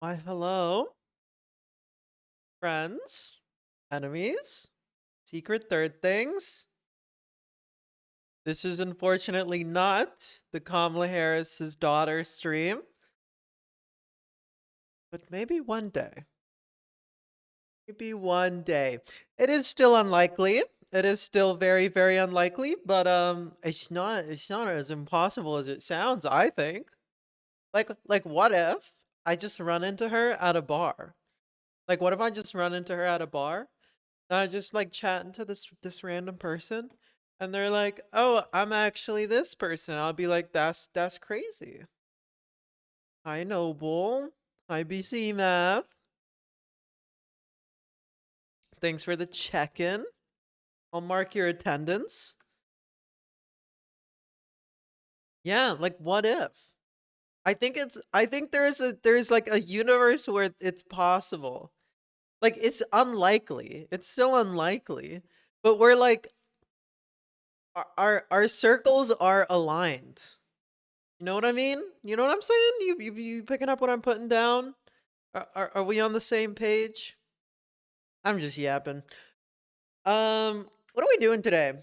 Why, hello, friends, enemies, secret third things. This is unfortunately not the Kamala Harris's daughter stream, but maybe one day. Maybe one day. It is still unlikely. It is still very, very unlikely, but it's not as impossible as it sounds, I think. Like what if I just run into her at a bar? Like what if I just run into her at a bar? Just like chatting to this random person, and they're like, "Oh, I'm actually this person." I'll be like, "That's crazy." Hi, Noble. Hi, BC Math. Thanks for the check-in. I'll mark your attendance. Yeah, like what if? I think there's like a universe where it's possible. Like it's unlikely. It's still unlikely. But we're like our circles are aligned. You know what I mean? You know what I'm saying? You picking up what I'm putting down? Are we on the same page? I'm just yapping. What are we doing today?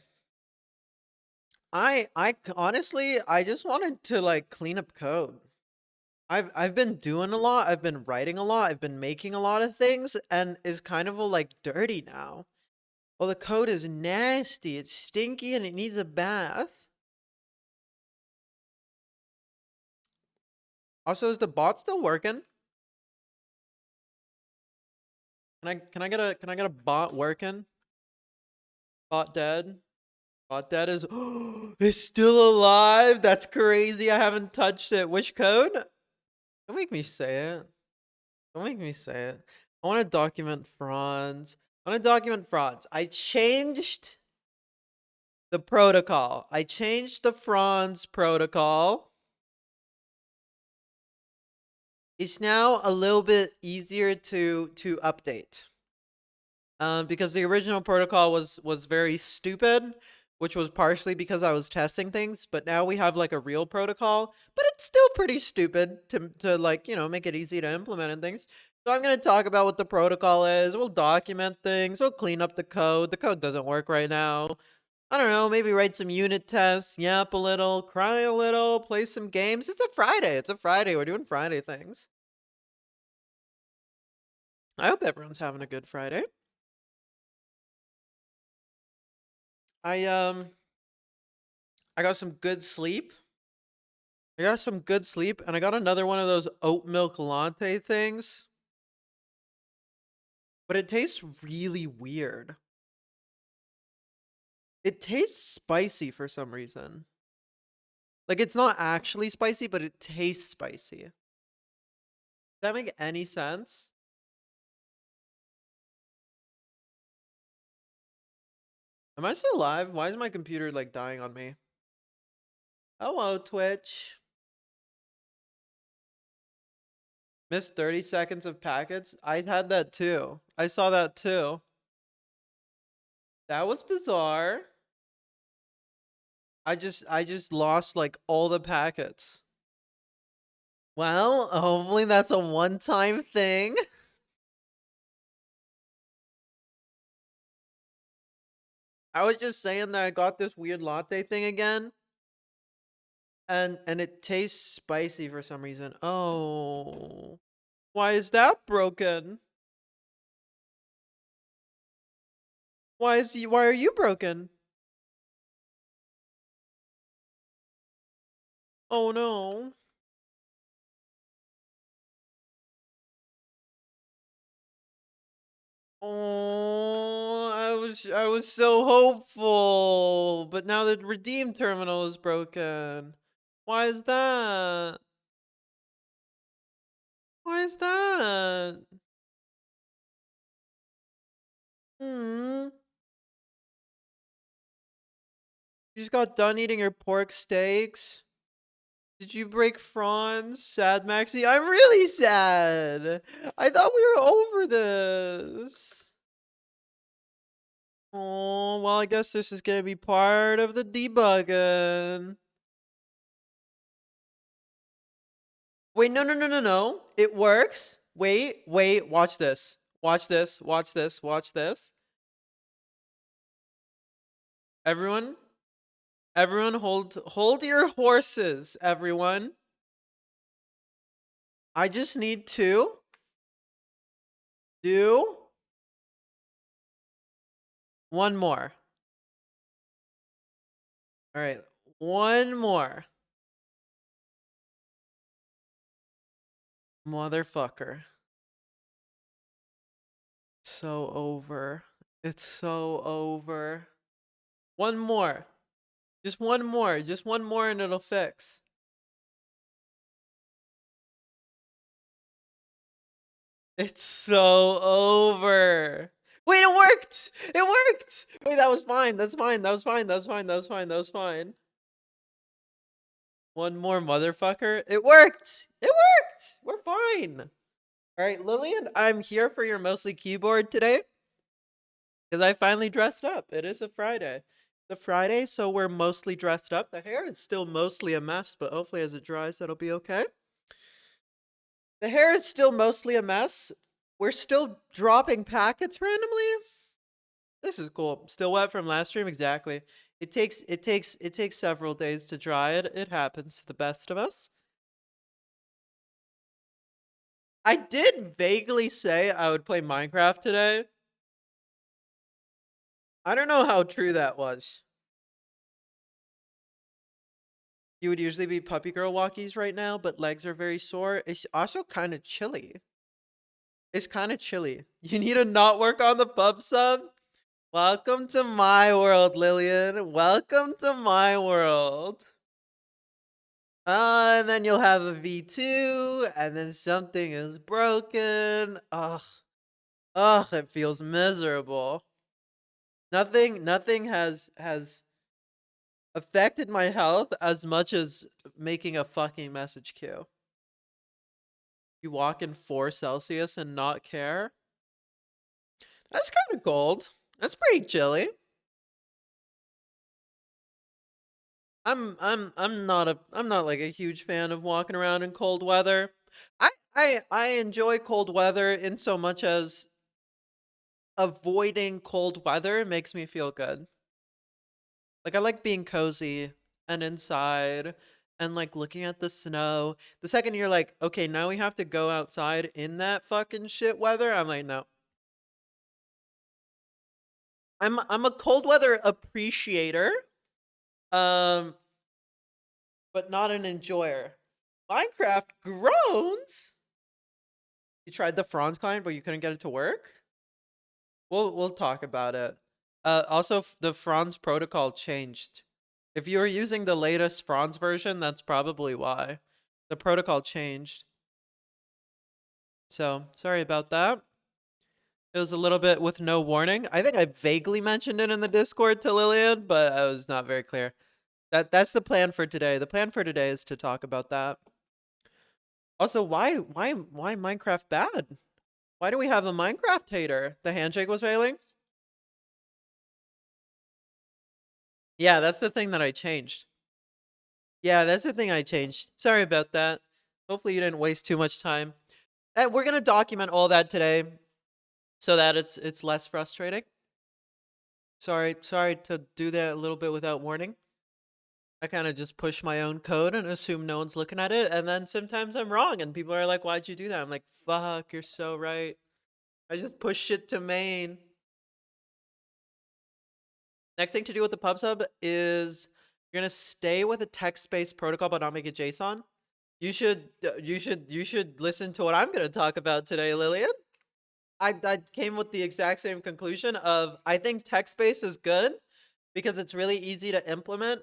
Honestly, I just wanted to like clean up code. I've been doing a lot. I've been writing a lot. I've been making a lot of things, and is kind of like dirty now. Well, the code is nasty. It's stinky, and it needs a bath. Also, is the bot still working? Can I get a bot working? Bot dead. Bot dead is is still alive. That's crazy. I haven't touched it. Which code? Don't make me say it. Don't make me say it. I want to document frauds. I want to document frauds. I changed the protocol. I changed the frauds protocol. It's now a little bit easier to update. Because the original protocol was very stupid, which was partially because I was testing things. But now we have like a real protocol, but it's still pretty stupid to like make it easy to implement and things. So I'm gonna talk about what the protocol is. We'll document things. We'll clean up the code. The code doesn't work right now. I don't know. Maybe write some unit tests, yap a little, cry a little, play some games. It's a Friday. It's a Friday. We're doing Friday things. I hope everyone's having a good Friday. I um I got some good sleep. I got some good sleep, and I got another one of those oat milk latte things. But it tastes really weird. It tastes spicy for some reason. Like it's not actually spicy, but it tastes spicy. Does that make any sense? Am I still alive? Why is my computer like dying on me? Hello, Twitch. Missed 30 seconds of packets? I had that too. I saw that too. That was bizarre. I just lost like all the packets. Well, hopefully that's a one-time thing. I was just saying that I got this weird latte thing again, and it tastes spicy for some reason. Oh, why is that broken? Why are you broken? Oh no. Oh, I was so hopeful, but now the redeem terminal is broken. Why is that? Why is that? Hmm. You just got done eating your pork steaks. Did you break Franz? Sad Maxi? I'm really sad. I thought we were over this. Oh, well, I guess this is gonna be part of the debugging. Wait, no, no, no, no, no. It works. Wait, wait, watch this. Watch this, watch this, watch this. Everyone, everyone hold your horses, everyone. I just need to do one more. All right, one more. Motherfucker. So over. It's so over. One more. Just one more. Just one more and it'll fix. It's so over. Wait, it worked! It worked! Wait, that was fine. That's fine. That was fine. That was fine. That was fine. That was fine. One more, motherfucker. It worked! It worked! We're fine. All right, Lillian, I'm here for your mostly keyboard today because I finally dressed up. It is a Friday. The Friday, so we're mostly dressed up. The hair is still mostly a mess, but hopefully as it dries, that'll be okay. The hair is still mostly a mess. We're still dropping packets randomly. This is cool. Still wet from last stream, exactly. It takes several days to dry it. It happens to the best of us. I did vaguely say I would play Minecraft today. I don't know how true that was. You would usually be puppy girl walkies right now, but legs are very sore. It's also kind of chilly. It's kind of chilly. You need to not work on the pub sub? Welcome to my world, Lillian. Welcome to my world. And then you'll have a V2, and then something is broken. Ugh. Ugh, it feels miserable. Nothing has affected my health as much as making a fucking message queue. You walk in 4 Celsius and not care? That's kind of cold. That's pretty chilly. I'm not like a huge fan of walking around in cold weather. I enjoy cold weather in so much as avoiding cold weather makes me feel good. Like I like being cozy and inside and like looking at the snow. The second you're like, okay, now we have to go outside in that fucking shit weather, I'm like, no. I'm a cold weather appreciator, um, but not an enjoyer. Minecraft groans. You tried the Franz client, but you couldn't get it to work. We'll talk about it. Also, the Franz protocol changed. If you were using the latest Franz version, that's probably why. The protocol changed. So, sorry about that. It was a little bit with no warning. I think I vaguely mentioned it in the Discord to Lillian, but I was not very clear. That's the plan for today. The plan for today is to talk about that. Also, why Minecraft bad? Why do we have a Minecraft hater? The handshake was failing? Yeah, that's the thing that I changed. Yeah, that's the thing I changed. Sorry about that. Hopefully you didn't waste too much time. We're gonna document all that today so that it's less frustrating. Sorry to do that a little bit without warning. I kind of just push my own code and assume no one's looking at it, and then sometimes I'm wrong and people are like, why'd you do that? I'm like, fuck, you're so right. I just push shit to main. Next thing to do with the pub sub is you're gonna stay with a text-based protocol but not make it JSON. You should listen to what I'm gonna talk about today, Lillian. I came with the exact same conclusion of I think text-based is good because it's really easy to implement.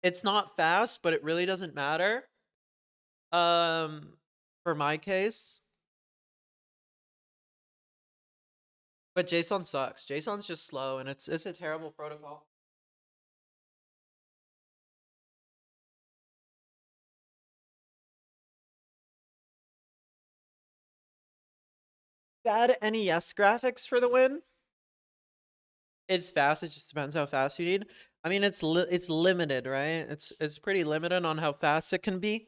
It's not fast, but it really doesn't matter. For my case. But JSON sucks. JSON's just slow and it's a terrible protocol. Bad NES graphics for the win. It's fast, it just depends how fast you need. I mean, it's limited, right? It's pretty limited on how fast it can be.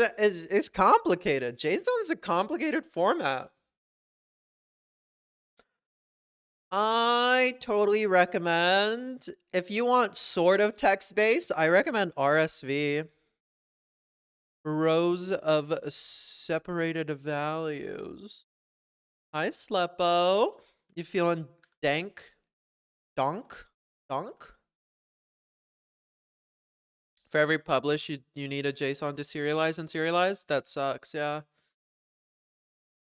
It's complicated. JSON is a complicated format. I totally recommend, if you want sort of text-based, I recommend RSV. Rows of separated values. Hi, Sleppo. You feeling dank? Donk? Donk? For every publish, you need a JSON to serialize and serialize? That sucks, yeah.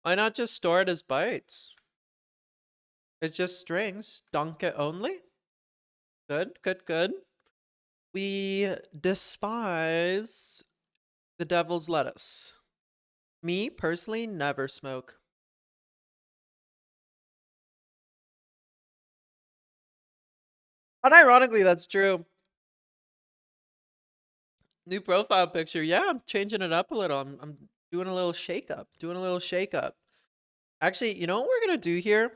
Why not just store it as bytes? It's just strings. Donk it only? Good, good, good. We despise the devil's lettuce. Me, personally, never smoke. Unironically, that's true. New profile picture. Yeah, I'm changing it up a little. I'm doing a little shake up. Doing a little shake up. Actually, you know what we're gonna do here?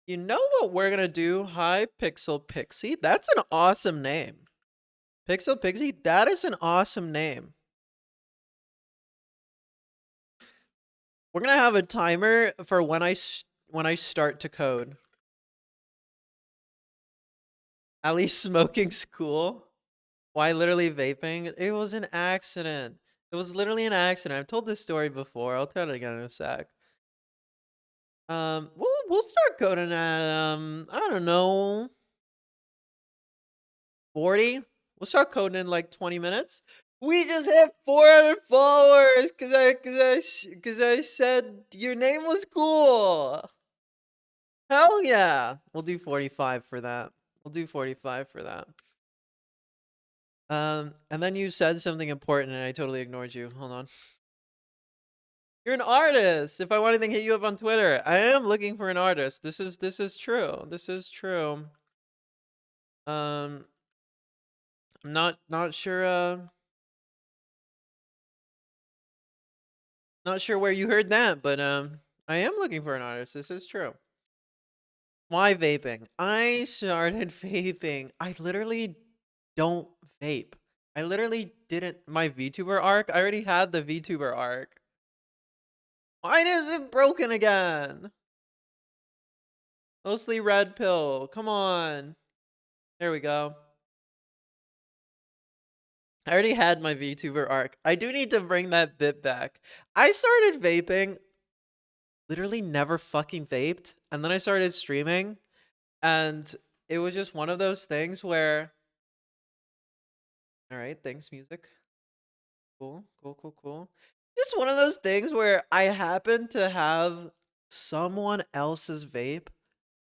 You know what we're gonna do? Hi, Pixel Pixie. That's an awesome name. Pixel Pixie, that is an awesome name. We're gonna have a timer for when I start to code. At least smoking's cool. Why literally vaping? It was an accident. It was literally an accident. I've told this story before. I'll tell it again in a sec. We'll start coding at I don't know, 40. We'll start coding in like 20 minutes. We just hit 400 followers because I said your name was cool. Hell yeah. We'll do 45 for that. We'll do 45 for that. And then you said something important and I totally ignored you. Hold on. You're an artist. If I want anything, hit you up on Twitter. I am looking for an artist. This is true. This is true. I'm not sure not sure where you heard that, but I am looking for an artist. This is true. Why vaping? I started vaping. I literally don't vape. I literally didn't. My VTuber arc, I already had the VTuber arc. Why is it broken again? Mostly red pill. Come on. There we go. I already had my VTuber arc. I do need to bring that bit back. I started vaping, literally never fucking vaped, and then I started streaming, and it was just one of those things where, all right, thanks, music. Cool, cool, cool, cool. Just one of those things where I happened to have someone else's vape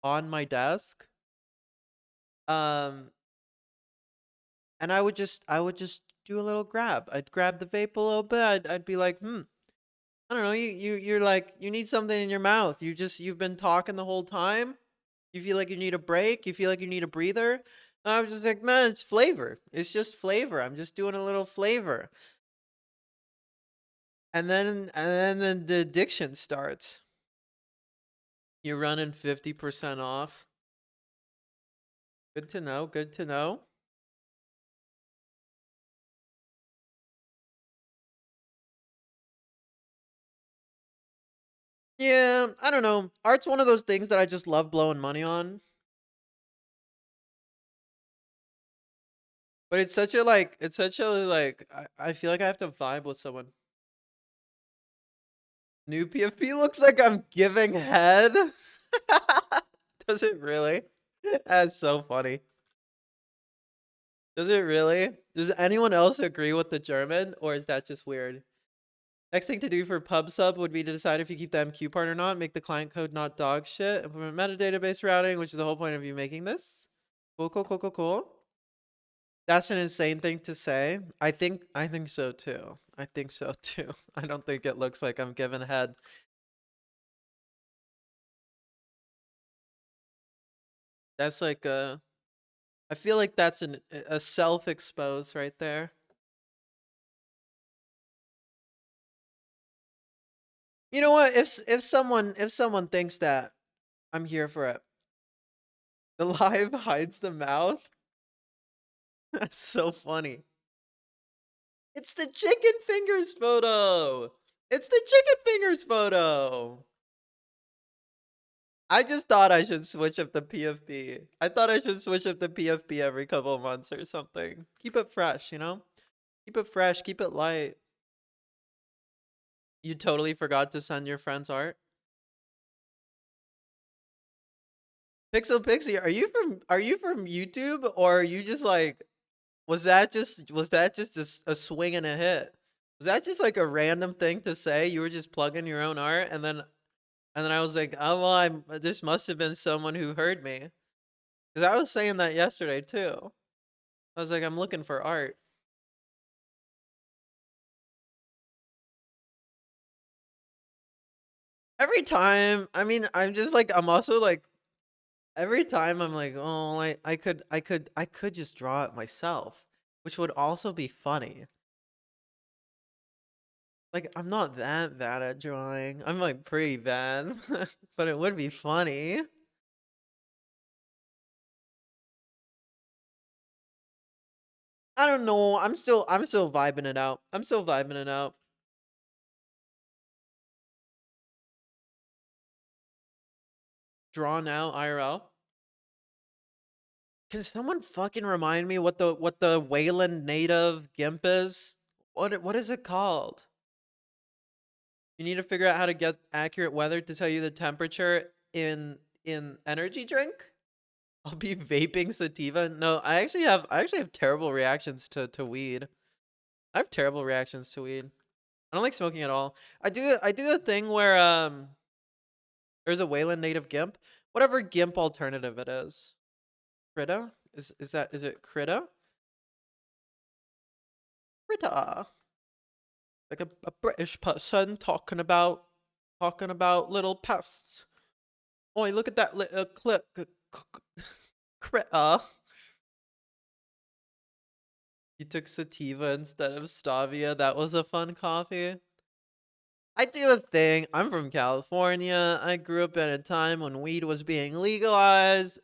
on my desk. Um, and I would just do a little grab. I'd grab the vape a little bit. I'd be like, I don't know. You're like, you need something in your mouth. You've been talking the whole time. You feel like you need a break. You feel like you need a breather. And I was just like, man, it's flavor. It's just flavor. I'm just doing a little flavor. And then the addiction starts. You're running 50% off. Good to know. Good to know. Yeah, I don't know. Art's one of those things that I just love blowing money on. But it's such a like, I feel like I have to vibe with someone. New PFP looks like I'm giving head. Does it really? That's so funny. Does it really? Does anyone else agree with the German, or is that just weird? Next thing to do for pub sub would be to decide if you keep the MQ part or not, make the client code not dog shit, implement metadata-based routing, which is the whole point of you making this. Cool, cool, cool, cool, cool. That's an insane thing to say. I think so too. I think so too. I don't think it looks like I'm giving head. That's like I feel like that's a self-expose right there. You know what? If someone thinks that, I'm here for it. The live hides the mouth. That's so funny. It's the chicken fingers photo. It's the chicken fingers photo. I just thought I should switch up the PFP. I thought I should switch up the PFP every couple of months or something. Keep it fresh, you know? Keep it fresh, keep it light. You totally forgot to send your friends art? Pixel Pixie, are you from YouTube, or are you just like, was that just a swing and a hit? Was that just like a random thing to say? You were just plugging your own art, and then I was like, oh well, this must have been someone who heard me, because I was saying that yesterday too. I was like, I'm looking for art. Every time, I mean, I'm also like, every time I'm like, oh, I could just draw it myself, which would also be funny. Like, I'm not that bad at drawing. I'm like pretty bad, but it would be funny. I don't know. I'm still vibing it out. I'm still vibing it out. Drawn out IRL. Can someone fucking remind me what the Wayland native GIMP is? What is it called? You need to figure out how to get accurate weather to tell you the temperature in energy drink. I'll be vaping sativa. No, I actually have terrible reactions to weed. I have terrible reactions to weed. I don't like smoking at all. I do a thing where there's a Wayland native GIMP, whatever GIMP alternative it is. Krita? Is it Krita? Krita. Like a British person talking about little pests. Oi, look at that clip. Krita. You took sativa instead of Stavia. That was a fun coffee. I do a thing. I'm from California. I grew up at a time when weed was being legalized.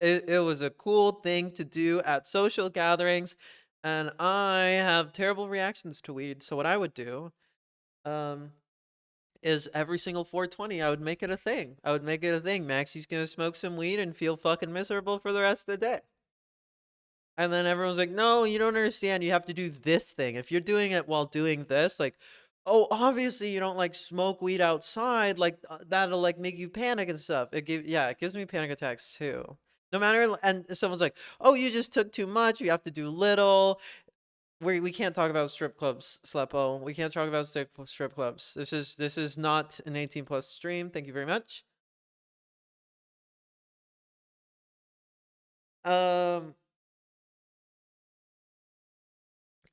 It was a cool thing to do at social gatherings, and I have terrible reactions to weed. So what I would do, um, is every single 420, I would make it a thing. I would make it a thing. Maxie's gonna smoke some weed and feel fucking miserable for the rest of the day. And then everyone's like, no, you don't understand. You have to do this thing. If you're doing it while doing this, like, oh, obviously you don't like smoke weed outside. Like, that'll like make you panic and stuff. It gives me panic attacks too. No matter, and someone's like, oh, you just took too much. You have to do little. We can't talk about strip clubs, Slepo. We can't talk about strip clubs. This is not an 18 plus stream. Thank you very much. Um,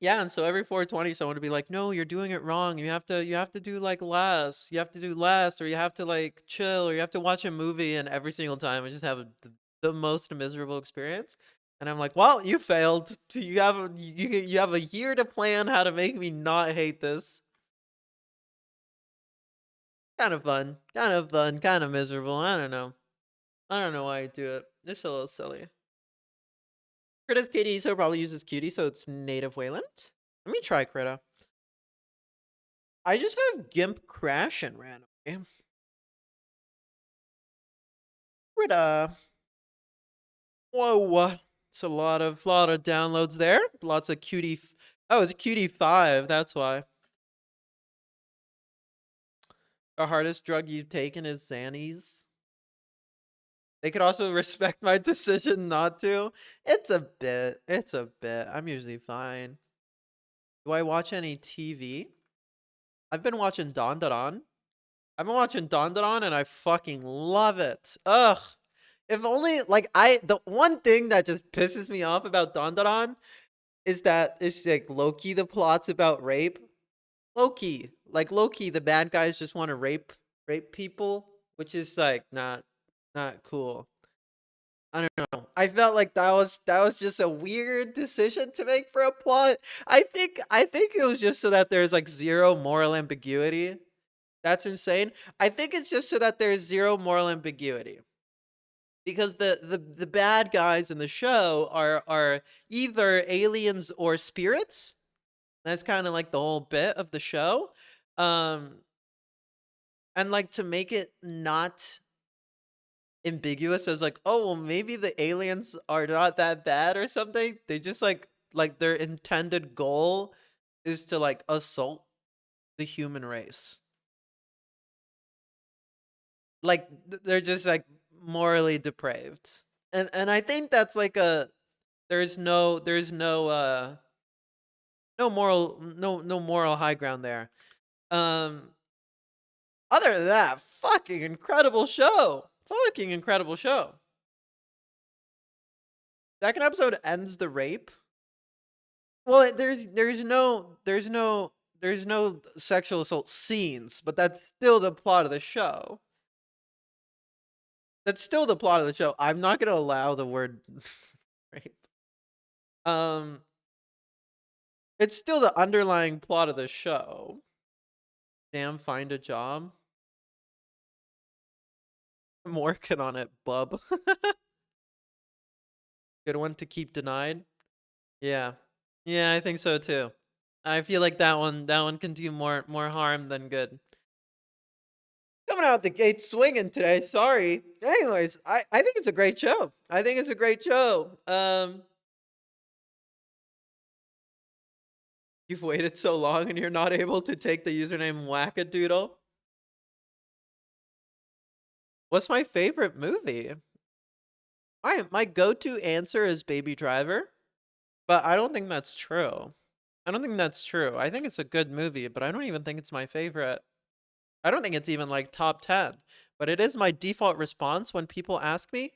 Yeah, and so every 420, someone would be like, "No, you're doing it wrong. You have to do like less. You have to do less, or you have to like chill, or you have to watch a movie." And every single time, I just have the most miserable experience. And I'm like, "Well, you failed. You have a year to plan how to make me not hate this." Kind of fun, kind of fun, kind of miserable. I don't know. I don't know why I do it. It's a little silly. Krita's KD, so probably uses Cutie, so it's native Wayland. Let me try Krita. I just have GIMP crashing randomly. Krita. Whoa. It's a lot of downloads there. Lots of cutie. Oh, it's cutie 5. That's why. The hardest drug you've taken is Xannies. They could also respect my decision not to. It's a bit. It's a bit. I'm usually fine. Do I watch any TV? I've been watching Don Don. I've been watching Don Don and I fucking love it. Ugh. If only, like, the one thing that just pisses me off about Don Don is that it's like Loki, the plot's about rape. Loki, like Loki, the bad guys just want to rape people, which is like not cool. I don't know. I felt like that was just a weird decision to make for a plot. I think it was just so that there's like zero moral ambiguity. That's insane. I think it's just so that there's zero moral ambiguity. Because the bad guys in the show are either aliens or spirits. That's kind of like the whole bit of the show. Um, and like to make it not ambiguous as like, oh, well, maybe the aliens are not that bad or something. They just like their intended goal is to like assault the human race. Like they're just like morally depraved. And I think that's like a there's no no moral high ground there. Um Other than that, fucking incredible show. Fucking incredible show. Second episode ends the rape. Well, there's no sexual assault scenes, but that's still the plot of the show. That's still the plot of the show. I'm not gonna allow the word rape. Um, it's still the underlying plot of the show. Damn, find a job. I'm working on it, bub. Good one to keep denied. Yeah. Yeah, I think so too. I feel like that one can do more harm than good. Coming out the gate swinging today. Sorry. Anyways, I think it's a great show. I think it's a great show. You've waited so long and you're not able to take the username Wackadoodle. What's my favorite movie? My go-to answer is Baby Driver, but I don't think that's true. I don't think that's true. I think it's a good movie, but I don't even think it's my favorite. I don't think it's even like top 10, but it is my default response when people ask me.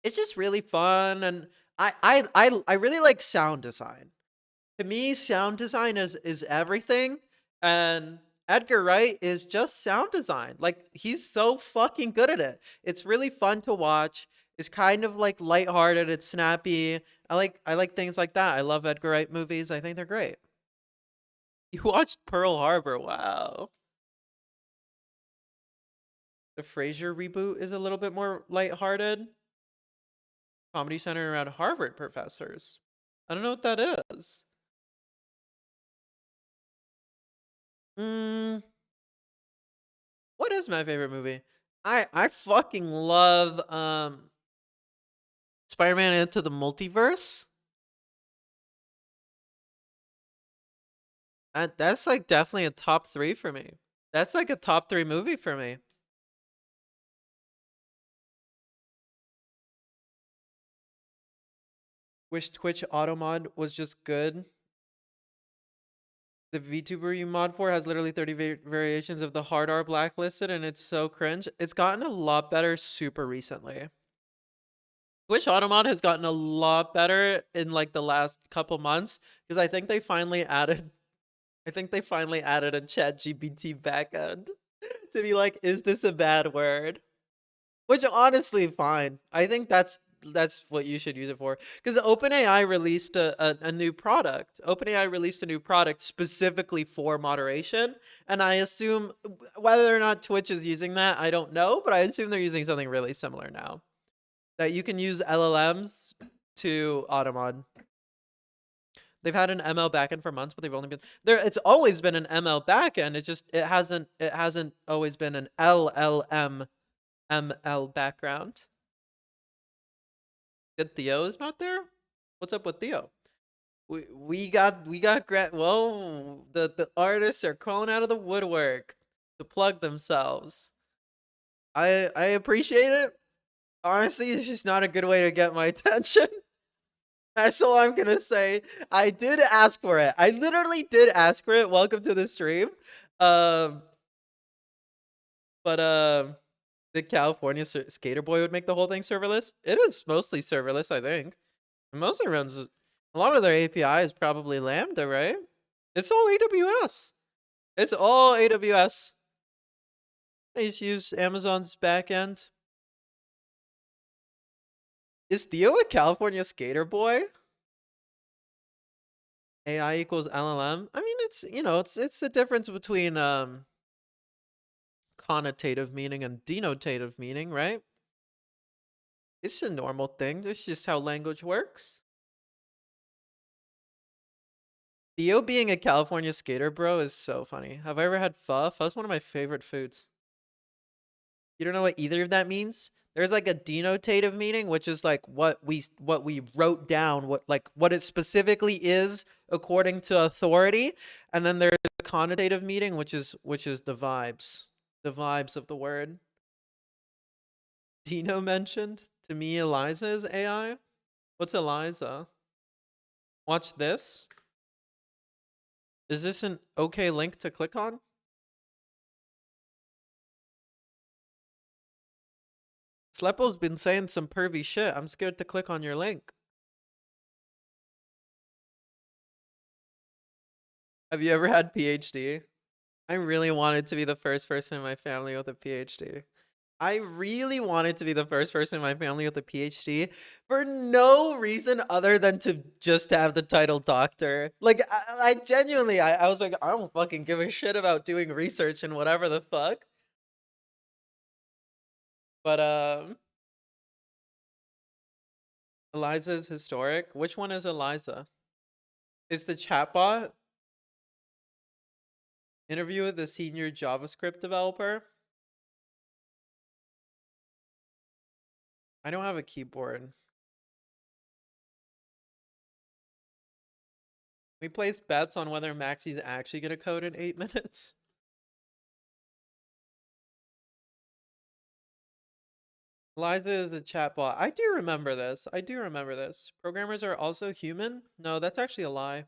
It's just really fun, and I really like sound design. To me, sound design is everything, and Edgar Wright is just sound design. Like he's so fucking good at it. It's really fun to watch. It's kind of like lighthearted. It's snappy. I like things like that. I love Edgar Wright movies. I think they're great. You watched Pearl Harbor? Wow. The Frasier reboot is a little bit more lighthearted. Comedy centered around Harvard professors. I don't know what that is. Mm, what is my favorite movie? I fucking love Spider-Man Into the Multiverse. That's like definitely a top 3 for me. That's like a top 3 movie for me. Wish Twitch Automod was just good. The VTuber you mod for has literally 30 variations of the hard R blacklisted, and it's so cringe. It's gotten a lot better super recently. Wish Automod has gotten a lot better in like the last couple months because I think they finally added a chat GPT backend to be like, is this a bad word? Which honestly fine. I think that's what you should use it for. Because OpenAI released a new product. OpenAI released a new product specifically for moderation. And I assume whether or not Twitch is using that, I don't know, but I assume they're using something really similar now. That you can use LLMs to automod. They've had an ML backend for months, but they've only been there. It's always been an ML backend. It hasn't always been an LLM ML background. Good Theo is not there. What's up with Theo? We got Grant. Whoa, the artists are crawling out of the woodwork to plug themselves. I appreciate it. Honestly, it's just not a good way to get my attention. That's all I'm gonna say. I did ask for it. I literally did ask for it. Welcome to the stream. Um, but the California Skater Boy would make the whole thing serverless. It is mostly serverless, I think. It mostly runs. A lot of their API is probably Lambda, right? It's all AWS. It's all AWS. They just use Amazon's backend. Is Theo a California Skater Boy? AI equals LLM. I mean, it's the difference between connotative meaning and denotative meaning, right? It's a normal thing. It's just how language works. Theo being a California skater bro is so funny. Have I ever had pho? Pho's one of my favorite foods. You don't know what either of that means? There's like a denotative meaning, which is like what we wrote down, what it specifically is according to authority, and then there's a connotative meaning, which is the vibes of the word. Dino mentioned to me, Eliza is AI. What's Eliza? Watch this. Is this an okay link to click on? Sleppo's been saying some pervy shit. I'm scared to click on your link. Have you ever had PhD? I really wanted to be the first person in my family with a PhD. I really wanted to be the first person in my family with a PhD for no reason other than to just have the title doctor. Like, I genuinely, I was like, I don't fucking give a shit about doing research and whatever the fuck. But, Eliza is historic. Which one is Eliza? Is the chatbot interview with the senior JavaScript developer? I don't have a keyboard. We place bets on whether Maxi's actually gonna code in 8 minutes. Eliza is a chatbot. I do remember this. I do remember this. Programmers are also human? No, that's actually a lie.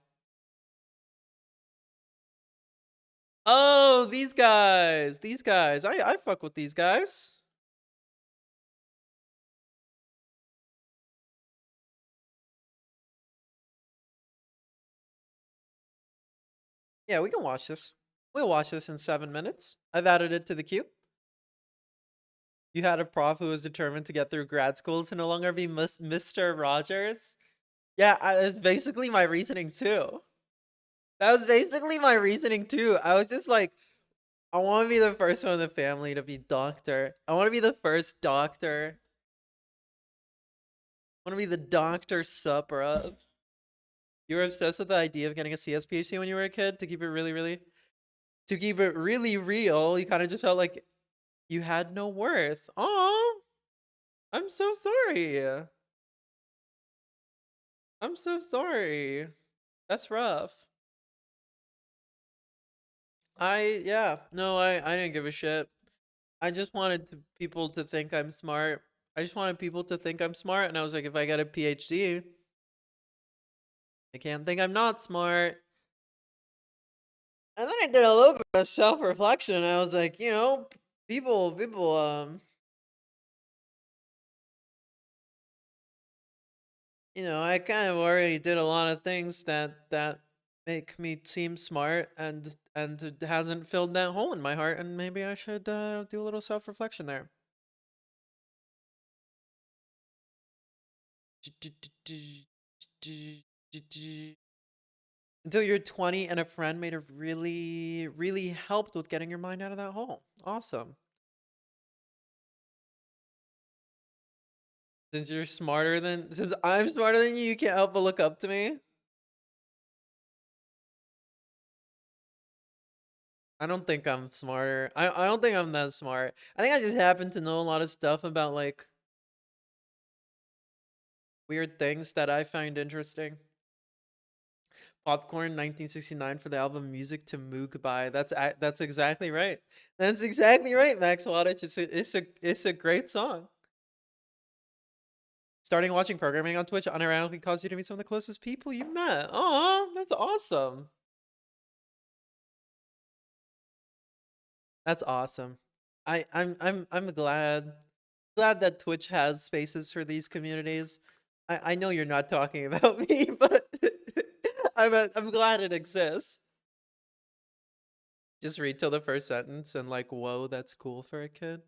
Oh, these guys. These guys. I fuck with these guys. Yeah, we can watch this. We'll watch this in 7 minutes. I've added it to the queue. You had a prof who was determined to get through grad school to no longer be Mr. Rogers. Yeah, it's basically my reasoning too. That was basically my reasoning too. I was just like, I want to be the first one in the family to be doctor. I want to be the first doctor. I want to be the doctor supper of. You were obsessed with the idea of getting a CS PhD when you were a kid to keep it really real. You kind of just felt like you had no worth. Oh, I'm so sorry. I'm so sorry. That's rough. Yeah, no, I didn't give a shit. I just wanted people to think I'm smart. I just wanted people to think I'm smart, and I was like, if I get a PhD, they can't think I'm not smart. And then I did a little bit of self-reflection. I was like, people, I kind of already did a lot of things that make me seem smart, and it hasn't filled that hole in my heart, and maybe I should do a little self-reflection there. Until you're 20 and a friend made have really helped with getting your mind out of that hole. Awesome. Since I'm smarter than you can't help but look up to me. I don't think I'm smarter. I don't think I'm that smart. I think I just happen to know a lot of stuff about like weird things that I find interesting. Popcorn 1969 for the album Music to Moog by. That's exactly right. That's exactly right, Max Wattage. It's a great song. Starting watching programming on Twitch unironically caused you to meet some of the closest people you met. Oh, that's awesome. That's awesome. I'm glad that Twitch has spaces for these communities. I know you're not talking about me, but I'm glad it exists. Just read till the first sentence and like, whoa, that's cool for a kid.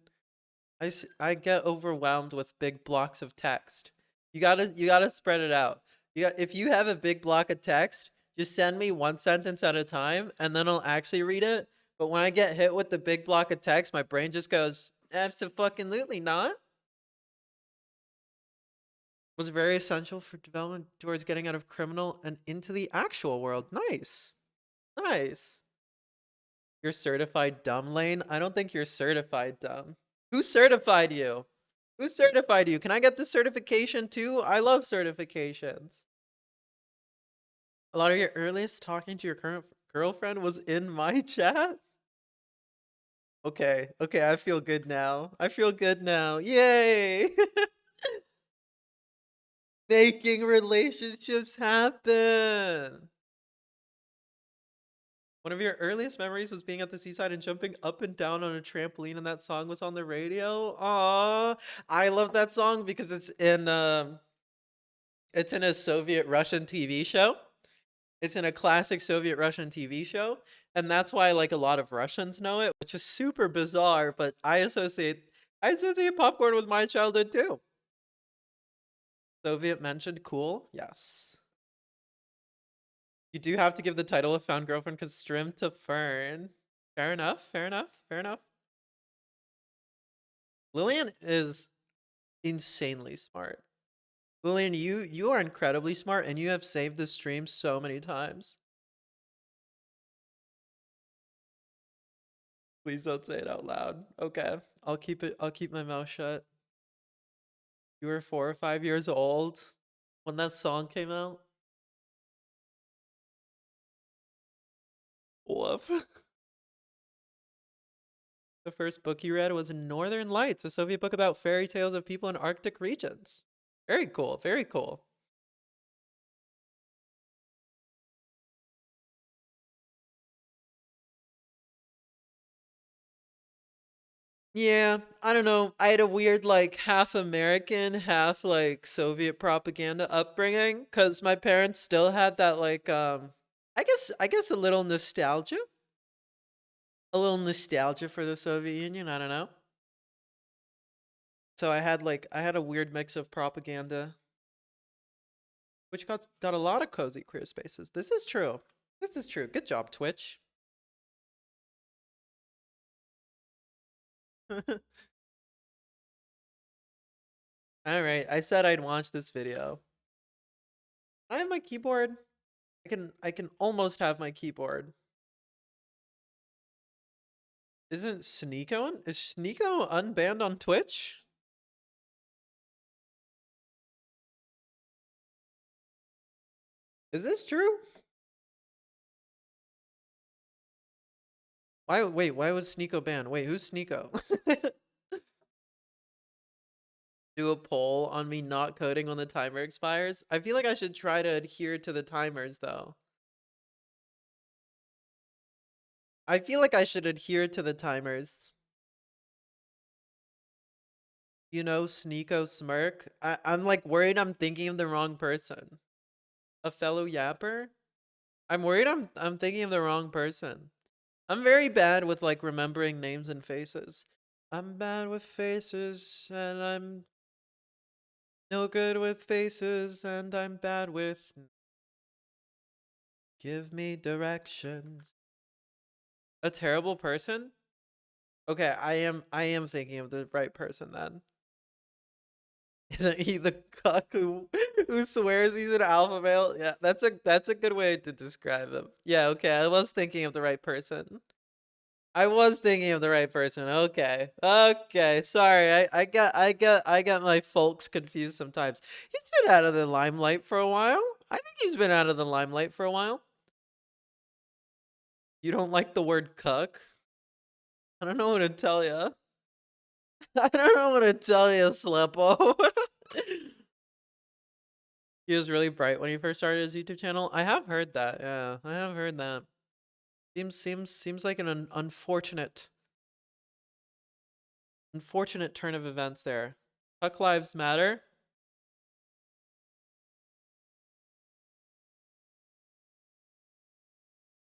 I get overwhelmed with big blocks of text. You gotta spread it out. If you have a big block of text, just send me one sentence at a time, and then I'll actually read it. But when I get hit with the big block of text, my brain just goes, absolutely not. Was very essential for development towards getting out of criminal and into the actual world. Nice. Nice. You're certified dumb, Lane? I don't think you're certified dumb. Who certified you? Who certified you? Can I get the certification too? I love certifications. A lot of your earliest talking to your current girlfriend was in my chat? Okay, okay, I feel good now. I feel good now. Yay! Making relationships happen. One of your earliest memories was being at the seaside and jumping up and down on a trampoline, and that song was on the radio. Aww, I love that song because it's in a Soviet Russian TV show. It's in a classic Soviet Russian TV show, and that's why like a lot of Russians know it, which is super bizarre. But I associate popcorn with my childhood too. Soviet mentioned, cool, yes. You do have to give the title of found girlfriend because Strim to Fern. Fair enough, fair enough, fair enough. Lillian is insanely smart. Lillian, you are incredibly smart and you have saved the stream so many times. Please don't say it out loud. Okay. I'll keep my mouth shut. You were 4 or 5 years old when that song came out. Woof. The first book you read was Northern Lights, a Soviet book about fairy tales of people in Arctic regions. Very cool, very cool. Yeah, I don't know. I had a weird like half American, half like Soviet propaganda upbringing cuz my parents still had that like I guess a little nostalgia. A little nostalgia for the Soviet Union, I don't know. So I had a weird mix of propaganda which got a lot of cozy queer spaces. This is true. This is true. Good job, Twitch. Alright, I said I'd watch this video. I have my keyboard. I can almost have my keyboard. Isn't Sneeko? Is Sneeko unbanned on Twitch? Is this true? Why was Sneeko banned? Wait, who's Sneeko? Do a poll on me not coding when the timer expires? I feel like I should try to adhere to the timers though. I feel like I should adhere to the timers. You know, Sneeko Smirk? I'm like worried I'm thinking of the wrong person. A fellow yapper? I'm worried I'm thinking of the wrong person. I'm very bad with like remembering names and faces. I'm bad with faces and I'm no good with faces and I'm bad with give me directions. A terrible person? Okay, I am thinking of the right person then. Isn't he the cuck who swears he's an alpha male? Yeah, that's a good way to describe him. Yeah, okay, I was thinking of the right person. I was thinking of the right person. Okay. Okay. Sorry. I got my folks confused sometimes. He's been out of the limelight for a while. I think he's been out of the limelight for a while. You don't like the word cuck? I don't know what to tell you. I don't know what to tell you, Sleppo. He was really bright when he first started his YouTube channel. I have heard that. Yeah, I have heard that. Seems like an unfortunate turn of events there. Cuck lives matter.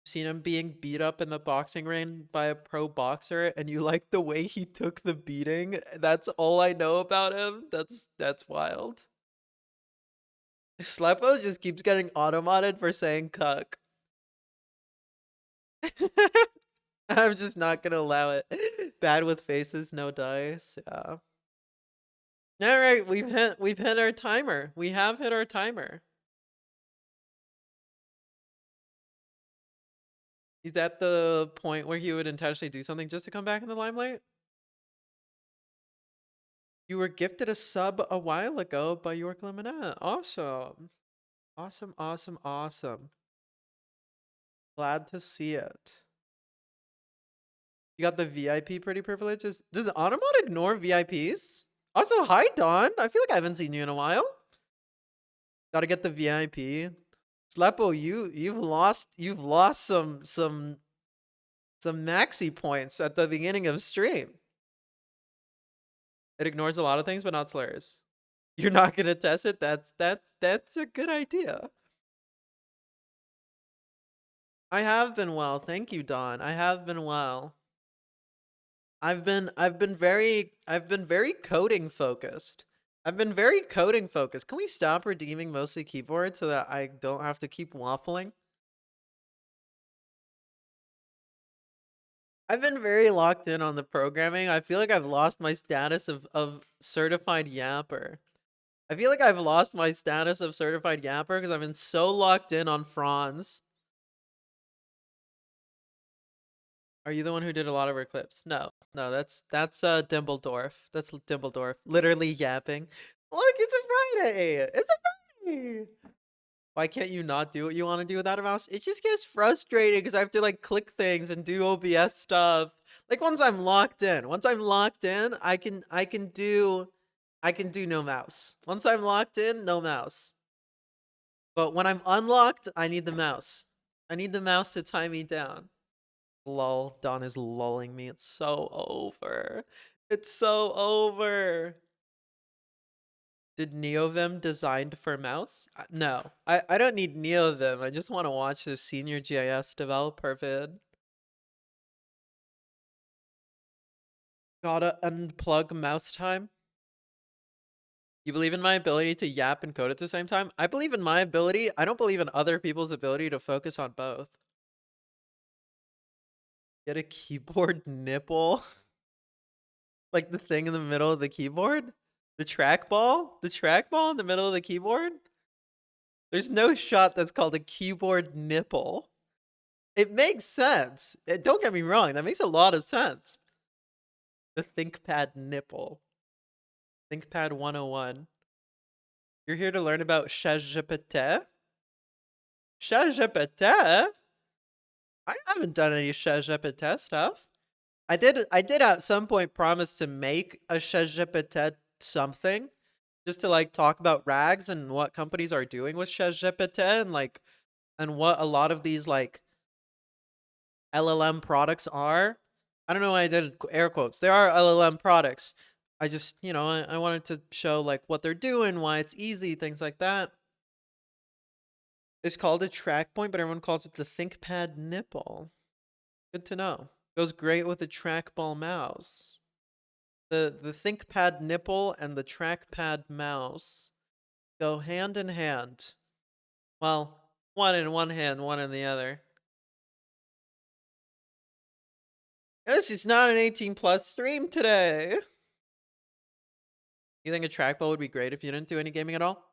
Seen him being beat up in the boxing ring by a pro boxer and you like the way he took the beating? That's all I know about him. That's wild. Slepo just keeps getting automated for saying cuck. I'm just not gonna allow it. Bad with faces, no dice. Yeah. All right, we've hit our timer. We have hit our timer. Is that the point where he would intentionally do something just to come back in the limelight? You were gifted a sub a while ago by York Lemonette. Awesome. Awesome, awesome, awesome. Glad to see it. You got the VIP pretty privileges. Does Automod ignore VIPs? Also, hi Dawn. I feel like I haven't seen you in a while. Gotta get the VIP. Slepo, you've lost some maxi points at the beginning of stream. It ignores a lot of things, but not slurs. You're not gonna test it? That's a good idea. I have been well, thank you, Dawn. I have been well. I've been very coding focused. I've been very coding focused. Can we stop redeeming mostly keyboard so that I don't have to keep waffling? I've been very locked in on the programming. I feel like I've lost my status of certified yapper. I feel like I've lost my status of certified yapper because I've been so locked in on Franz. Are you the one who did a lot of our clips? No, no, that's Dimbledorf. That's Dimbledorf. Literally yapping. Look, it's a Friday. It's a Friday. Why can't you not do what you want to do without a mouse? It just gets frustrating because I have to like click things and do OBS stuff. Like once I'm locked in, I can do no mouse. Once I'm locked in, no mouse. But when I'm unlocked, I need the mouse. I need the mouse to tie me down. Lol, Don is lulling me. It's so over. It's so over. Did NeoVim designed for mouse? No, I don't need NeoVim. I just want to watch this senior GIS developer vid. Gotta unplug mouse time. You believe in my ability to yap and code at the same time? I believe in my ability. I don't believe in other people's ability to focus on both. Get a keyboard nipple. Like the thing in the middle of the keyboard? The trackball? The trackball in the middle of the keyboard? There's no shot that's called a keyboard nipple. It makes sense. Don't get me wrong, that makes a lot of sense. The ThinkPad nipple. ThinkPad 101. You're here to learn about ChatGPT? ChatGPT? I haven't done any ChatGPT stuff. I did at some point promise to make a ChatGPT something just to like talk about rags and what companies are doing with ChatGPT and what a lot of these like LLM products are. I don't know why I did air quotes. They are LLM products. I just, I wanted to show like what they're doing, why it's easy, things like that. It's called a track point, but everyone calls it the ThinkPad nipple. Good to know. Goes great with a trackball mouse. The ThinkPad nipple and the trackpad mouse go hand in hand. Well, one in one hand, one in the other. This is not an 18+ stream today. You think a trackball would be great if you didn't do any gaming at all?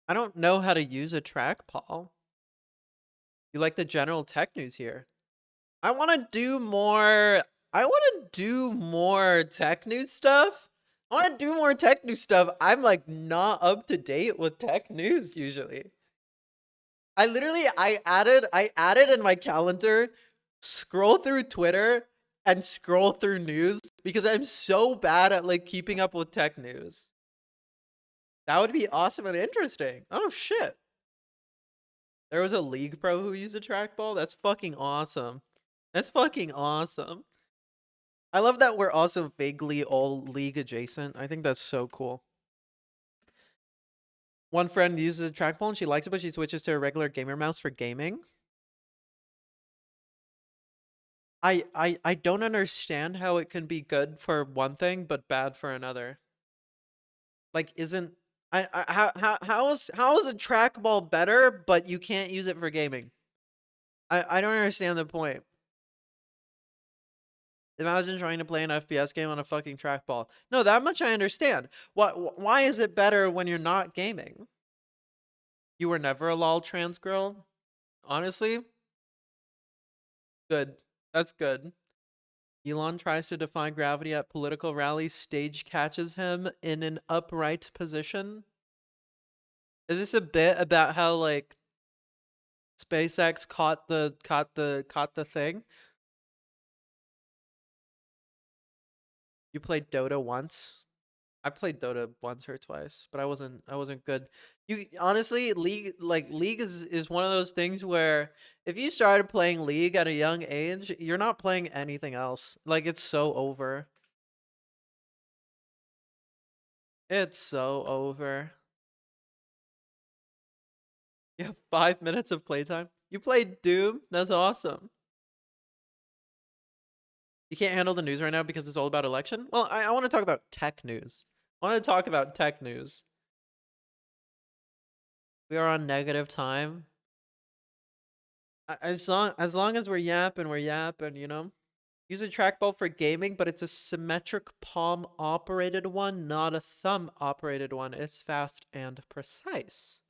I don't know how to use a trackball. You like the general tech news here? I want to do more. I want to do more tech news stuff. I want to do more tech news stuff. I'm like not up to date with tech news usually. I added in my calendar, scroll through Twitter and scroll through news because I'm so bad at like keeping up with tech news. That would be awesome and interesting. Oh shit. There was a League Pro who used a trackball? That's fucking awesome. That's fucking awesome. I love that we're also vaguely all League adjacent. I think that's so cool. One friend uses a trackball and she likes it, but she switches to a regular gamer mouse for gaming. I don't understand how it can be good for one thing but bad for another. Like, isn't how is a trackball better, but you can't use it for gaming? I don't understand the point. Imagine trying to play an FPS game on a fucking trackball. No, that much I understand. Why is it better when you're not gaming? You were never a lol trans girl? Honestly? Good. That's good. Elon tries to defy gravity at political rallies, stage catches him in an upright position. Is this a bit about how like SpaceX caught the thing? You played Dota once? I played Dota once or twice, but I wasn't good. You honestly, League is one of those things where if you started playing League at a young age, you're not playing anything else. Like it's so over. It's so over. You have 5 minutes of playtime. You played Doom? That's awesome. You can't handle the news right now because it's all about election? Well, I want to talk about tech news. I want to talk about tech news. We are on negative time. As long as we're yapping, you know? Use a trackball for gaming, but it's a symmetric palm operated one, not a thumb operated one. It's fast and precise.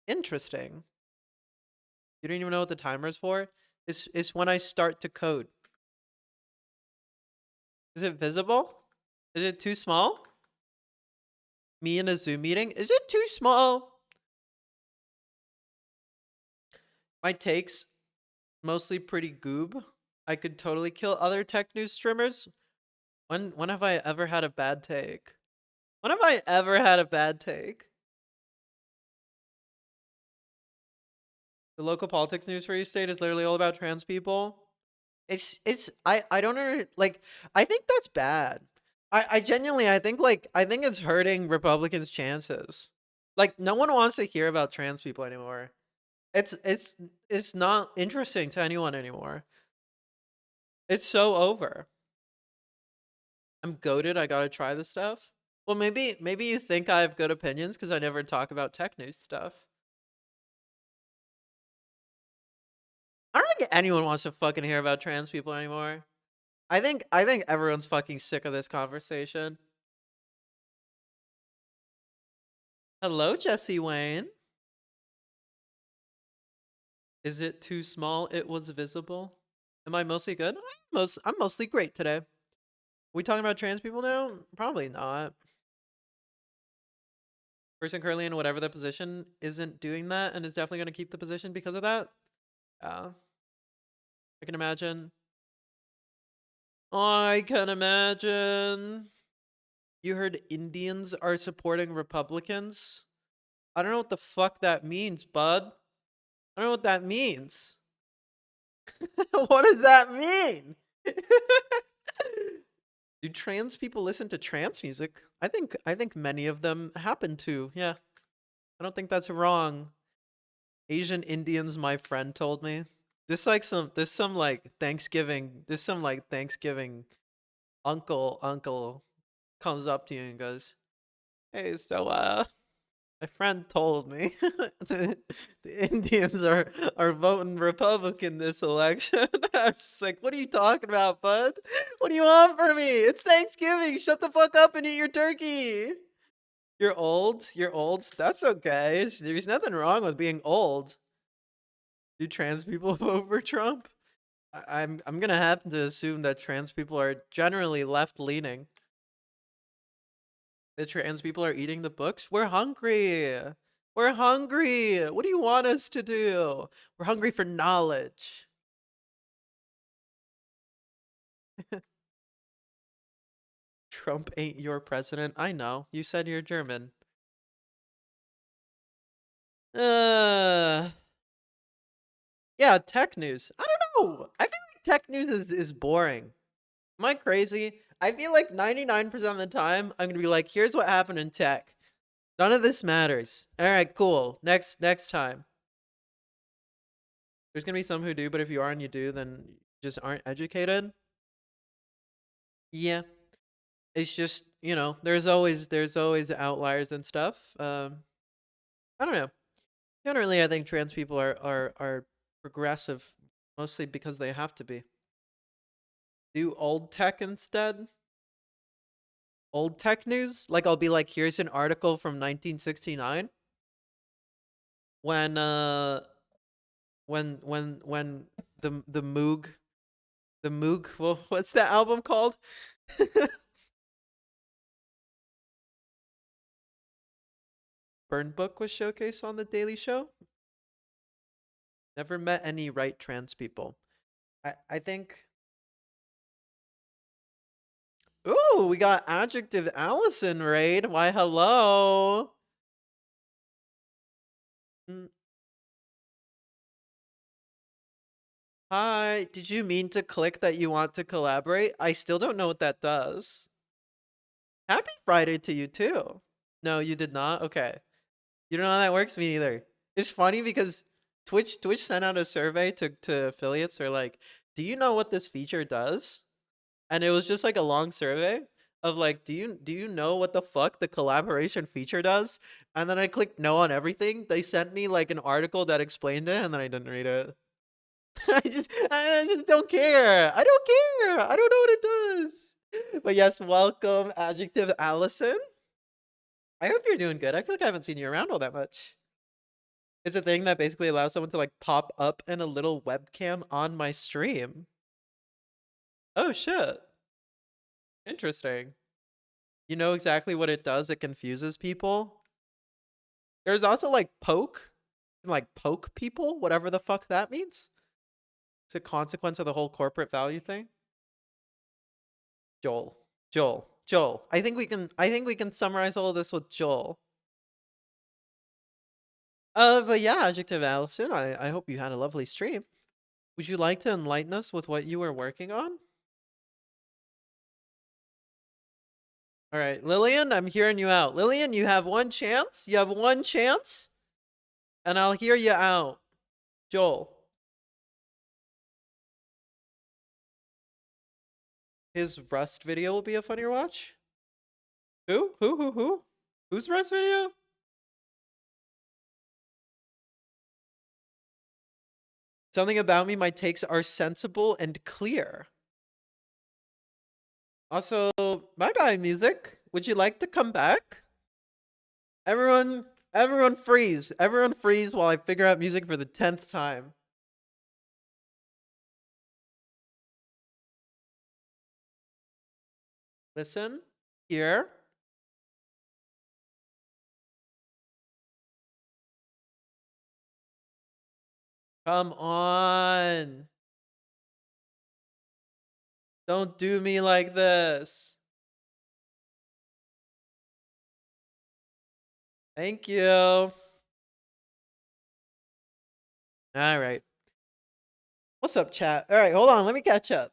Interesting. You don't even know what the timer is for? It's when I start to code. Is it visible? Is it too small? Me in a Zoom meeting? Is it too small? My takes, mostly pretty goob. I could totally kill other tech news streamers. When have I ever had a bad take? When have I ever had a bad take? The local politics news for your state is literally all about trans people. I don't know, like I think that's bad. I genuinely I think it's hurting Republicans' chances. Like no one wants to hear about trans people anymore. It's not interesting to anyone anymore. It's so over. I'm goated. I gotta try this stuff. Well, maybe you think I have good opinions because I never talk about tech news stuff. I don't think anyone wants to fucking hear about trans people anymore. I think everyone's fucking sick of this conversation. Hello, Jesse Wayne. Is it too small? It was visible. Am I mostly good? I'm mostly great today. We talking about trans people now? Probably not. Person currently in whatever the position isn't doing that and is definitely going to keep the position because of that. Yeah. I can imagine. I can imagine. You heard Indians are supporting Republicans? I don't know what the fuck that means, bud. I don't know what that means. What does that mean? Do trans people listen to trance music? I think many of them happen to. Yeah. I don't think that's wrong. Asian Indians, my friend told me. This some Thanksgiving uncle comes up to you and goes, "Hey, so my friend told me the Indians are voting Republican this election." I was just like, "What are you talking about, bud? What do you want from me? It's Thanksgiving. Shut the fuck up and eat your turkey." You're old. You're old. That's okay. There's nothing wrong with being old. Do trans people vote for Trump? I'm gonna have to assume that trans people are generally left leaning. The trans people are eating the books. We're hungry. We're hungry. What do you want us to do? We're hungry for knowledge. Trump ain't your president. I know. You said you're German. Uh yeah, tech news. I don't know. I feel like tech news is boring. Am I crazy? I feel like 99% of the time I'm gonna be like, here's what happened in tech. None of this matters. Alright, cool. Next time. There's gonna be some who do, but if you are and you do, then you just aren't educated. Yeah. It's just, there's always outliers and stuff. I don't know. Generally I think trans people are progressive mostly because they have to be. Do old tech instead? Old tech news? Like I'll be like, here's an article from 1969 when when the Moog well, what's that album called? Burn Book was showcased on the Daily Show. Never met any right trans people. I think. Ooh, we got Adjective Allison raid. Why, hello. Mm, Hi. Did you mean to click that you want to collaborate? I still don't know what that does. Happy Friday to you too. No, you did not. Okay. You don't know how that works? Me neither. It's funny because Twitch sent out a survey to affiliates. They're like, do you know what this feature does? And it was just like a long survey of like, do you know what the fuck the collaboration feature does? And then I clicked no on everything. They sent me like an article that explained it, and then I didn't read it. I just don't care. I don't care. I don't know what it does. But yes, welcome, Adjective Allison. I hope you're doing good. I feel like I haven't seen you around all that much. It's a thing that basically allows someone to like pop up in a little webcam on my stream. Oh shit. Interesting. You know exactly what it does. It confuses people. There's also like poke, like poke people, whatever the fuck that means. It's a consequence of the whole corporate value thing. Joel. I think we can summarize all of this with Joel. But yeah, Adjective Allison, I hope you had a lovely stream. Would you like to enlighten us with what you were working on? All right, Lillian, I'm hearing you out. Lillian, you have one chance. You have one chance, and I'll hear you out. Joel. His Rust video will be a funnier watch? Who? Whose Rust video? Something about me, my takes are sensible and clear. Also, bye-bye, music. Would you like to come back? Everyone freeze. Everyone freeze while I figure out music for the 10th time. Listen, here. Come on. Don't do me like this. Thank you. All right. What's up, chat? All right, hold on. Let me catch up.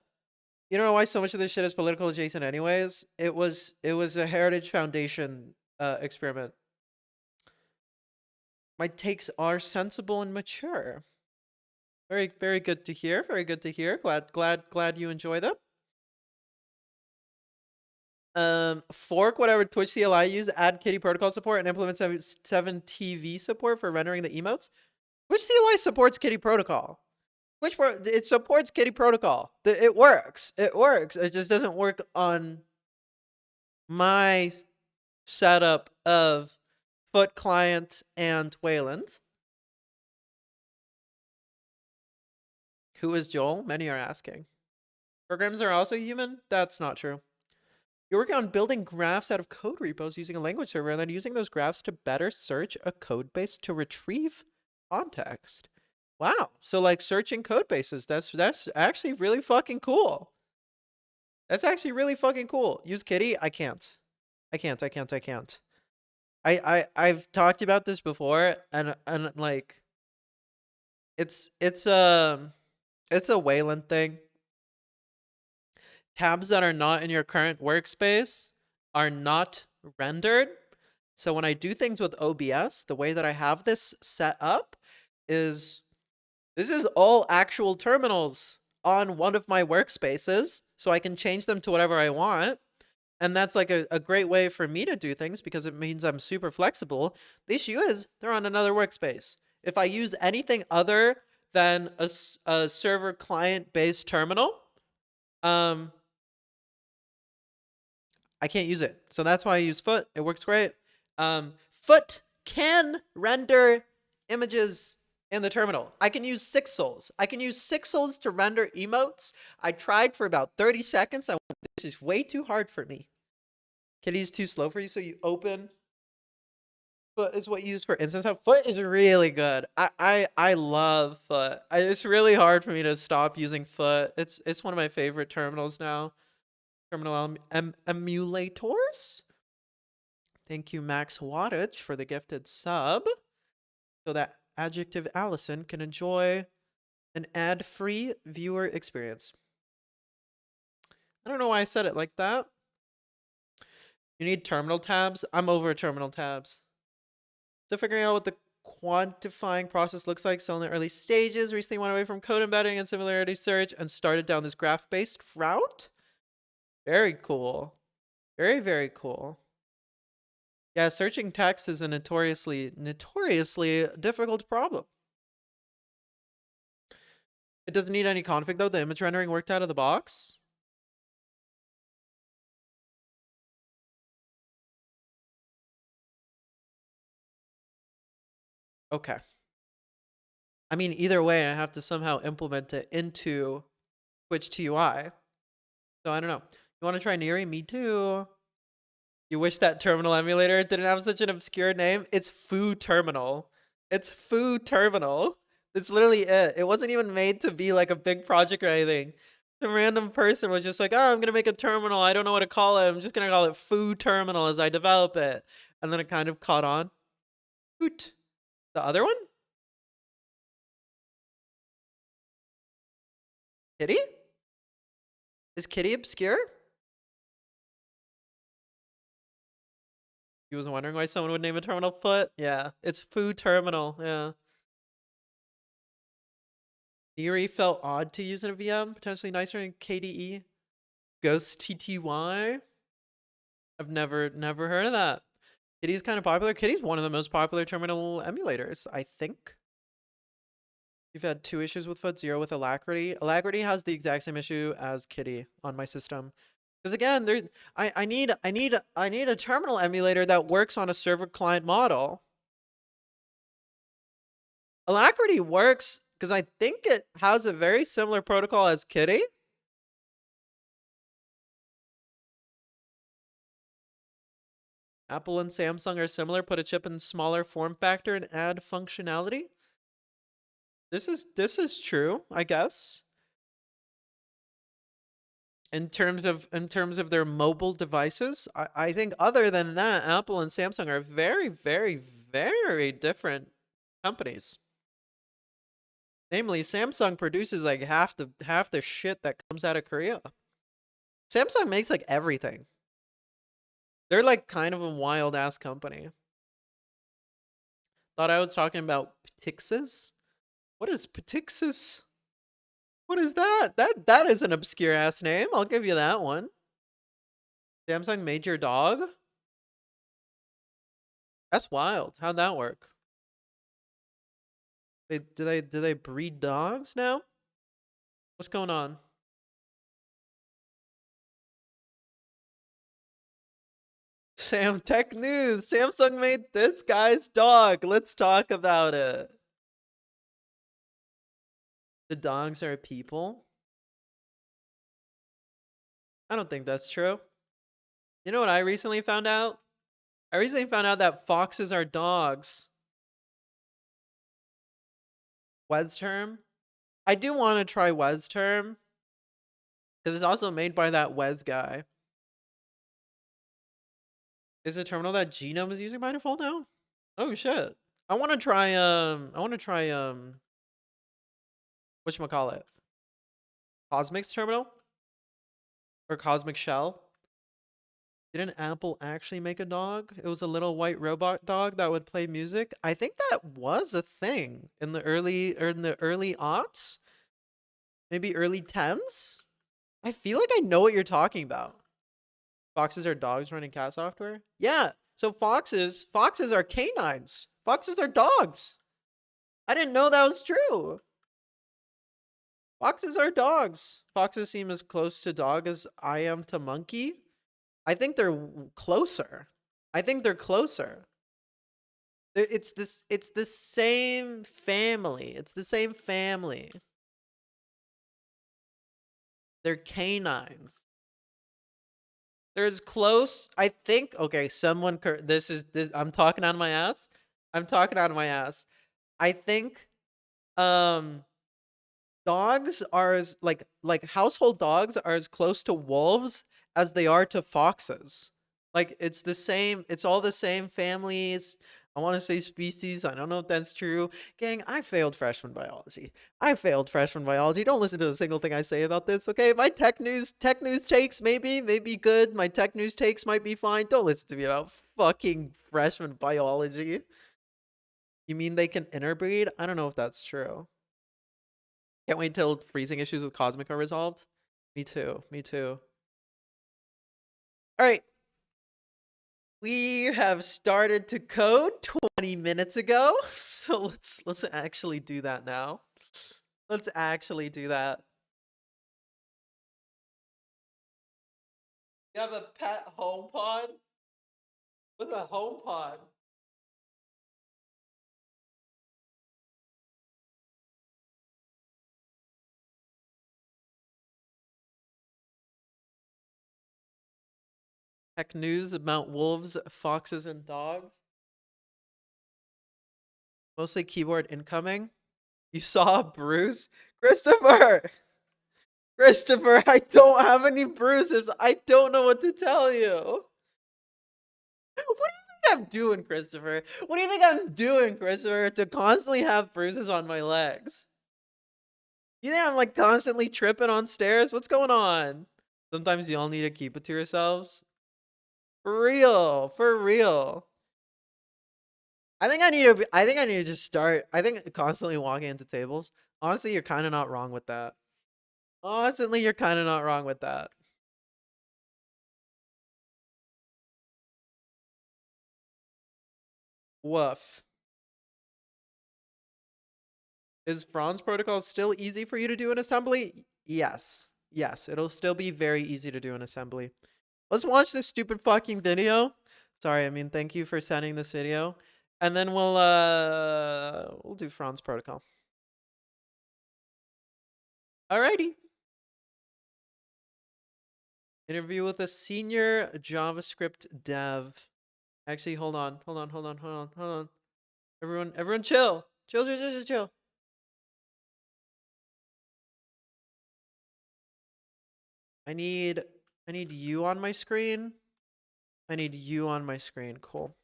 You don't know why so much of this shit is political adjacent anyways? It was a Heritage Foundation experiment. My takes are sensible and mature. Very good to hear. Very good to hear. Glad you enjoy them. Fork whatever Twitch CLI use, add Kitty protocol support, and implement 7 TV support for rendering the emotes. Twitch CLI supports Kitty protocol. It supports Kitty protocol. It works. It works. It just doesn't work on my setup of Foot Client and Wayland. Who is Joel? Many are asking. Programs are also human? That's not true. You're working on building graphs out of code repos using a language server and then using those graphs to better search a code base to retrieve context. Wow. So like searching code bases, that's actually really fucking cool. That's actually really fucking cool. Use Kitty? I can't. I've talked about this before and like it's a Wayland thing. Tabs that are not in your current workspace are not rendered. So when I do things with OBS, the way that I have this set up is this is all actual terminals on one of my workspaces, so I can change them to whatever I want. And that's like a great way for me to do things because it means I'm super flexible. The issue is they're on another workspace. If I use anything other than a server client-based terminal, I can't use it. So that's why I use Foot. It works great. Foot can render images in the terminal. I can use Sixels. I can use Sixels to render emotes. I tried for about 30 seconds. This is way too hard for me. Kitty's too slow for you, so you open. Foot is what you use for instance. Foot is really good. I love Foot. It's really hard for me to stop using Foot. It's one of my favorite terminals now. Terminal emulators. Thank you, Max Wattage, for the gifted sub, so that Adjective Allison can enjoy an ad-free viewer experience. I don't know why I said it like that. You need terminal tabs? I'm over terminal tabs. So figuring out what the quantifying process looks like, still in the early stages. Recently went away from code embedding and similarity search and started down this graph-based route. Very cool. Very, very cool. Yeah, searching text is a notoriously difficult problem. It doesn't need any config though. The image rendering worked out of the box. Okay. I mean, either way, I have to somehow implement it into Twitch TUI. So I don't know. You want to try Neri? Me too. You wish that terminal emulator didn't have such an obscure name? It's Foo Terminal. It's Foo Terminal. It's literally it. It wasn't even made to be like a big project or anything. Some random person was just like, oh, I'm going to make a terminal. I don't know what to call it. I'm just going to call it Foo Terminal as I develop it. And then it kind of caught on. Hoot. The other one? Kitty? Is Kitty obscure? He was wondering why someone would name a terminal Foot? Yeah, it's Foo Terminal, yeah. Neri felt odd to use in a VM, potentially nicer in KDE. Ghost TTY? I've never heard of that. Kitty's kind of popular. Kitty's one of the most popular terminal emulators, I think. You've had 2 issues with Foot, 0 with Alacrity. Alacrity has the exact same issue as Kitty on my system. Because again, I need a terminal emulator that works on a server client model. Alacrity works because I think it has a very similar protocol as Kitty. Apple and Samsung are similar. Put a chip in smaller form factor and add functionality. This is true, I guess. In terms of their mobile devices, I think other than that, Apple and Samsung are very, very, very different companies. Namely, Samsung produces like half the shit that comes out of Korea. Samsung makes like everything. They're like kind of a wild ass company. Thought I was talking about Ptixis. What is Ptixis? What is that? That is an obscure ass name. I'll give you that one. Samsung made your dog? That's wild. How'd that work? Do they breed dogs now? What's going on? Sam Tech News. Samsung made this guy's dog. Let's talk about it. The dogs are people? I don't think that's true. You know what I recently found out? I recently found out that foxes are dogs. Wes-term? I do want to try Wes-term. Because it's also made by that Wes guy. Is the terminal that Genome is using by default now? Oh shit. I want to try whatchamacallit? Cosmic's terminal? Or Cosmic Shell? Didn't Apple actually make a dog? It was a little white robot dog that would play music. I think that was a thing in the early aughts. Maybe early 10s? I feel like I know what you're talking about. Foxes are dogs running cat software? Yeah. So foxes are canines. Foxes are dogs. I didn't know that was true. Foxes are dogs. Foxes seem as close to dog as I am to monkey. I think they're closer. I think they're closer. It's the same family. It's the same family. They're canines. They're as close. I think. Okay, someone. This is this. I'm talking out of my ass. I'm talking out of my ass. I think. Um, dogs are as like household dogs are as close to wolves as they are to foxes. Like it's the same, it's all the same families. I want to say species. I don't know if that's true. Gang, I failed freshman biology. I failed freshman biology. Don't listen to a single thing I say about this, okay? My tech news takes maybe good. My tech news takes might be fine. Don't listen to me about fucking freshman biology. You mean they can interbreed? I don't know if that's true. Can't wait till freezing issues with Cosmic are resolved. Me too. Me too. All right. We have started to code 20 minutes ago. So let's actually do that now. Let's actually do that. You have a pet home pod? What's a home pod? Tech news about wolves, foxes, and dogs. Mostly keyboard incoming. You saw a bruise? Christopher! Christopher, I don't have any bruises. I don't know what to tell you. What do you think I'm doing, Christopher? What do you think I'm doing, Christopher, to constantly have bruises on my legs? You think I'm like constantly tripping on stairs? What's going on? Sometimes you all need to keep it to yourselves. For real, for real. I think I need to just start. I think constantly walking into tables. Honestly, you're kind of not wrong with that. Honestly, you're kind of not wrong with that. Woof. Is Franz protocol still easy for you to do in assembly? Yes. Yes, it'll still be very easy to do in assembly. Let's watch this stupid fucking video. Sorry, I mean thank you for sending this video. And then we'll do Franz protocol. Alrighty. Interview with a senior JavaScript dev. Actually, hold on. Everyone chill. Chill. I need you on my screen. I need you on my screen. Cool.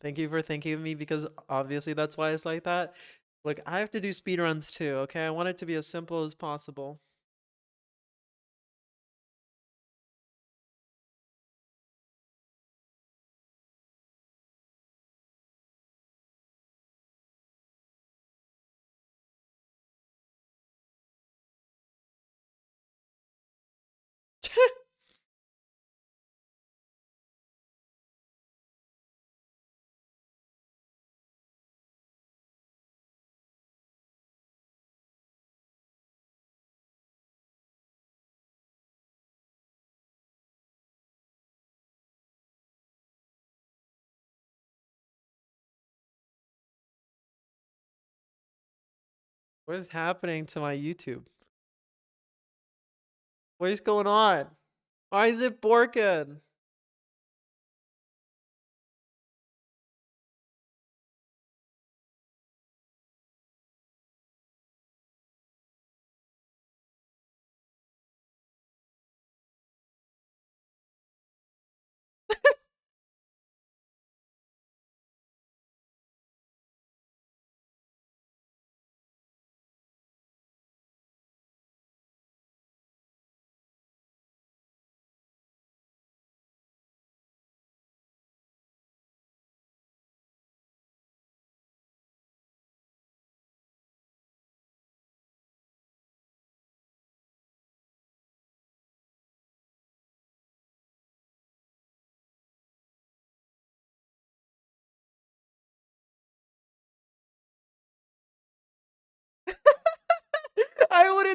Thank you for thinking of me because obviously that's why it's like that. Look, I have to do speedruns too, okay? I want it to be as simple as possible. What is happening to my YouTube? What is going on? Why is it broken?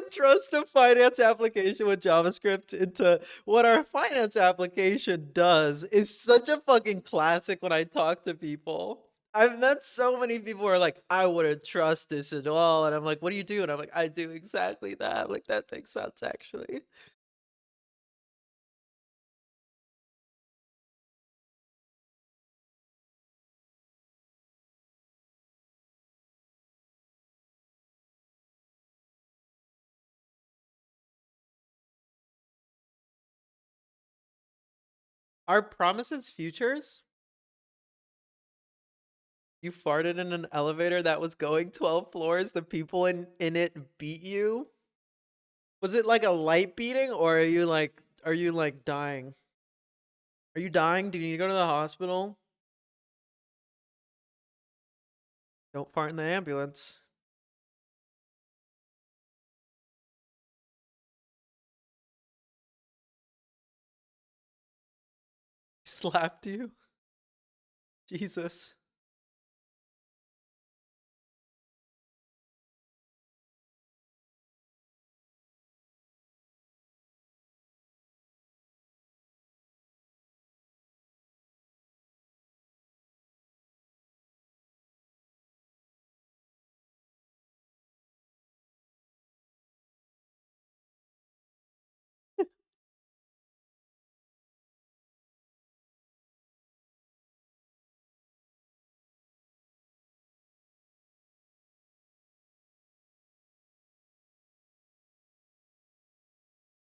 entrust a finance application with JavaScript into what our finance application does is such a fucking classic when I talk to people. I've met so many people who are like, I wouldn't trust this at all. And I'm like, what do you do? And I'm like, I do exactly that. Like, that makes sense, actually. Are promises futures? You farted in an elevator that was going 12 floors. The people in it beat you. Was it like a light beating, or are you like dying? Are you dying? Do you need to go to the hospital? Don't fart in the ambulance. Slapped you? Jesus.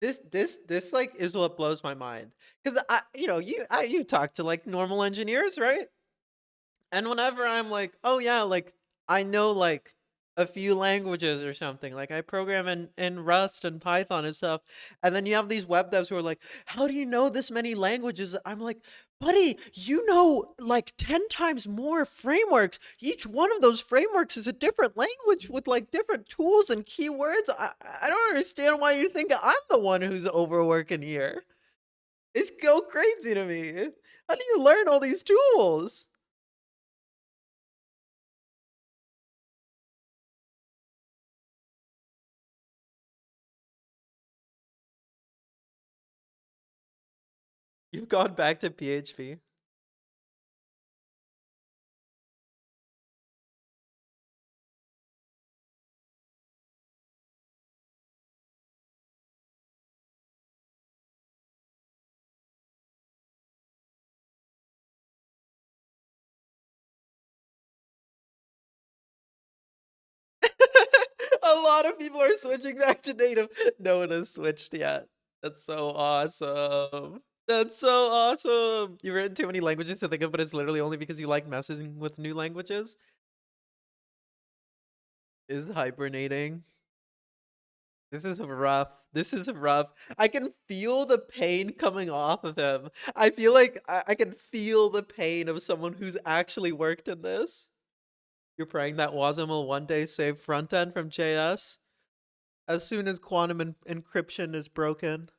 This like is what blows my mind. Cause you talk to like normal engineers, right? And whenever I'm like, oh yeah, like I know like a few languages or something, like I program in Rust and Python and stuff, and then you have these web devs who are like, how do you know this many languages? I'm like, buddy, you know like 10 times more frameworks. Each one of those frameworks is a different language with like different tools and keywords. I don't understand why you think I'm the one who's overworking here. It's so crazy to me. How do you learn all these tools? You've gone back to PHP. A lot of people are switching back to native. No one has switched yet. That's so awesome. That's so awesome. You've written too many languages to think of, but it's literally only because you like messing with new languages. Is hibernating. This is rough. This is rough. I can feel the pain coming off of him. I feel like I can feel the pain of someone who's actually worked in this. You're praying that Wasm will one day save front end from JS as soon as quantum encryption is broken.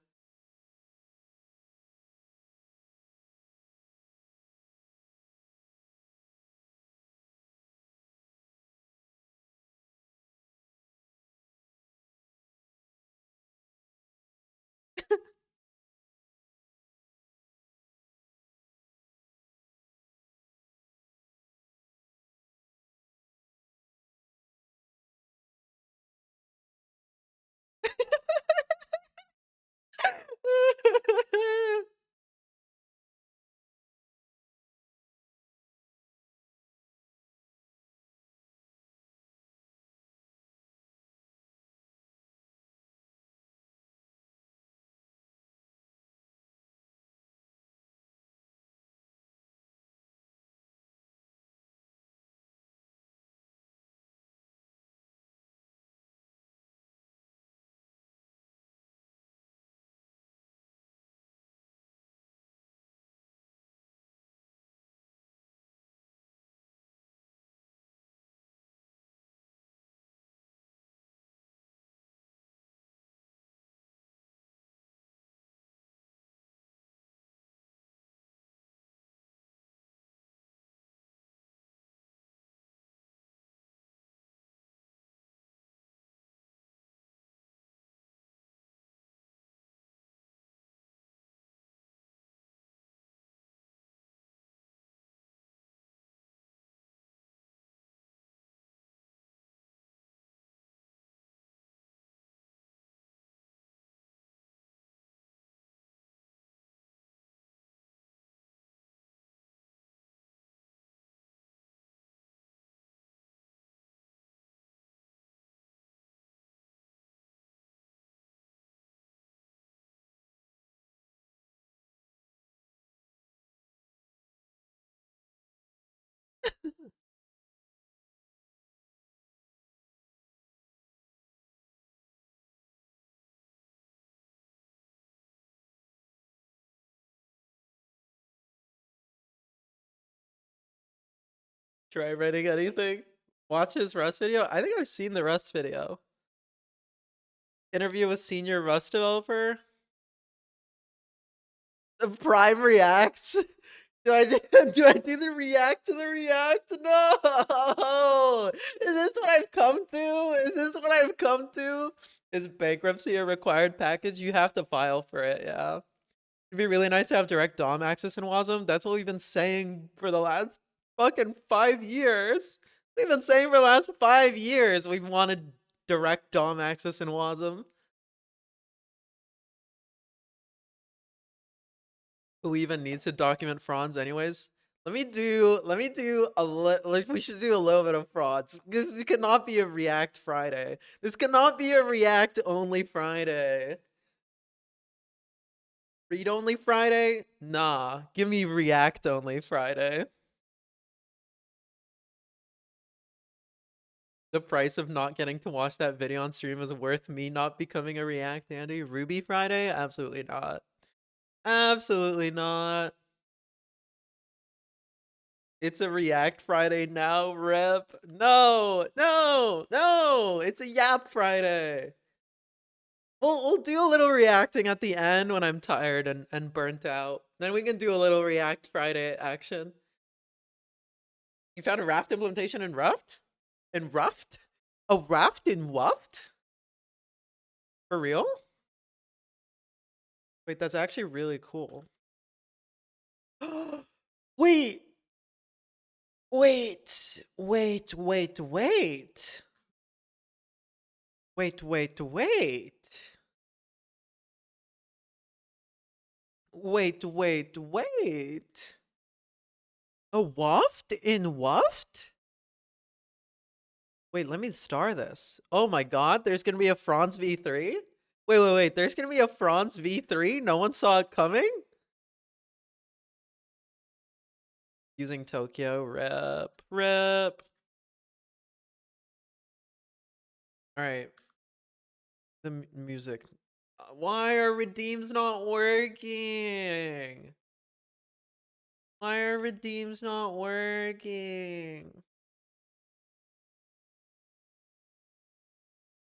Try writing anything. Watch his Rust video. I think I've seen the Rust video. Interview with senior Rust developer. The Prime reacts. Do I do the react to the react? No. Is this what I've come to? Is this what I've come to? Is bankruptcy a required package? You have to file for it. Yeah. It'd be really nice to have direct DOM access in Wasm. That's what we've been saying for the last fucking 5 years. We've been saying for the last 5 years we've wanted direct DOM access in Wasm. Who even needs to document frauds anyways? Let me do like we should do a little bit of frauds. This cannot be a React Friday. This cannot be a React only Friday. Read only Friday? Nah, give me React only Friday. The price of not getting to watch that video on stream is worth me not becoming a React Andy. Ruby Friday? Absolutely not. Absolutely not. It's a React Friday now, rep. No, no, no. It's a Yap Friday. We'll do a little reacting at the end when I'm tired and burnt out. Then we can do a little React Friday action. You found a Raft implementation in Raft? In Raft? A Raft in what? For real? Wait, that's actually really cool. Wait. Wait. Wait, wait, wait. Wait, wait, wait. Wait, wait, wait. A waft in waft? Wait, let me star this. Oh my god, there's gonna be a Franz v3? Wait. There's gonna be a Franz v3? No one saw it coming? Using Tokyo. Rep. Alright. The music. Why are redeems not working? Why are redeems not working?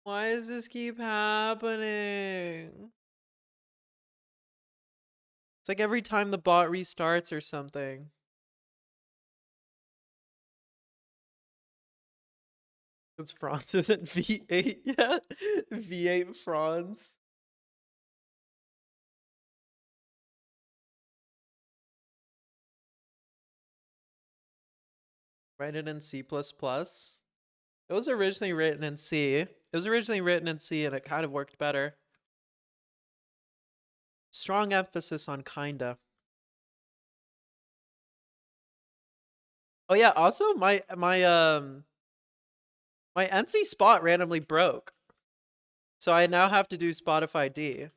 Why does this keep happening? It's like every time the bot restarts or something. It's Franz isn't V8 yet? V8 Franz. Write it in C++. It was originally written in C. It was originally written in C and it kind of worked better. Strong emphasis on kinda. Oh yeah, also my NC spot randomly broke. So I now have to do Spotify D.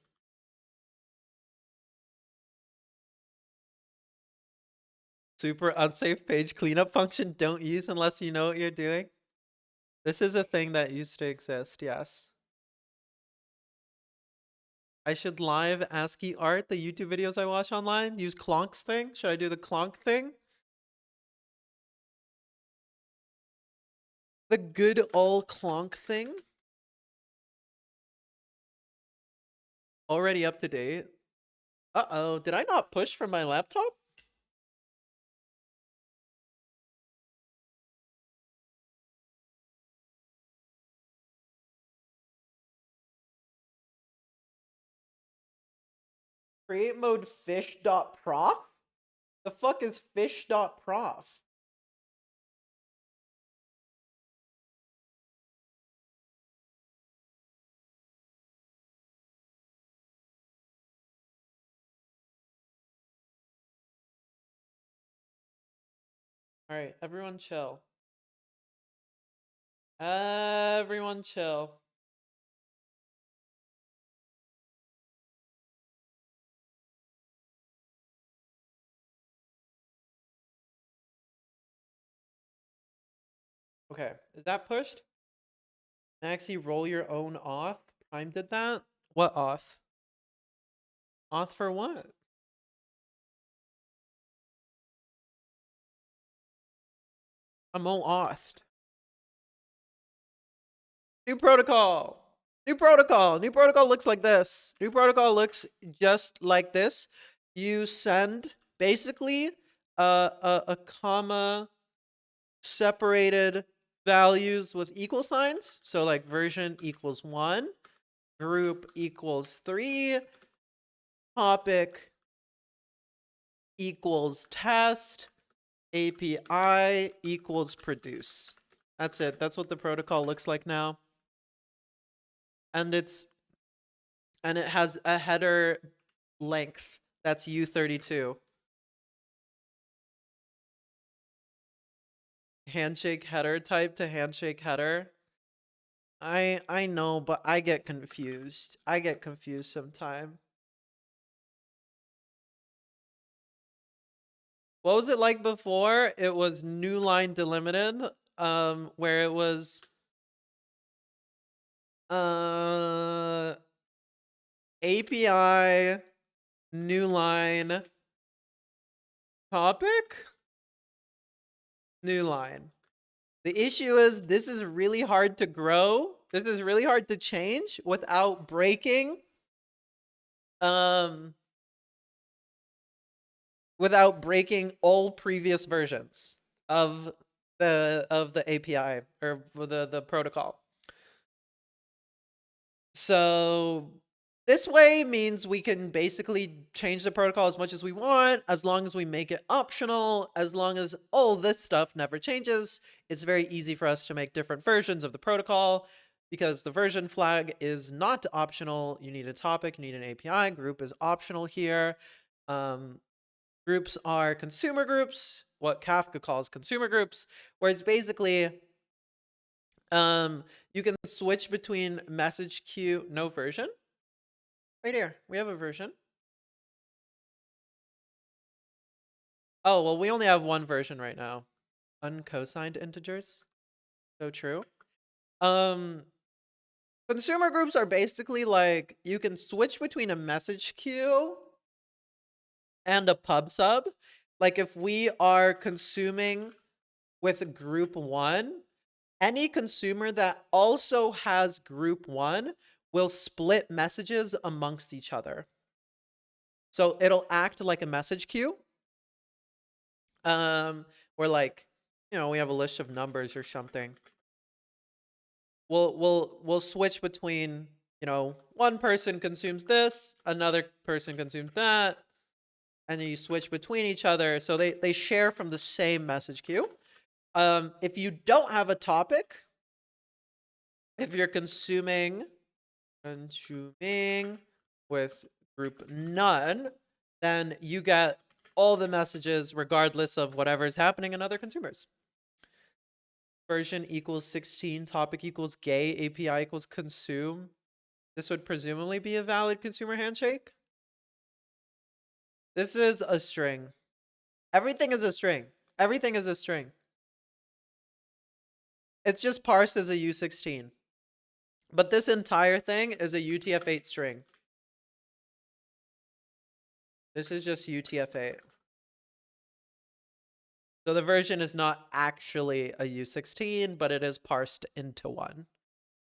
Super unsafe page cleanup function, don't use unless you know what you're doing. This is a thing that used to exist, yes. I should live ASCII art the YouTube videos I watch online. Use Clonk's thing. Should I do the Clonk thing? The good old Clonk thing? Already up to date. Uh-oh, did I not push from my laptop? Create mode fish.prof? The fuck is fish.prof? Alright, everyone chill. Everyone chill. Okay, is that pushed? Maxi, roll your own auth. Prime did that? What auth? Auth for what? I'm all authed. New protocol. New protocol. New protocol looks like this. New protocol looks just like this. You send basically a comma separated values with equal signs. So like version equals 1, group equals 3, topic equals test, API equals produce. That's it. That's what the protocol looks like now. And it has a header length that's U32. Handshake header type to handshake header. I know, but I get confused. I get confused sometimes. What was it like before? It was new line delimited, where it was API new line topic new line. The issue is this is really hard to grow. This is really hard to change without breaking all previous versions of the API or the protocol. So this way means we can basically change the protocol as much as we want, as long as we make it optional, as long as all this stuff never changes. It's very easy for us to make different versions of the protocol because the version flag is not optional. You need a topic, you need an API. Group is optional here. Groups are consumer groups, what Kafka calls consumer groups, whereas basically you can switch between message queue, no version. Right here, we have a version. Oh, well, we only have one version right now. Uncosigned integers. So true. Consumer groups are basically like, you can switch between a message queue and a pub sub. Like if we are consuming with group 1, any consumer that also has group 1 will split messages amongst each other. So it'll act like a message queue. Where like, we have a list of numbers or something. We'll switch between, one person consumes this, another person consumes that, and then you switch between each other. So they share from the same message queue. If you don't have a topic, if you're consuming with group none, then you get all the messages regardless of whatever is happening in other consumers. Version equals 16, topic equals gay, API equals consume. This would presumably be a valid consumer handshake. This is a string. Everything is a string. Everything is a string. It's just parsed as a U16. But this entire thing is a UTF-8 string. This is just UTF-8. So the version is not actually a U16, but it is parsed into one,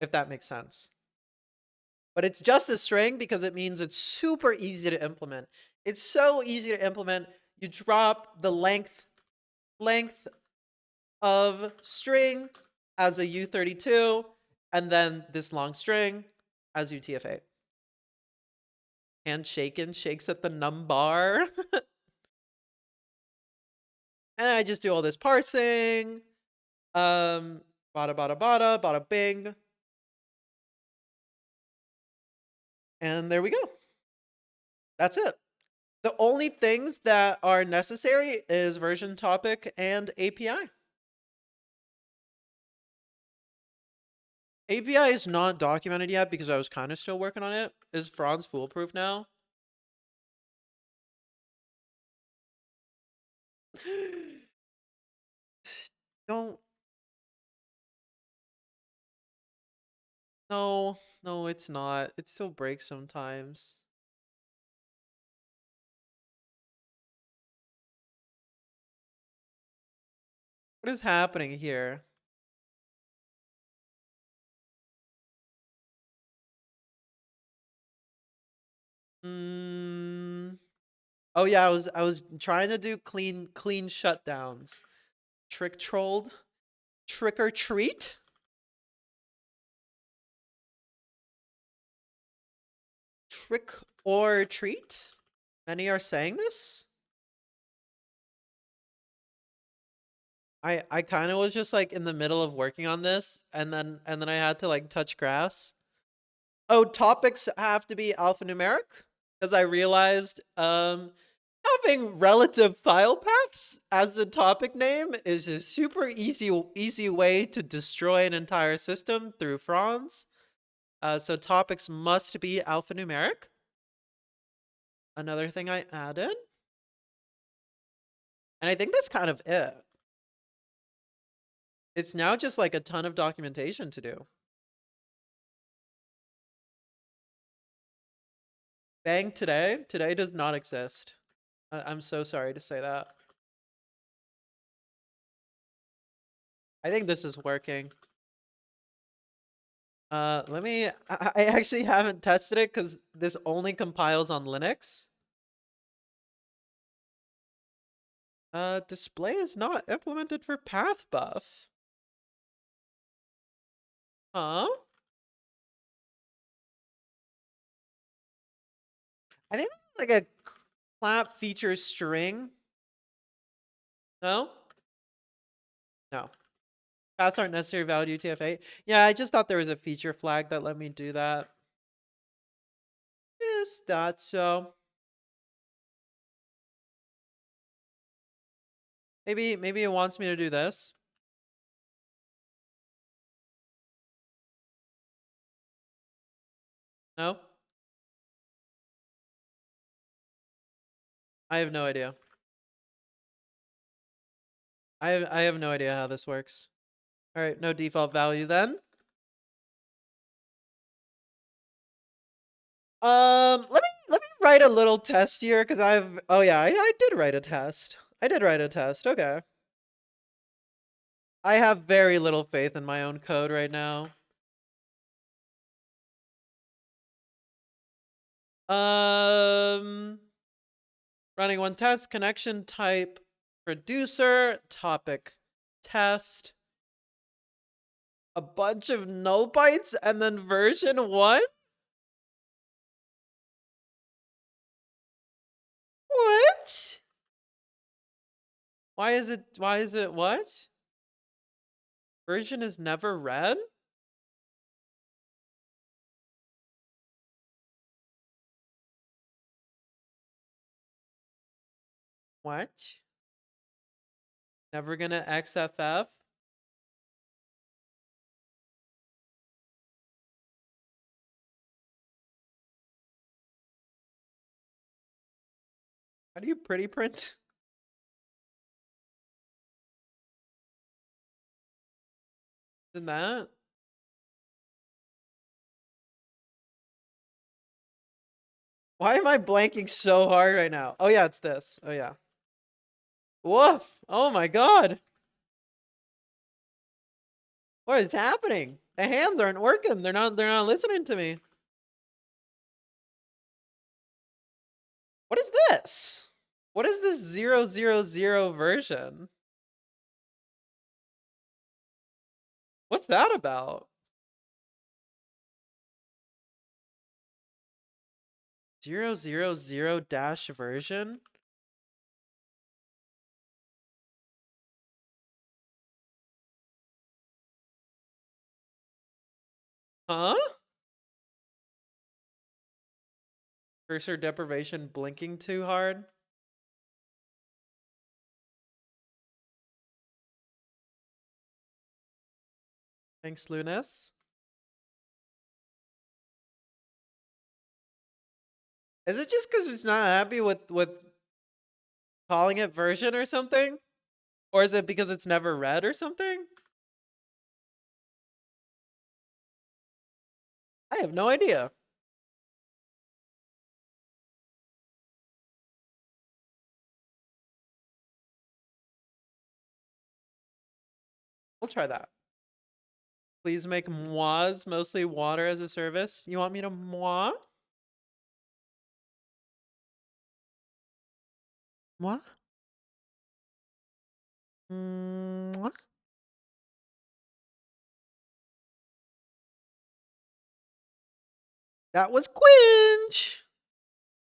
if that makes sense. But it's just a string because it means it's super easy to implement. It's so easy to implement. You drop the length of string as a U32, and then this long string as UTF-8. Handshaken shakes at the num bar. And I just do all this parsing. Bada bada bada, bada bing. And there we go. That's it. The only things that are necessary is version topic and API. API is not documented yet because I was kind of still working on it. Is Franz foolproof now? Don't. No, it's not. It still breaks sometimes. What is happening here? Hmm. Oh yeah, I was trying to do clean shutdowns. Trick trolled. Trick or treat? Trick or treat? Many are saying this? I kind of was just like in the middle of working on this and then I had to like touch grass. Oh, topics have to be alphanumeric because I realized having relative file paths as a topic name is a super easy way to destroy an entire system through Franz. So topics must be alphanumeric. Another thing I added, and I think that's kind of it. It's now just like a ton of documentation to do. Bang today? Today does not exist. I'm so sorry to say that. I think this is working. Let me. I actually haven't tested it because this only compiles on Linux. Display is not implemented for pathbuff. Huh? I think it's like a clap feature string. No? No. Paths aren't necessary value UTF-8. Yeah, I just thought there was a feature flag that let me do that. Is that so? Maybe it wants me to do this. No? I have no idea. I have no idea how this works. All right, no default value then. Let me write a little test here because oh yeah, I did write a test. I did write a test. Okay. I have very little faith in my own code right now. Um Running one test, connection type producer, topic test, a bunch of null bytes, and then version 1? What? Why is it what? Version is never read? What? Never gonna XFF? How do you pretty print? Than that? Why am I blanking so hard right now? Oh yeah, it's this. Oh yeah. Woof! Oh my god! What is happening? The hands aren't working. They're not listening to me. What is this? What is this 000 version? What's that about? 000 dash version? Huh? Cursor deprivation blinking too hard? Thanks, Lunas. Is it just because it's not happy with calling it version or something? Or is it because it's never read or something? I have no idea. We'll try that. Please make mois, mostly water as a service. You want me to moi? Moi? Moi? That was Quinch!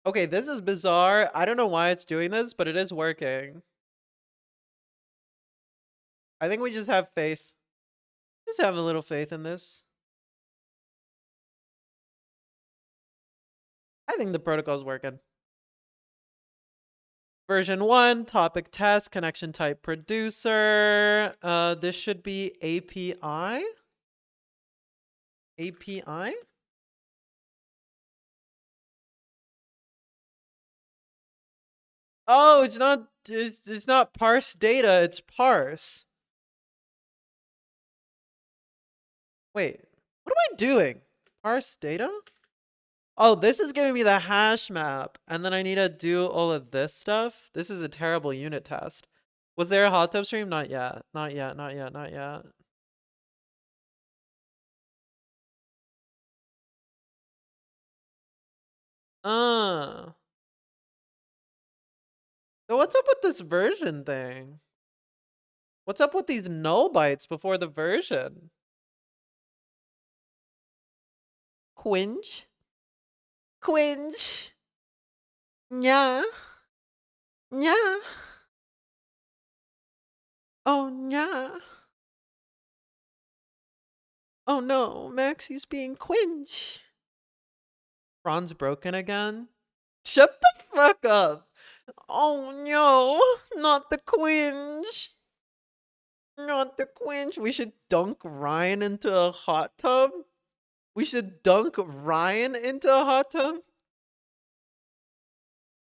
Okay, this is bizarre. I don't know why it's doing this, but it is working. I think we just have faith. Just have a little faith in this. I think the protocol's working. Version 1, topic test, connection type producer. This should be API. API? Oh, it's not parse data, it's parse. Wait, what am I doing? Parse data? Oh, this is giving me the hash map, and then I need to do all of this stuff. This is a terrible unit test. Was there a hot tub stream? Not yet. Not yet. Not yet. Not yet. So what's up with this version thing? What's up with these null bytes before the version? Quinge? Quinge? Yeah. Yeah. Oh, yeah. Oh no, Maxie's being quinge. Ron's broken again? Shut the fuck up. Oh no, not the quinge. Not the quinge. We should dunk Ryan into a hot tub. We should dunk Ryan into a hot tub.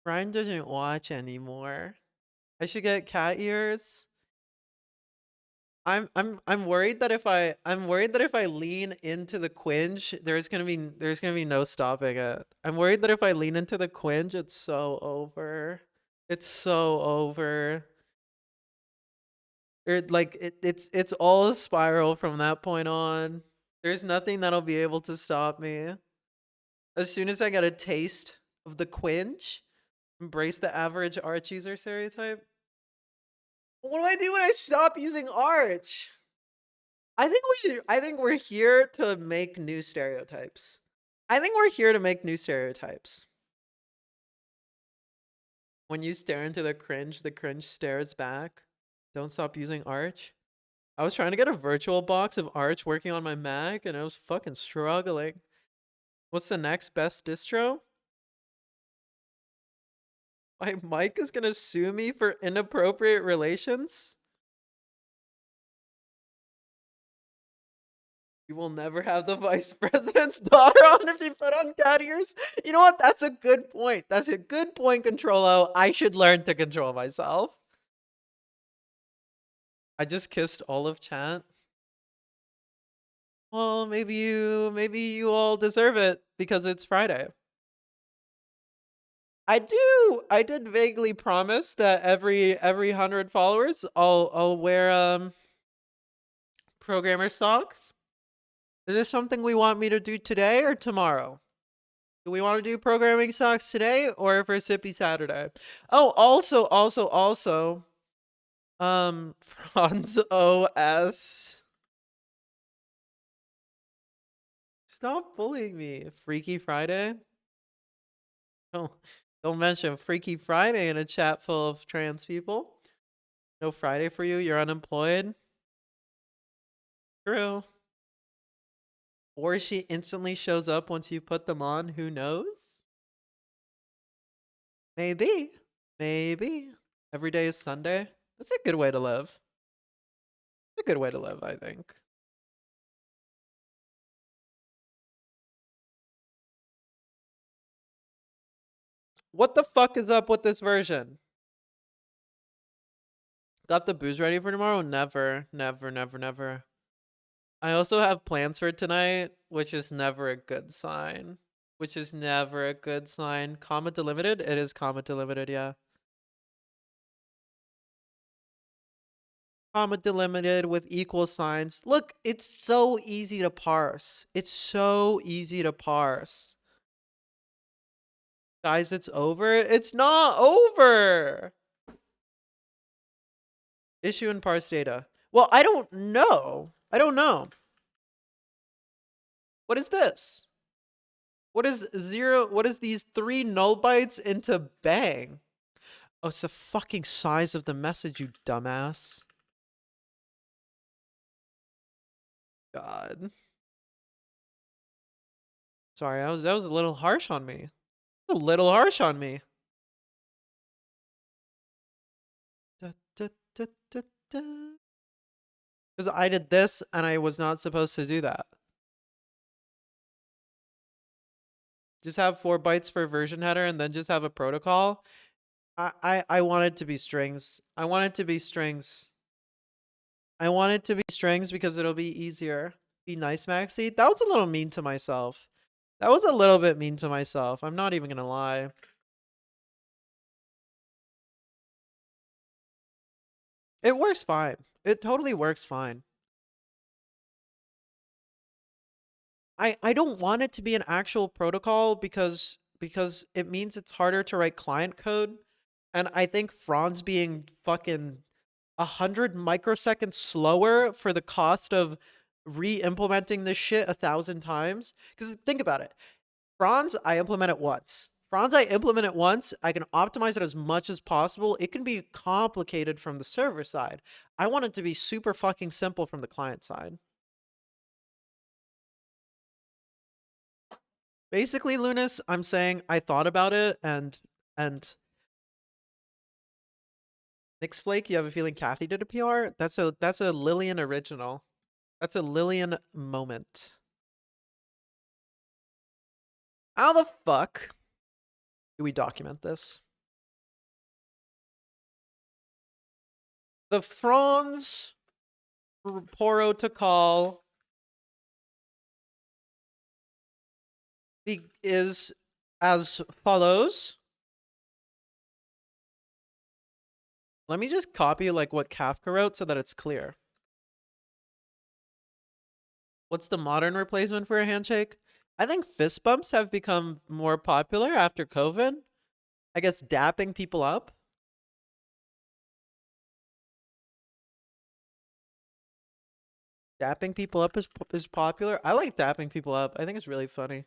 Ryan doesn't watch anymore. I should get cat ears. I'm worried that if I lean into the quinge, there's gonna be no stopping it. I'm worried that if I lean into the quinge, it's so over. It's so over. It's all a spiral from that point on. There's nothing that'll be able to stop me. As soon as I get a taste of the quinge, embrace the average Arch user stereotype. What do I do when I stop using Arch? I think we're here to make new stereotypes. When you stare into the cringe stares back. Don't stop using Arch. I was trying to get a virtual box of Arch working on my Mac and I was fucking struggling. What's the next best distro? My mic is gonna sue me for inappropriate relations? You will never have the vice president's daughter on if you put on cat ears. You know what? That's a good point. That's a good point, Controlo. I should learn to control myself. I just kissed all of chat. Well, maybe you all deserve it because it's Friday. I did vaguely promise that every 100 followers I'll wear programmer socks. Is this something we want me to do today or tomorrow? Do we want to do programming socks today or for Sippy Saturday? Oh, also, Franz OS. Stop bullying me. Freaky Friday? Don't mention Freaky Friday in a chat full of trans people. No Friday for you? You're unemployed? True. Or she instantly shows up once you put them on. Who knows? Maybe. Maybe. Every day is Sunday. That's a good way to live. It's a good way to live, I think. What the fuck is up with this version? Got the booze ready for tomorrow? Never, never, never, never. I also have plans for tonight, which is never a good sign. Which is never a good sign. Comma delimited? It is comma delimited, yeah. comma delimited with equal signs. Look, it's so easy to parse. It's so easy to parse. Guys, it's over. It's not over. Issue and parse data. Well, I don't know. I don't know. What is this? What is zero? What is these 3 null bytes into bang? Oh, it's the fucking size of the message, you dumbass. God. Sorry, that was a little harsh on me. A little harsh on me. Because I did this and I was not supposed to do that. Just have 4 bytes for version header and then just have a protocol. I want it to be strings. I want it to be strings. I want it to be strings because it'll be easier. Be nice, Maxi. That was a little mean to myself. That was a little bit mean to myself. I'm not even gonna lie. It works fine. It totally works fine. I don't want it to be an actual protocol because it means it's harder to write client code. And I think Franz being fucking 100 microseconds slower for the cost of re-implementing this shit 1,000 times. Because think about it. Franz, I implement it once. Franz, I implement it once. I can optimize it as much as possible. It can be complicated from the server side. I want it to be super fucking simple from the client side. Basically, Lunas, I'm saying I thought about it and Nick's Flake, you have a feeling Kathy did a PR? That's a Lillian original. That's a Lillian moment. How the fuck do we document this? The Franz protocol is as follows. Let me just copy like what Kafka wrote so that it's clear. What's the modern replacement for a handshake? I think fist bumps have become more popular after COVID. I guess dapping people up. Dapping people up is popular. I like dapping people up. I think it's really funny.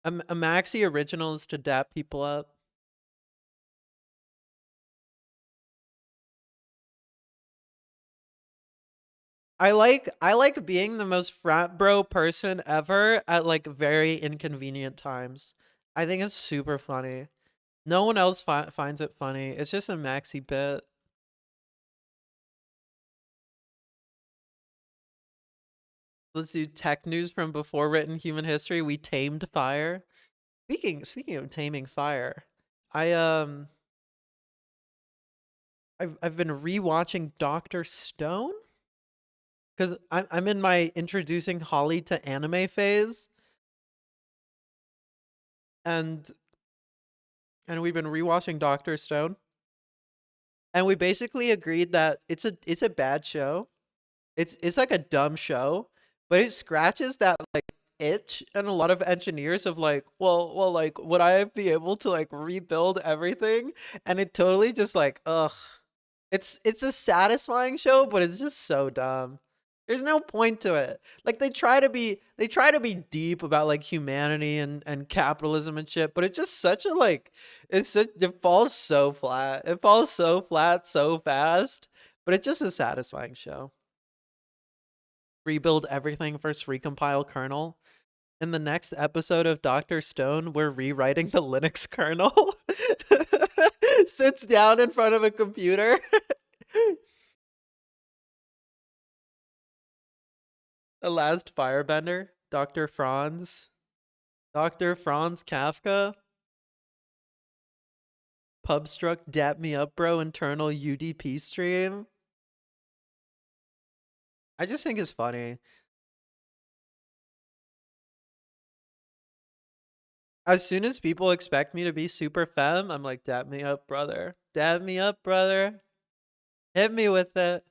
A maxi original is to dap people up. I like being the most frat bro person ever at like very inconvenient times. I think it's super funny. No one else finds it funny. It's just a maxi bit. Let's do tech news from before written human history. We tamed fire. Speaking of taming fire, I I've been rewatching Doctor Stone because I'm in my introducing Holly to anime phase, and we've been rewatching Doctor Stone, and we basically agreed that it's a bad show. It's like a dumb show, but it scratches that like itch and a lot of engineers of like, well, like would I be able to like rebuild everything? And it totally just like, ugh. It's a satisfying show, but it's just so dumb. There's no point to it. Like they try to be deep about like humanity and capitalism and shit, but it's just such a like it falls so flat. It falls so flat so fast, but it's just a satisfying show. Rebuild everything first recompile kernel. In the next episode of Dr. Stone, we're rewriting the Linux kernel. Sits down in front of a computer. The last firebender, Dr. Franz. Dr. Franz Kafka. Pubstruck dap me up bro internal UDP stream. I just think it's funny. As soon as people expect me to be super femme, I'm like, dap me up, brother. Dap me up, brother. Hit me with it.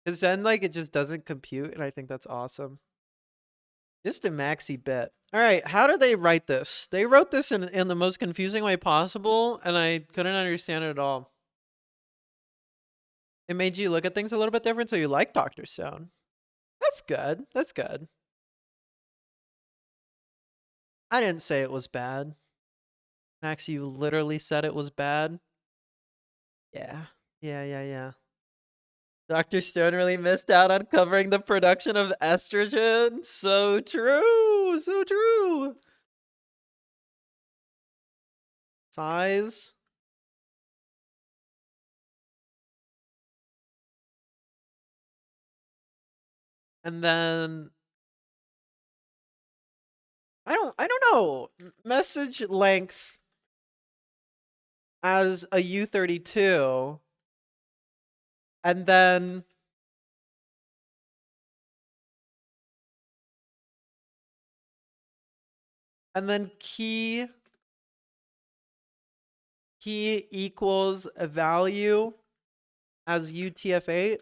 Cause then like it just doesn't compute, and I think that's awesome. Just a maxi bit. All right, how did they write this? They wrote this in the most confusing way possible, and I couldn't understand it at all. It made you look at things a little bit different, so you like Dr. Stone. That's good. That's good. I didn't say it was bad. Max, you literally said it was bad. Yeah. Yeah. Dr. Stone really missed out on covering the production of estrogen. So true. So true. Size. And then I don't know. Message length as a U32. And then key equals a value as UTF-8.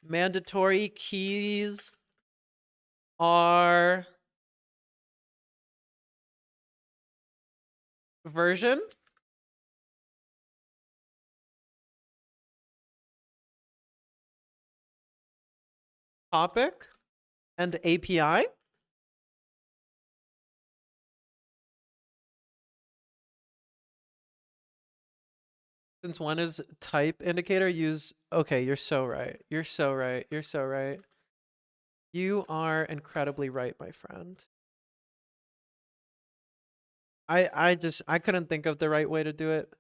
Mandatory keys are version, topic, and API. Since one is type indicator, use... Okay, you're so right. You're so right. You're so right. You are incredibly right, my friend. I couldn't think of the right way to do it.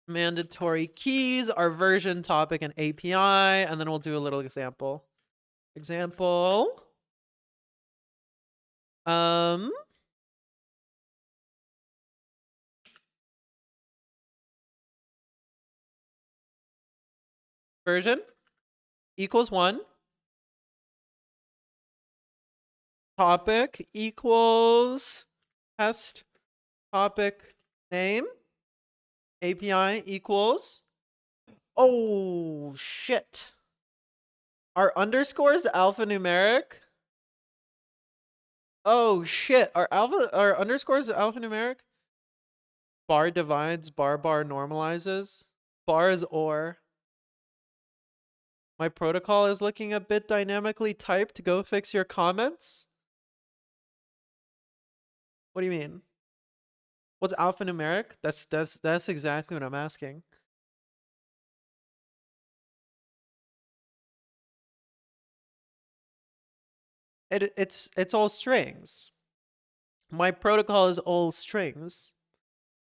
Mandatory keys are version, topic, and API, and then we'll do a little example. Version equals 1. Topic equals test topic name. API equals... Oh, shit. Are underscores alphanumeric? Oh, shit. Are underscores alphanumeric? Bar divides, bar normalizes. Bar is OR. My protocol is looking a bit dynamically typed. Go fix your comments. What do you mean? What's alphanumeric? That's exactly what I'm asking. It's all strings. My protocol is all strings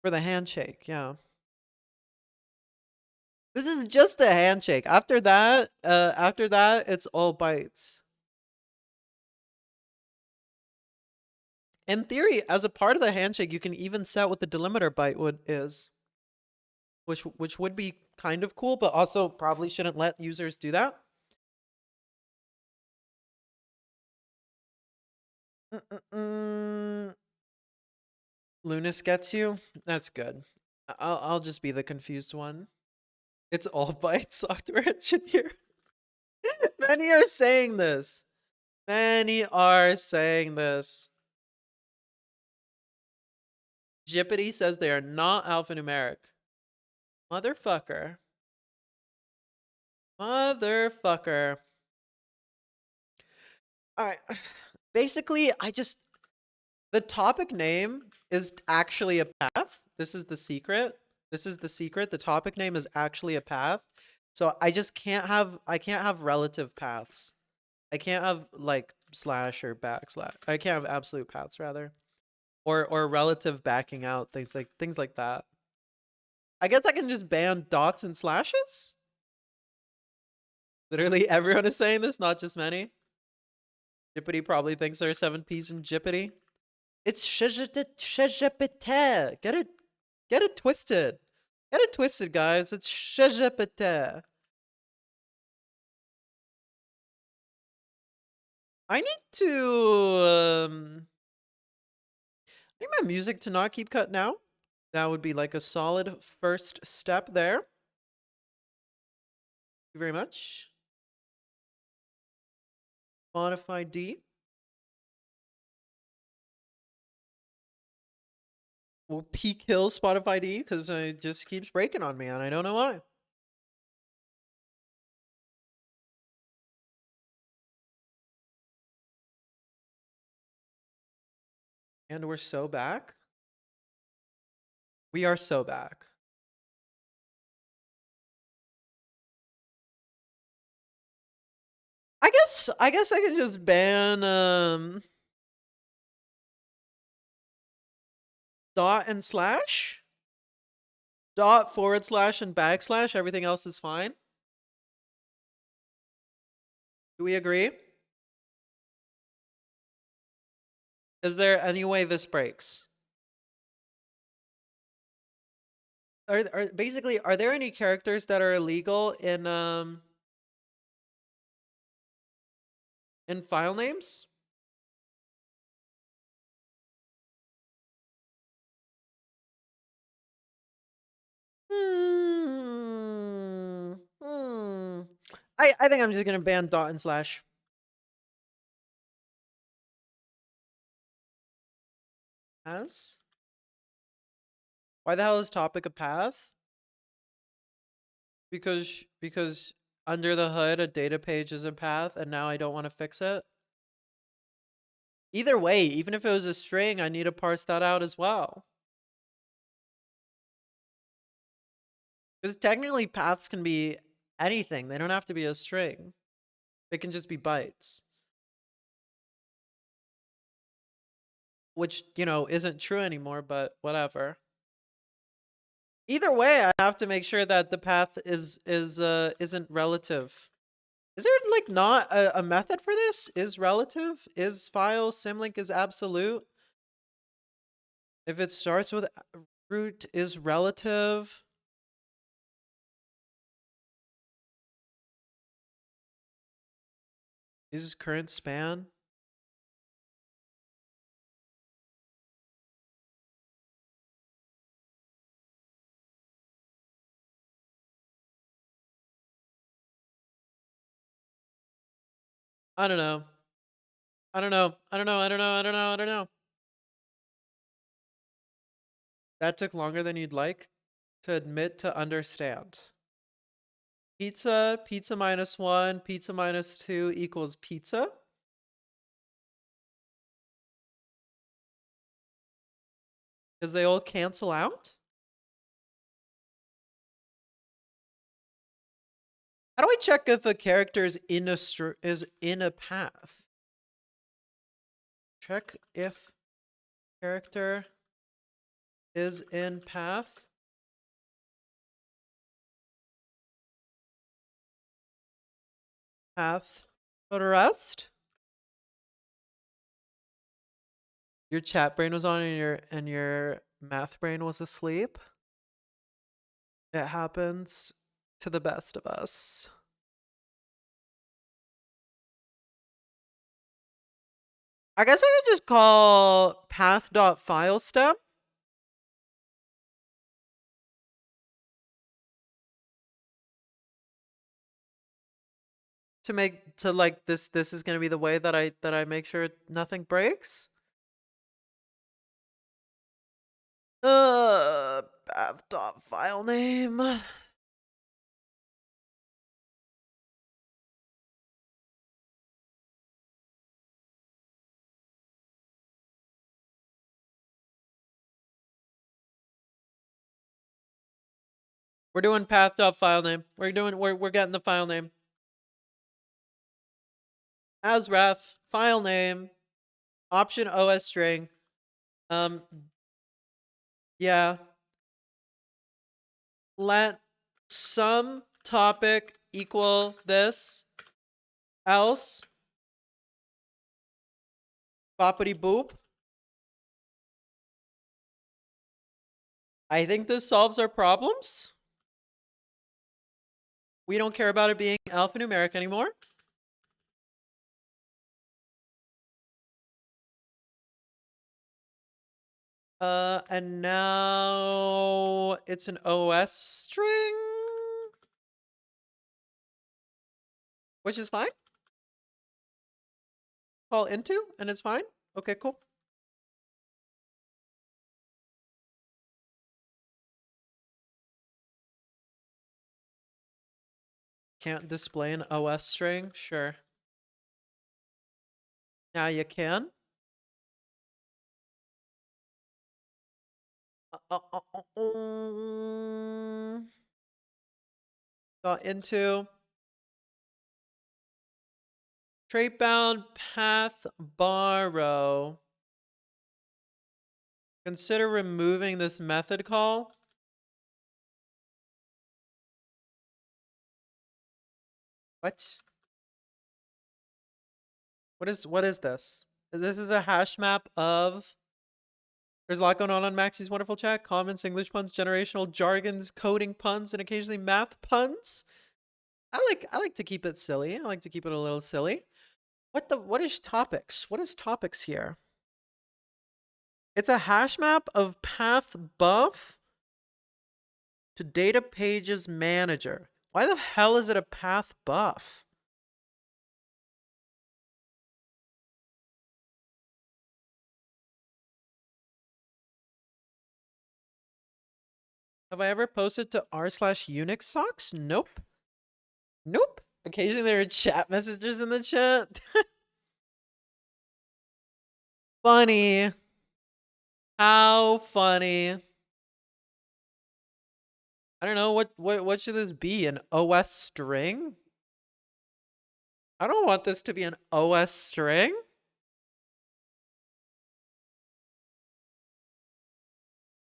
for the handshake. Yeah. This is just a handshake. After that, it's all bytes. In theory, as a part of the handshake, you can even set what the delimiter byte is, which would be kind of cool, but also probably shouldn't let users do that. Lunas gets you. That's good. I'll just be the confused one. It's all bytes, software engineer. Many are saying this. Many are saying this. Jippity says they are not alphanumeric. Motherfucker. Motherfucker. Alright. Basically, the topic name is actually a path. This is the secret. The topic name is actually a path. So I can't have relative paths. I can't have like slash or backslash. I can't have absolute paths rather. Or relative backing out, things like that. I guess I can just ban dots and slashes? Literally everyone is saying this, not just many. Jippity probably thinks there are 7 P's in Jippity. It's shajapite. Get it? Get it twisted. Get it twisted, guys. It's shajapete. I need to I need my music to not keep cutting out. That would be like a solid first step there. Thank you very much. Spotify D. Will peak kill Spotify D because it just keeps breaking on me and I don't know why. And we're so back. We are so back. I guess I can just ban dot and slash. Dot / and backslash. Everything else is fine. Do we agree? Is there any way this breaks? Basically, are there any characters that are illegal in file names? I think I'm just gonna ban dot and slash. As? Why the hell is topic a path? Because under the hood a data page is a path and now I don't want to fix it. Either way, even if it was a string, I need to parse that out as well. Because technically paths can be anything. They don't have to be a string. They can just be bytes. Which, isn't true anymore, but whatever. Either way, I have to make sure that the path isn't relative. Is there like not a method for this? Is relative? Is file symlink is absolute? If it starts with root is relative. Is current span? I don't know. I don't know. I don't know. I don't know. I don't know. I don't know. That took longer than you'd like to admit to understand. Pizza, pizza -1, pizza -2 equals pizza. Because they all cancel out? How do I check if a character is in a path? Check if character is in path. Path to rest. Your chat brain was on and your math brain was asleep. It happens to the best of us. I guess I could just call path.filestem. To like this is gonna be the way that I make sure nothing breaks. Path.file name. We're doing path.file name. We're getting the file name. As ref, file name, option OS string. Yeah. Let some topic equal this. Else. Boppity boop. I think this solves our problems. We don't care about it being alphanumeric anymore. And now it's an OS string, which is fine. Call into, and it's fine. Okay, cool. Can't display an OS string? Sure. Now you can. Got into trait bound path borrow. Consider removing this method call. What? What is this? This is a hash map of. There's a lot going on Maxie's wonderful chat. Comments, English puns, generational jargons, coding puns, and occasionally math puns. I like to keep it silly. I like to keep it a little silly. What is topics? What is topics here? It's a hash map of path buff to data pages manager. Why the hell is it a path buff? Have I ever posted to r/Unix socks? Nope. Nope. Occasionally there are chat messages in the chat. Funny. How funny. I don't know, what should this be? An OS string? I don't want this to be an OS string.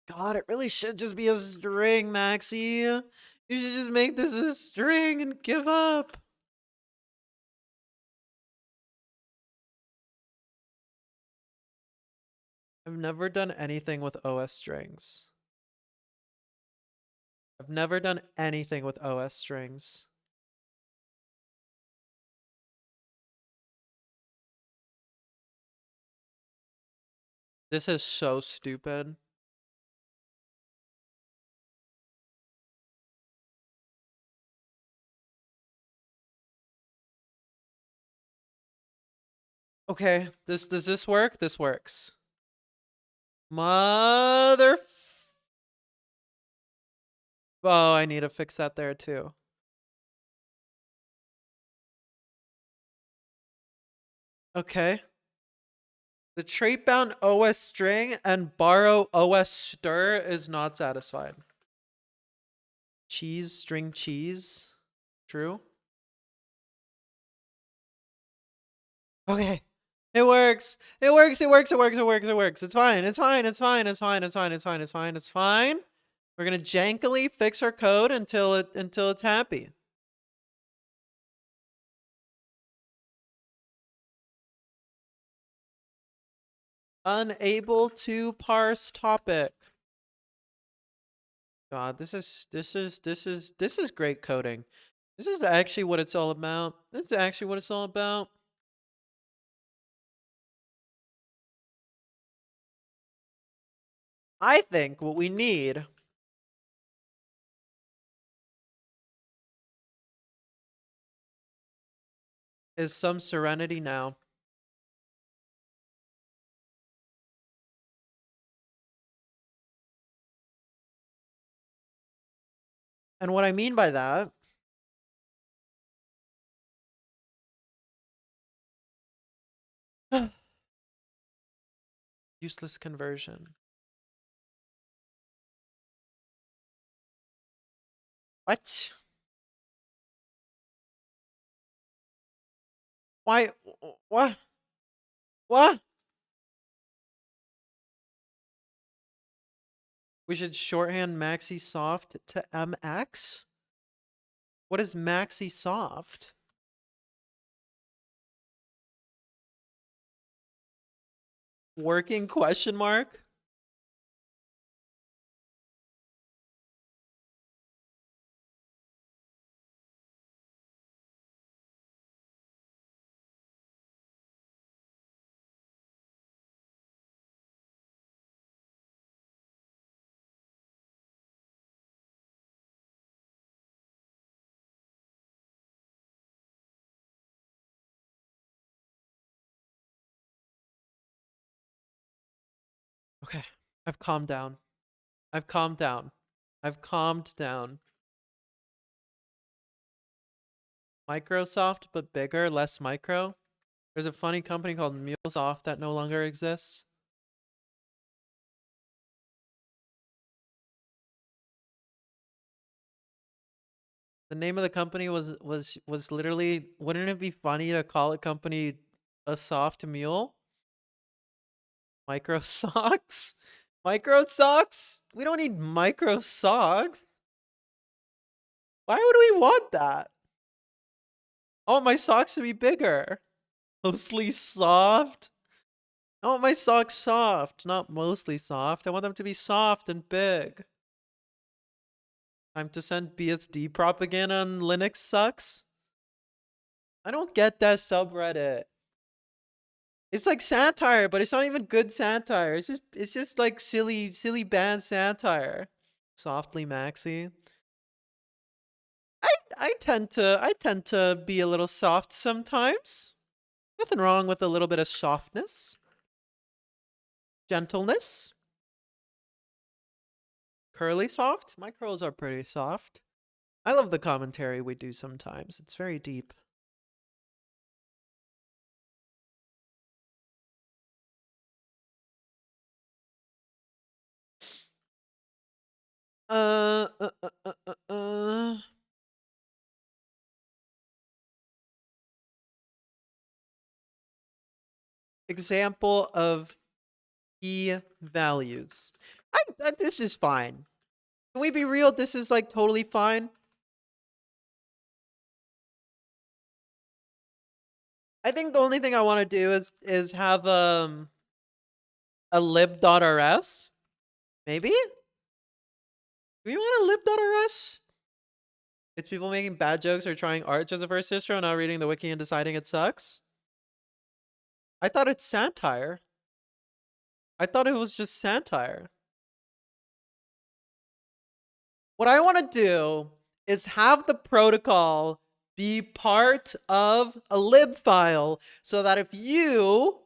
God, it really should just be a string, Maxie. You should just make this a string and give up. I've never done anything with OS strings. I've never done anything with OS strings. This is so stupid. Okay, does this work? This works. Mother. Oh, I need to fix that there too. Okay. The trait bound OS string and borrow OS stir is not satisfied. Cheese, string cheese. True. Okay. It works. It works. It works. It works. It works. It works. It's fine. It's fine. It's fine. It's fine. It's fine. It's fine. It's fine. It's fine. We're gonna jankily fix our code until it's happy. Unable to parse topic. God, this is great coding. This is actually what it's all about. This is actually what it's all about. I think what we need is some serenity now. And what I mean by that useless conversion. What? Why? What? What? We should shorthand Maxi Soft to MX? What is Maxi Soft? Working question mark? Okay, I've calmed down. I've calmed down. I've calmed down. Microsoft, but bigger, less micro. There's a funny company called MuleSoft that no longer exists. The name of the company was literally, wouldn't it be funny to call a company a soft mule? Micro socks? Micro socks? We don't need micro socks. Why would we want that? I want my socks to be bigger. Mostly soft? I want my socks soft, not mostly soft. I want them to be soft and big. Time to send BSD propaganda on Linux sucks? I don't get that subreddit. It's like satire, but it's not even good satire. It's just like silly bad satire. Softly Maxi. I tend to be a little soft sometimes. Nothing wrong with a little bit of softness. Gentleness. Curly soft? My curls are pretty soft. I love the commentary we do sometimes. It's very deep. Uh, uh, uh, uh, uh, uh. Example of key values. This is fine. Can we be real? This is like totally fine. I think the only thing I want to do is have a lib.rs. Maybe? Do we want a lib.rs? It's people making bad jokes or trying Arch as a first distro, not reading the wiki and deciding it sucks. I thought it's satire. I thought it was just satire. What I want to do is have the protocol be part of a lib file so that if you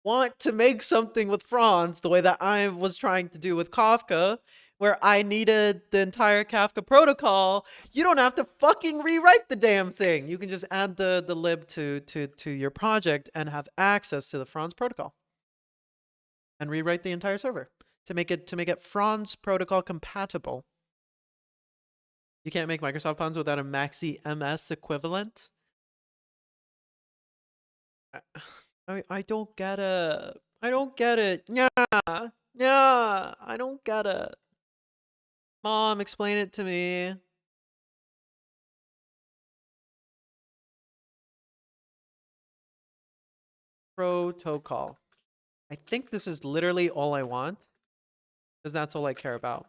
want to make something with Franz the way that I was trying to do with Kafka, where I needed the entire Kafka protocol, you don't have to fucking rewrite the damn thing. You can just add the lib to your project and have access to the Franz protocol and rewrite the entire server to make it Franz protocol compatible. You can't make Microsoft puns without a Maxi MS equivalent. I don't get it. I don't get it. Yeah, I don't get it. Mom, explain it to me. Protocol. I think this is literally all I want, because that's all I care about.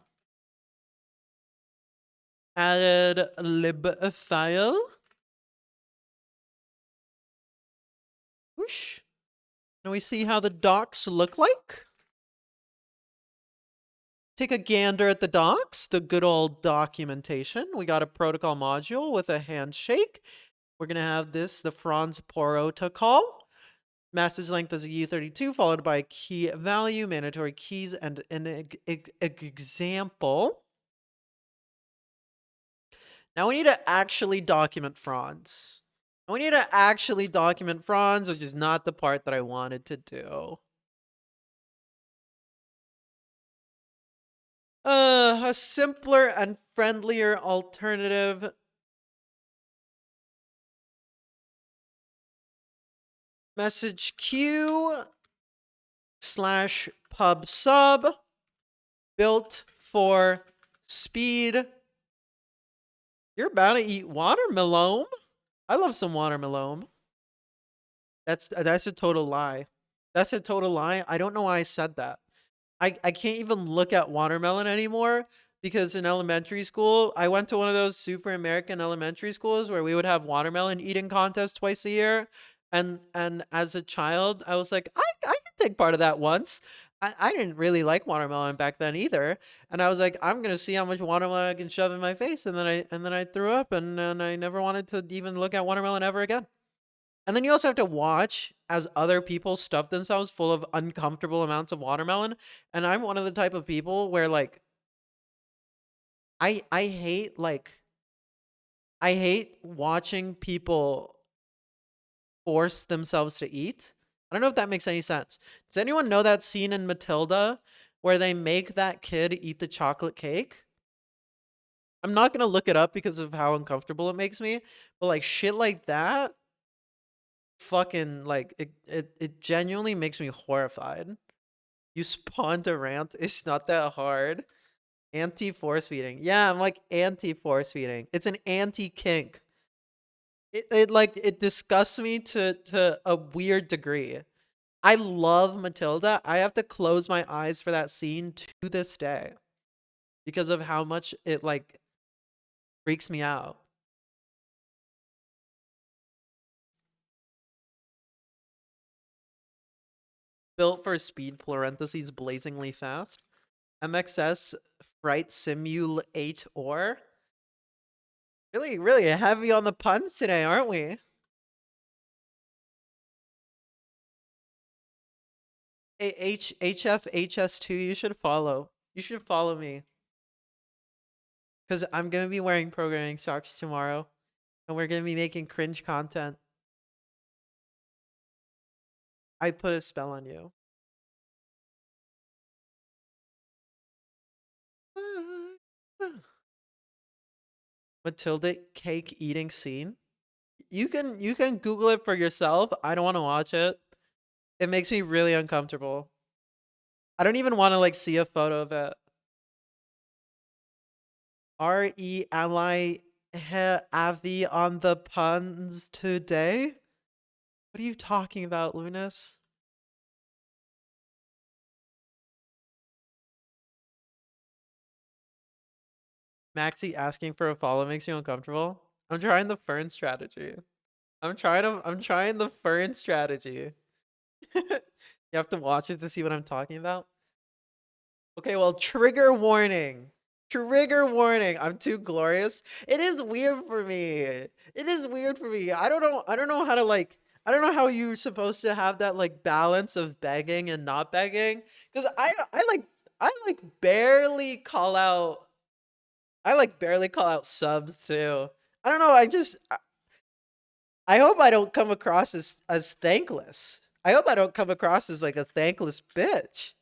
Added lib file. Whoosh. Can we see how the docs look like? Take a gander at the docs, the good old documentation. We got a protocol module with a handshake. We're going to have this, the Franz protocol. Message length is a U32 followed by a key value, mandatory keys, and an example. Now we need to actually document Franz. We need to actually document Franz, which is not the part that I wanted to do. A simpler and friendlier alternative. Message queue / pub sub built for speed. You're about to eat watermelon. I love some watermelon. That's a total lie. That's a total lie. I don't know why I said that. I can't even look at watermelon anymore because in elementary school, I went to one of those super American elementary schools where we would have watermelon eating contests twice a year. And as a child, I was like, I can take part of that once. I didn't really like watermelon back then either. And I was like, I'm gonna see how much watermelon I can shove in my face. And then I threw up and I never wanted to even look at watermelon ever again. And then you also have to watch as other people stuff themselves full of uncomfortable amounts of watermelon. And I'm one of the type of people where like I hate I hate watching people force themselves to eat. I don't know if that makes any sense. Does anyone know that scene in Matilda where they make that kid eat the chocolate cake? I'm not gonna look it up because of how uncomfortable it makes me, but like shit like that, fucking like it genuinely makes me horrified. You spawned a rant. It's not that hard. Anti force feeding. Yeah, I'm like anti force feeding. It's an anti kink. It like it disgusts me to a weird degree. I love Matilda. I have to close my eyes for that scene to this day because of how much it like freaks me out. Built for speed parentheses blazingly fast. MXS Fright Simulate or really, really heavy on the puns today, aren't we? HFHS2, you should follow. You should follow me. Because I'm going to be wearing programming socks tomorrow. And we're going to be making cringe content. I put a spell on you. Matilda cake eating scene. You can Google it for yourself. I don't want to watch it. It makes me really uncomfortable. I don't even want to like see a photo of it. RE Avi on the puns today? What are you talking about, Lunas? Maxi asking for a follow makes you uncomfortable. I'm trying the fern strategy. I'm trying the fern strategy. You have to watch it to see what I'm talking about. Okay, well, trigger warning. Trigger warning. I'm too glorious. It is weird for me. It is weird for me. I don't know how to like I don't know how you're supposed to have that like balance of begging and not begging cuz I like barely call out subs too. I don't know, I hope I don't come across as thankless. I hope I don't come across as like a thankless bitch.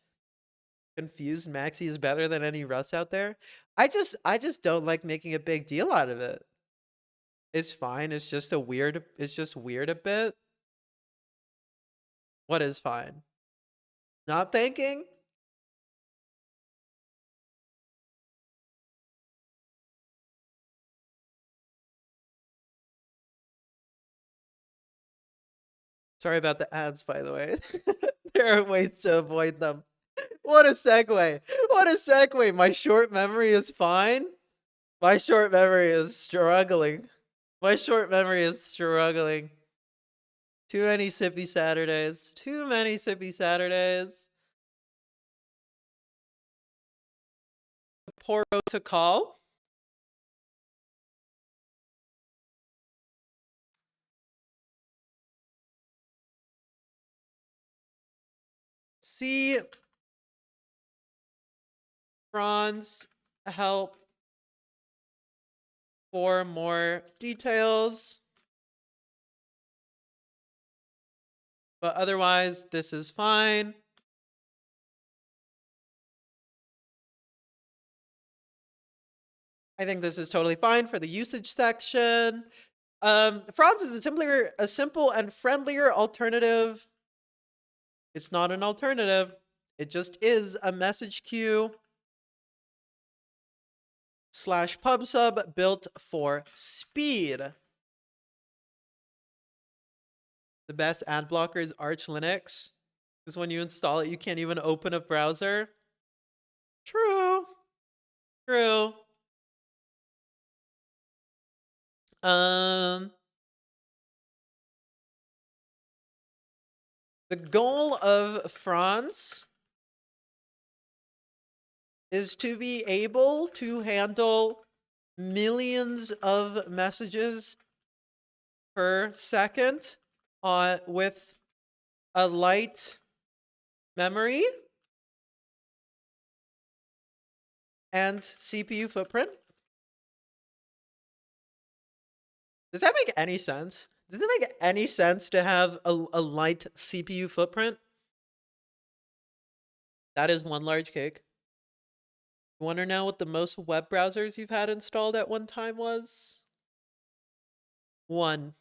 Confused Maxi is better than any Russ out there. I just don't like making a big deal out of it. It's fine. It's just weird a bit. What is fine? Not thanking? Sorry about the ads, by the way. There are ways to avoid them. What a segue. What a segue. My short memory is fine. My short memory is struggling. My short memory is struggling. Too many sippy Saturdays. Too many sippy Saturdays. Poro to call. See Franz help for more details. But otherwise, this is fine. I think this is totally fine for the usage section. Franz is a simple and friendlier alternative. It's not an alternative. It just is a message queue / pub sub built for speed. The best ad blocker is Arch Linux. Because when you install it, you can't even open a browser. True. True. The goal of Franz is to be able to handle millions of messages per second with a light memory and CPU footprint? Does that make any sense? Does it make any sense to have a light CPU footprint? That is one large cake. You want to know what the most web browsers you've had installed at one time was? One.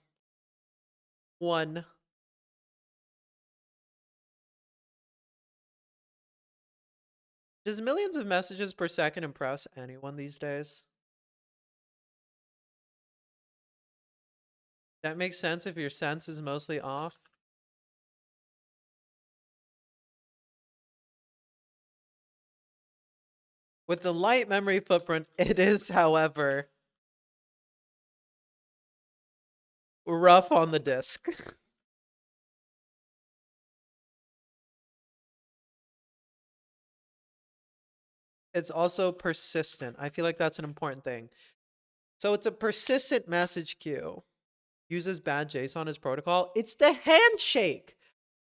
Does millions of messages per second impress anyone these days? That makes sense if your sense is mostly off. With the light memory footprint, it is, however, rough on the disk. It's also persistent. I feel like that's an important thing. So it's a persistent message queue. Uses bad JSON as protocol. It's the handshake.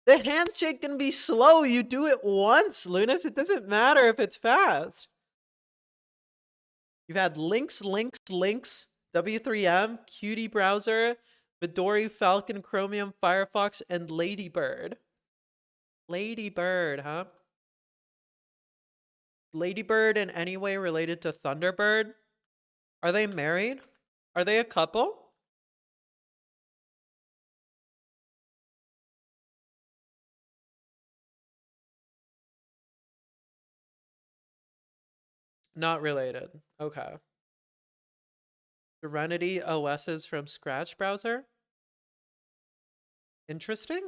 The handshake can be slow. You do it once, Lunas. It doesn't matter if it's fast. You've had links, W3M, Qt browser, Midori, Falcon, Chromium, Firefox, and Ladybird. Ladybird, huh? Ladybird in any way related to Thunderbird? Are they married? Are they a couple? Not related. Okay. Serenity OS's from scratch browser? Interesting.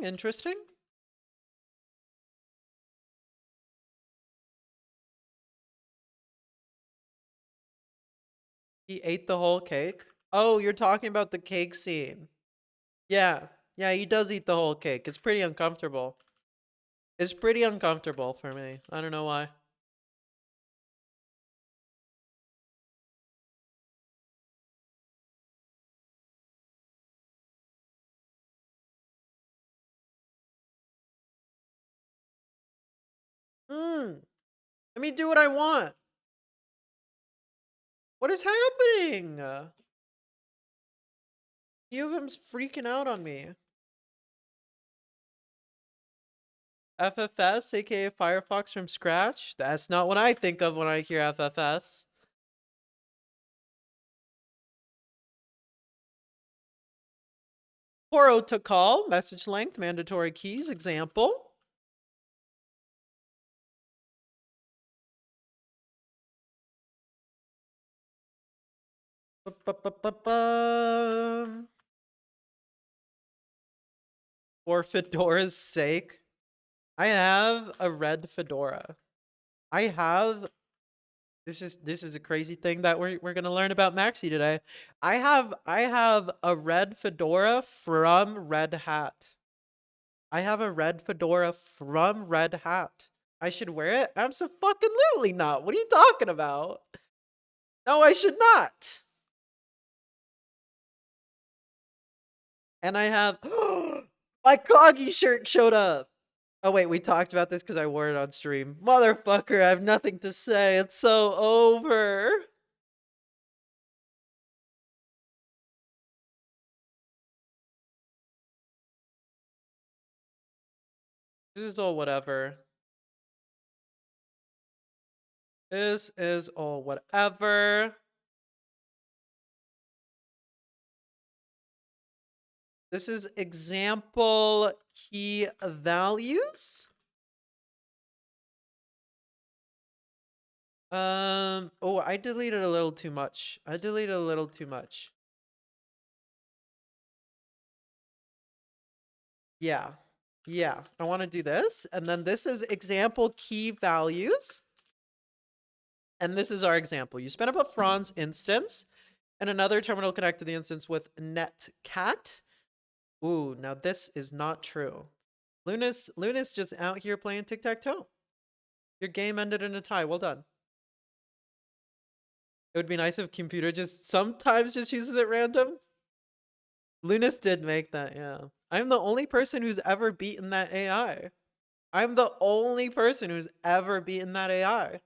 He ate the whole cake? Oh, you're talking about the cake scene. Yeah, he does eat the whole cake. It's pretty uncomfortable. It's pretty uncomfortable for me. I don't know why. Let me do what I want. What is happening? Few of them's freaking out on me. FFS, aka Firefox from scratch? That's not what I think of when I hear FFS. Protocol, message length, mandatory keys, example. For Fedora's sake, I have a red fedora. I have this is a crazy thing that we're gonna learn about Maxi today. I have a red fedora from Red Hat. I have a red fedora from Red Hat. I should wear it? Absolutely not. What are you talking about? No, I should not. And I have my Coggy shirt showed up. Oh wait, we talked about this because I wore it on stream. Motherfucker, I have nothing to say. It's so over. This is all whatever. This is all whatever. This is example key values. Oh, I deleted a little too much. Yeah. I want to do this. And then this is example key values. And this is our example. You spin up a Franz instance and another terminal connect to the instance with netcat. Ooh, now this is not true. Lunas just out here playing tic-tac-toe. Your game ended in a tie. Well done. It would be nice if computer just sometimes just uses it random. Lunas did make that, yeah. I'm the only person who's ever beaten that AI. I'm the only person who's ever beaten that AI.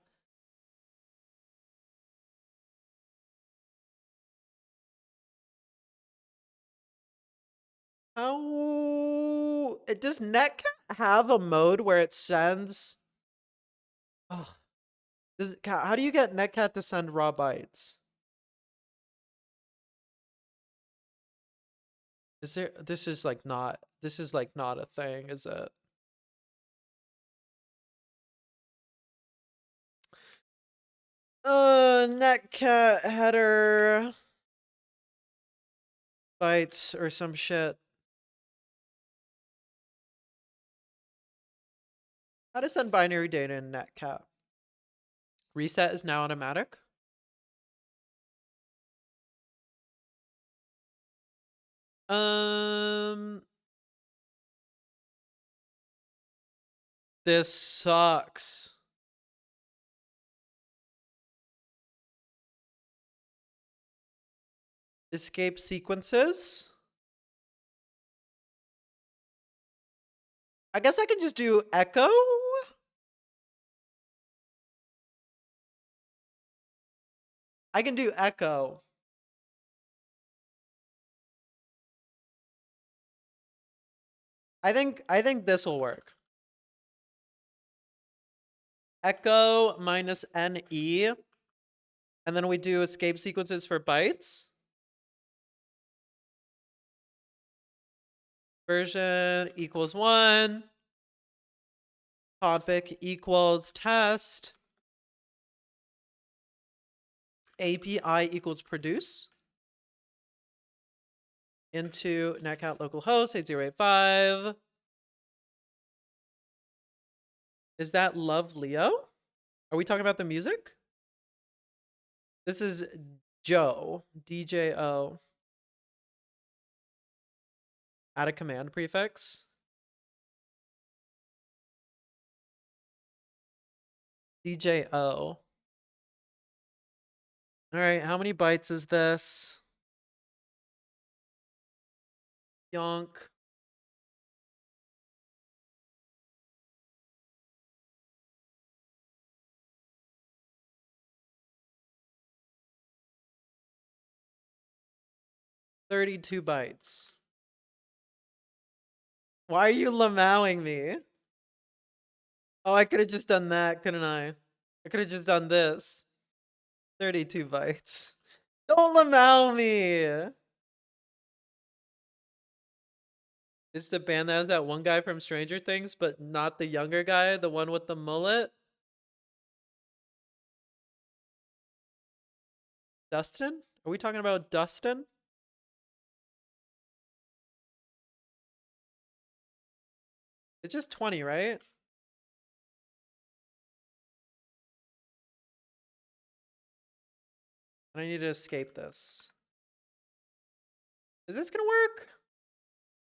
How does Netcat have a mode where it sends? Oh, how do you get Netcat to send raw bytes? Is there? This is like not. This is like not a thing, is it? Netcat header bytes or some shit. How to send binary data in Netcat? Reset is now automatic. This sucks. Escape sequences. I guess I can just do echo. I can do echo. I think this will work. Echo minus NE. And then we do escape sequences for bytes. Version equals 1. Topic equals test. API equals produce. Into netcat localhost 8085. Is that Love Leo? Are we talking about the music? This is Joe, DJO. Add a command prefix. DJO. All right, how many bytes is this? Yonk. $32 bytes. Why are you lamowing me? Oh, I could have just done that, couldn't I? I could have just done this. 32 bytes. Don't lamow me. It's the band that has that one guy from Stranger Things, but not the younger guy, the one with the mullet. Dustin? Are we talking about Dustin? It's just 20, right? And I need to escape this. Is this gonna work?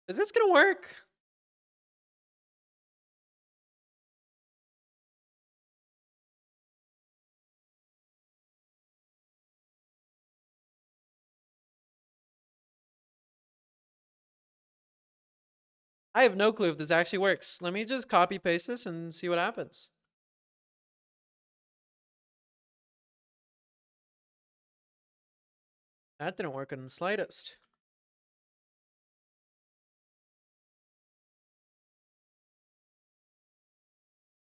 Is this gonna work? I have no clue if this actually works. Let me just copy paste this and see what happens. That didn't work in the slightest.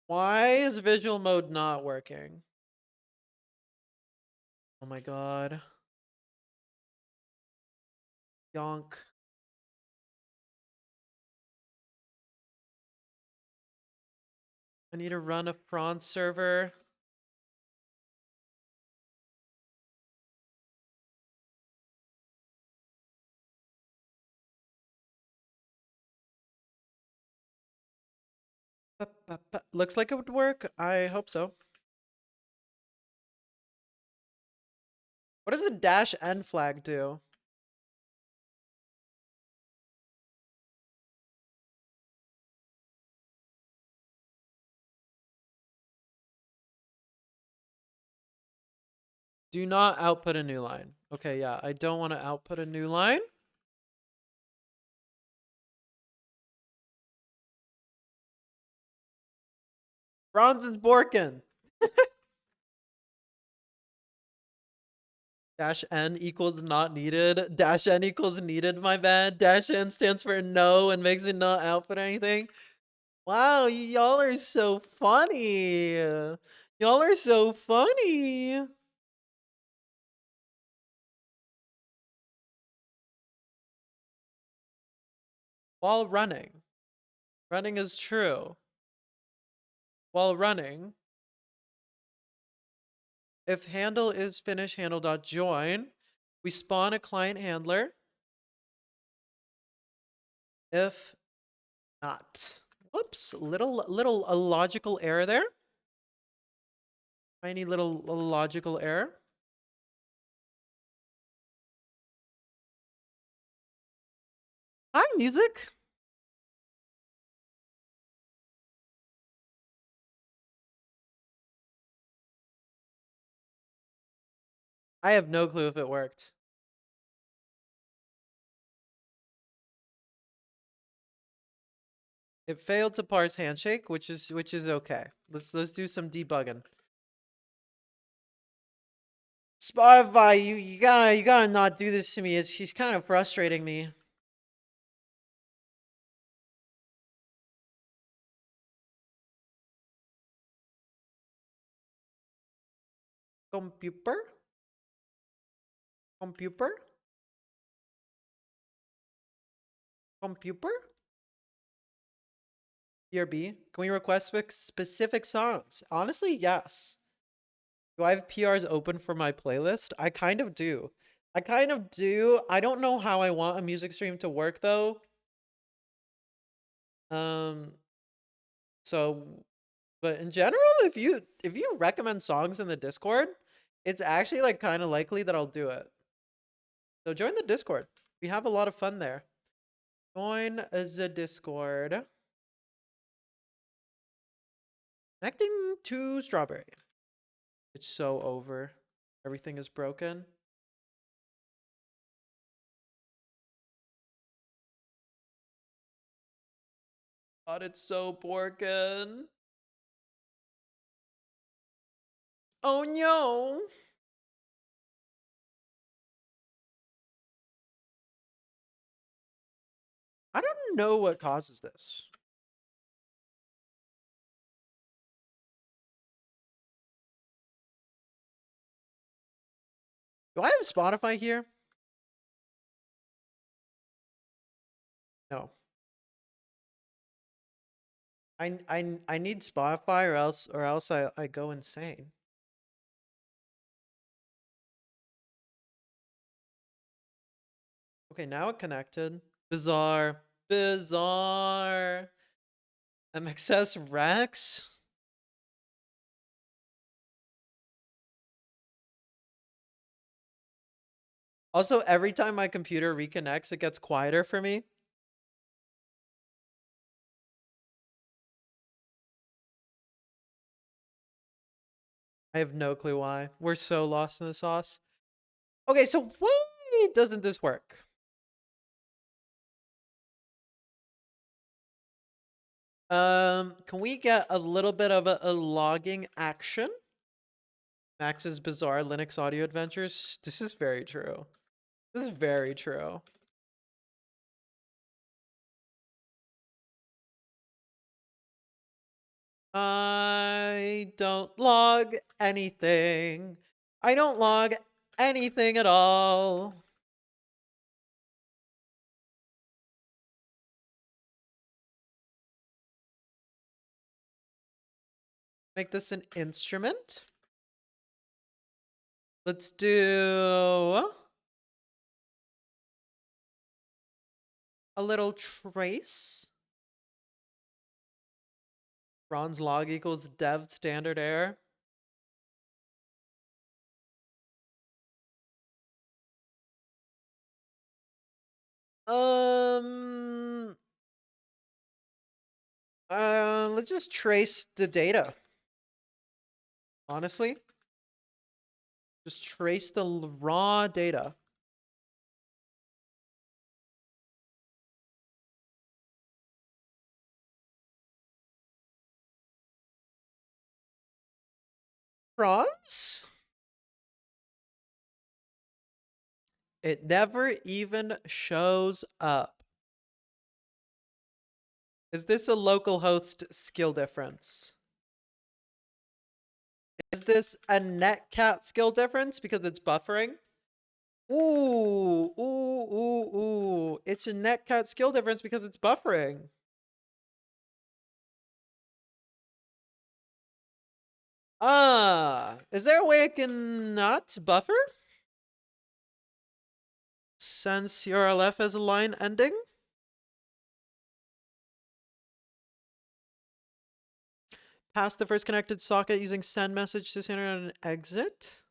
Why is visual mode not working? Oh my god. Yonk. I need to run a prawn server. Looks like it would work. I hope so. What does the -n flag do? Do not output a new line. Okay, yeah, I don't want to output a new line. Bronze is Borkin. Dash N equals not needed. Dash N equals needed, my bad. Dash N stands for no and makes it not output anything. Wow, y'all are so funny. Y'all are so funny. While running. Running is true. While running. If handle is finish handle.join, we spawn a client handler. If not. Whoops, little a logical error there. Tiny little logical error. Hi, music. I have no clue if it worked. It failed to parse handshake, which is okay. Let's do some debugging. Spotify, you gotta not do this to me. She's kind of frustrating me. Computer? Computer? Computer? BRB? Can we request specific songs? Honestly, yes. Do I have PRs open for my playlist? I kind of do. I kind of do. I don't know how I want a music stream to work though. Um so but in general, if you recommend songs in the Discord, it's actually like kind of likely that I'll do it. So join the Discord. We have a lot of fun there. Join the Discord. Connecting to Strawberry. It's so over. Everything is broken. God, it's so broken. Oh no. I don't know what causes this. Do I have Spotify here? No. I need Spotify or else I go insane. Okay, now it connected. Bizarre. Bizarre. MXS Rex? Also, every time my computer reconnects, it gets quieter for me. I have no clue why. We're so lost in the sauce. Okay, so why doesn't this work? Can we get a little bit of a logging action? Max's Bizarre Linux Audio Adventures. This is very true. This is very true. I don't log anything. I don't log anything at all. Make this an instrument. Let's do a little trace. Bronze log equals dev standard error. Let's just trace the data. Honestly, just trace the raw data. prawns? It never even shows up. Is this a local host skill difference? Is this a netcat skill difference because it's buffering? Ooh, ooh, ooh, ooh. It's a netcat skill difference because it's buffering. Is there a way I can not buffer? Since URLF has a line ending? Pass the first connected socket using send message to center and exit?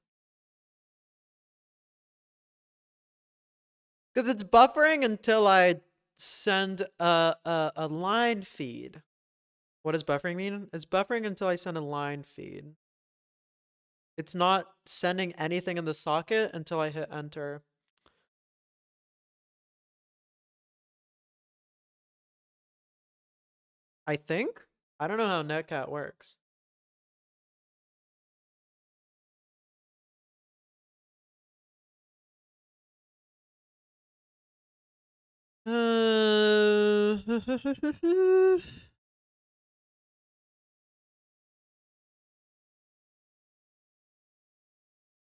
Because it's buffering until I send a line feed. What does buffering mean? It's buffering until I send a line feed. It's not sending anything in the socket until I hit enter. I think? I don't know how netcat works.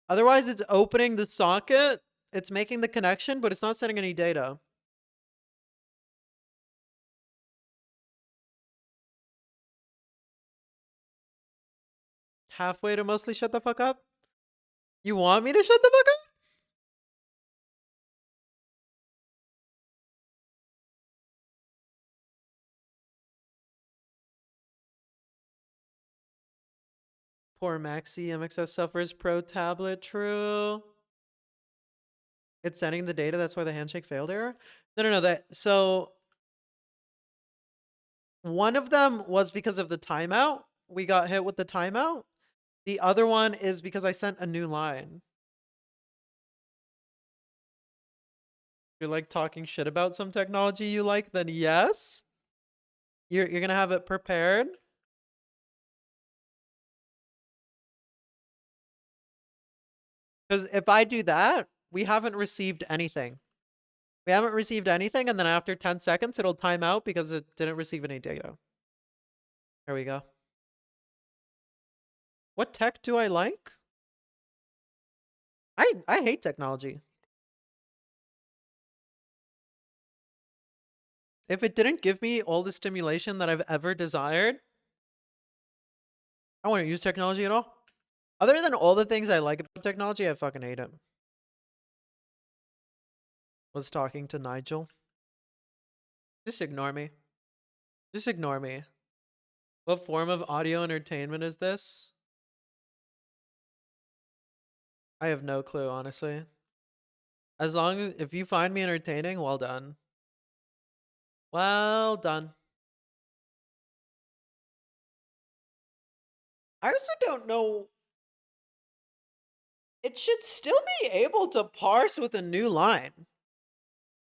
Otherwise, it's opening the socket, it's making the connection, but it's not sending any data. Halfway to mostly shut the fuck up? You want me to shut the fuck up? Poor Maxi, MXS suffers pro tablet, true. It's sending the data, that's why the handshake failed error? No, so one of them was because of the timeout. We got hit with the timeout. The other one is because I sent a new line. You're like talking shit about some technology you like, then yes. You're gonna have it prepared. Because if I do that, we haven't received anything. We haven't received anything, and then after 10 seconds, it'll time out because it didn't receive any data. There we go. What tech do I like? I hate technology. If it didn't give me all the stimulation that I've ever desired, I wouldn't use technology at all. Other than all the things I like about technology, I fucking hate it. Was talking to Nigel. Just ignore me. Just ignore me. What form of audio entertainment is this? I have no clue, honestly. As long as, if you find me entertaining, well done. Well done. I also don't know. It should still be able to parse with a new line.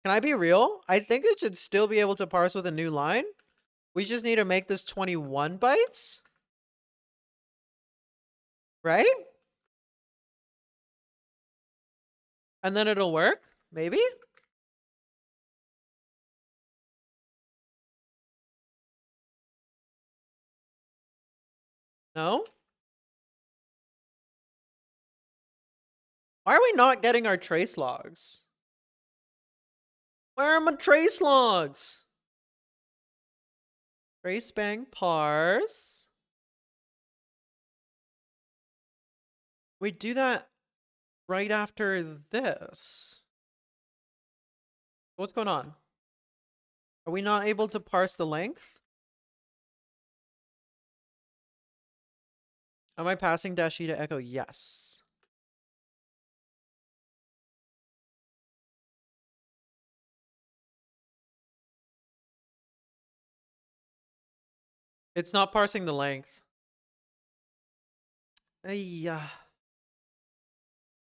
Can I be real? I think it should still be able to parse with a new line. We just need to make this 21 bytes. Right? And then it'll work? Maybe? No? Why are we not getting our trace logs? Where are my trace logs? Trace bang parse. We do that right after this. What's going on? Are we not able to parse the length? Am I passing dash E to echo? Yes. It's not parsing the length. Yeah.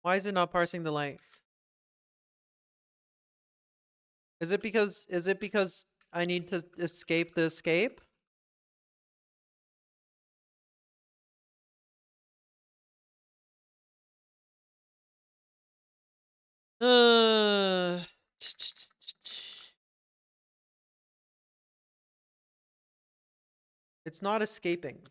Why is it not parsing the length? Is it because I need to escape the escape? Uh, it's not escaping.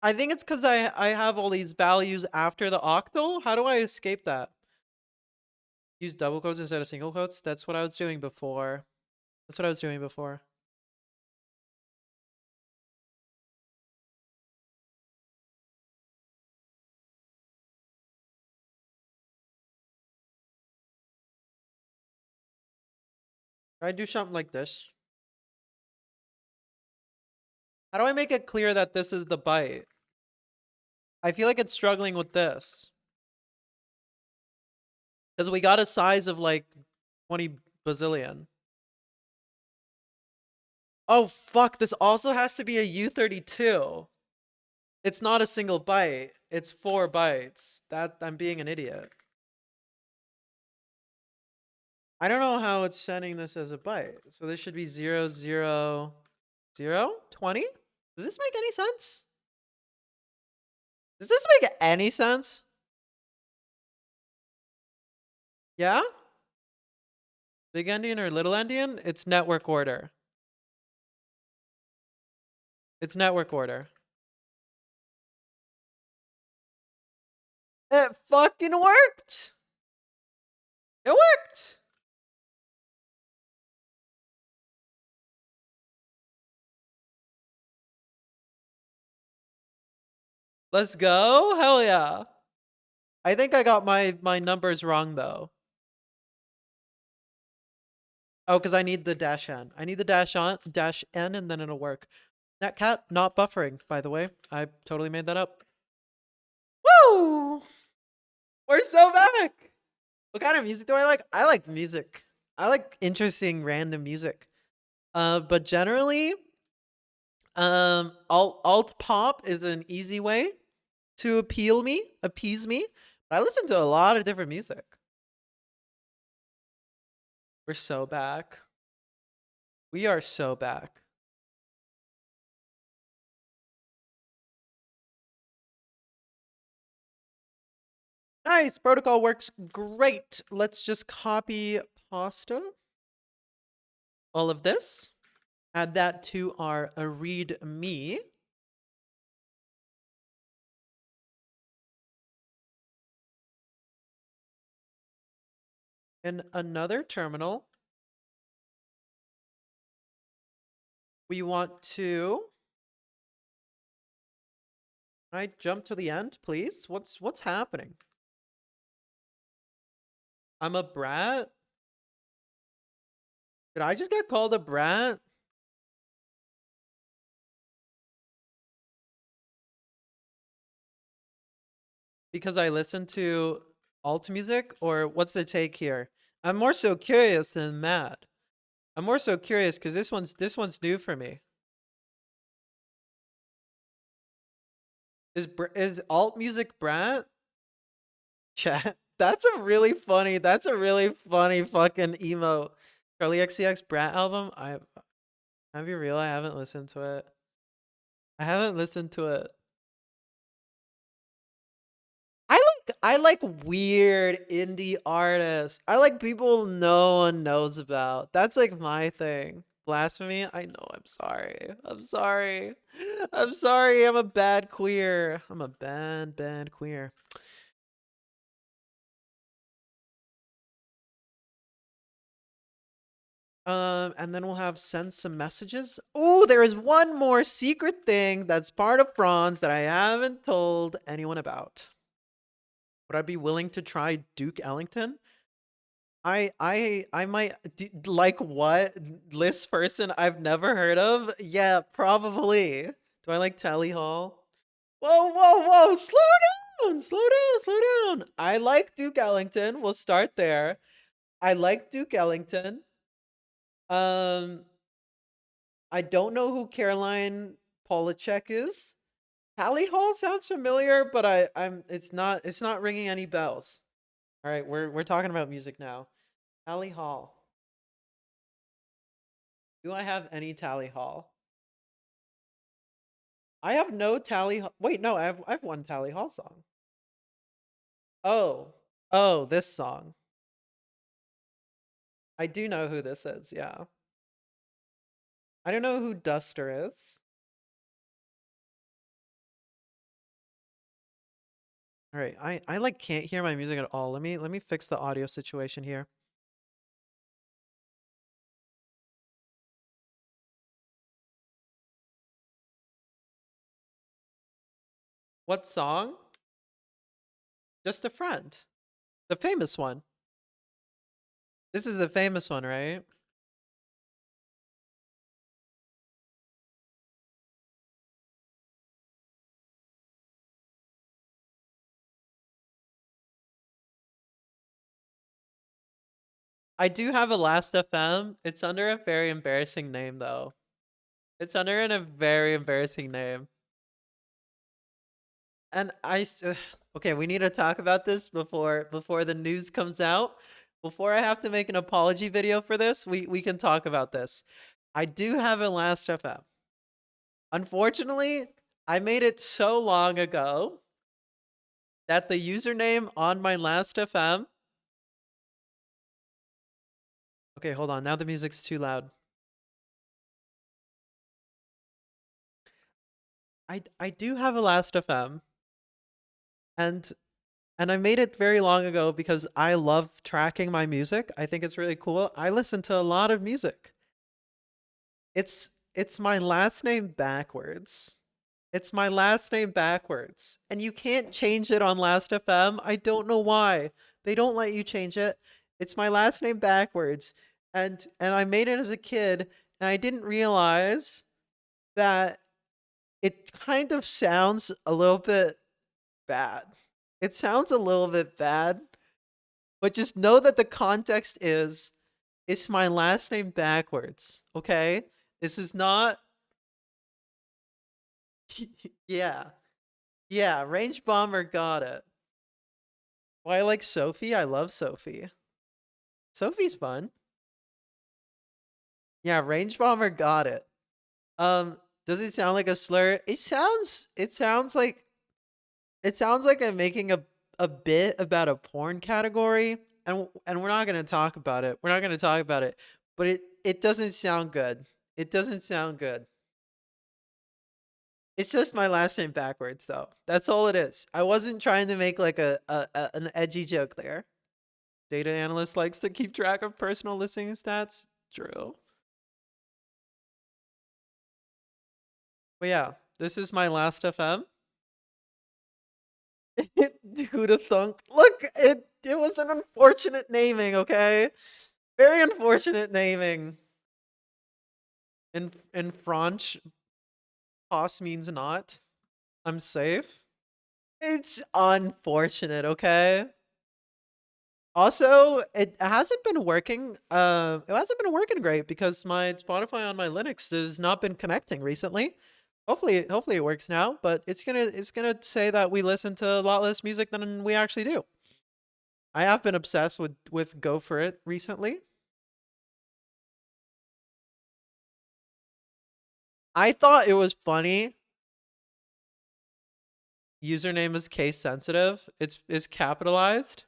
I think it's because I have all these values after the octal. How do I escape that? Use double quotes instead of single quotes? That's what I was doing before. That's what I was doing before. I do something like this. How do I make it clear that this is the byte? I feel like it's struggling with this. Because we got a size of like 20 bazillion. Oh, fuck. This also has to be a U32. It's not a single byte. It's 4 bytes. I'm being an idiot. I don't know how it's sending this as a byte. So this should be 0, 0, 0, 20? Does this make any sense? Does this make any sense? Yeah? Big endian or little endian? It's network order. It's network order. It fucking worked! It worked! Let's go? Hell yeah. I think I got my numbers wrong though. Oh, because I need the dash n. I need the dash n and then it'll work. That cat not buffering, by the way. I totally made that up. Woo! We're so back! What kind of music do I like? I like music. I like interesting random music. But generally, alt pop is an easy way to appease me. But I listen to a lot of different music. We're so back. We are so back. Nice, protocol works great. Let's just copy pasta. All of this. Add that to our readme. In another terminal, we want to. Can I jump to the end, please? What's happening? I'm a brat? Did I just get called a brat? Because I listen to alt music? Or what's the take here? I'm more so curious than mad. I'm more so curious because this one's new for me. Is alt music brat? Chat. That's a really funny fucking emo. Charlie XCX Brat album. Have you real? I haven't listened to it. I haven't listened to it. I like weird indie artists. I like people no one knows about. That's like my thing. Blasphemy? I know, I'm sorry. I'm sorry. I'm sorry. I'm a bad queer. I'm a bad queer. And then we'll have send some messages. Oh, there is one more secret thing that's part of Franz that I haven't told anyone about. Would I be willing to try Duke Ellington? I might like what list person I've never heard of. Yeah, probably. Do I like Tally Hall? Whoa! Slow down. I like Duke Ellington. We'll start there. I like Duke Ellington. Um, I don't know who Caroline Polachek is. Tally Hall sounds familiar, but I'm it's not ringing any bells. All right, we're talking about music now. Tally Hall. Do I have any Tally Hall? I have no Tally. Wait, no, I have one Tally Hall song. Oh, oh, this song. I do know who this is. Yeah, I don't know who Duster is. All right, I like can't hear my music at all. Let me fix the audio situation here. What song? Just a friend. The famous one. This is the famous one, right? I do have a Last FM. It's under a very embarrassing name though. It's under a very embarrassing name. And okay, we need to talk about this before the news comes out. Before I have to make an apology video for this, we can talk about this. I do have a Last FM. Unfortunately, I made it so long ago that the username on my Last FM. Okay, hold on. Now the music's too loud. I do have a Last FM, and I made it very long ago because I love tracking my music. I think it's really cool. I listen to a lot of music. It's my last name backwards. It's my last name backwards. And you can't change it on Last FM. I don't know why. They don't let you change it. It's my last name backwards. And I made it as a kid and I didn't realize that it kind of sounds a little bit bad. It sounds a little bit bad, but just know that the context is it's my last name backwards, okay? This is not yeah. Yeah, Range Bomber got it. Why I like Sophie? I love Sophie. Sophie's fun. Yeah, Range Bomber got it. Does it sound like a slur? It sounds like I'm making a bit about a porn category, and we're not gonna talk about it. We're not gonna talk about it. But it doesn't sound good. It doesn't sound good. It's just my last name backwards, though. That's all it is. I wasn't trying to make like an edgy joke there. Data analyst likes to keep track of personal listening stats. True. But yeah, this is my last FM. Who'da thunk? Look, it was an unfortunate naming, okay? Very unfortunate naming. In French, pos means not. I'm safe. It's unfortunate, okay? Also, it hasn't been working. It hasn't been working great because my Spotify on my Linux has not been connecting recently. Hopefully it works now. But it's gonna say that we listen to a lot less music than we actually do. I have been obsessed with Go For It recently. I thought it was funny. Username is case sensitive. It's capitalized.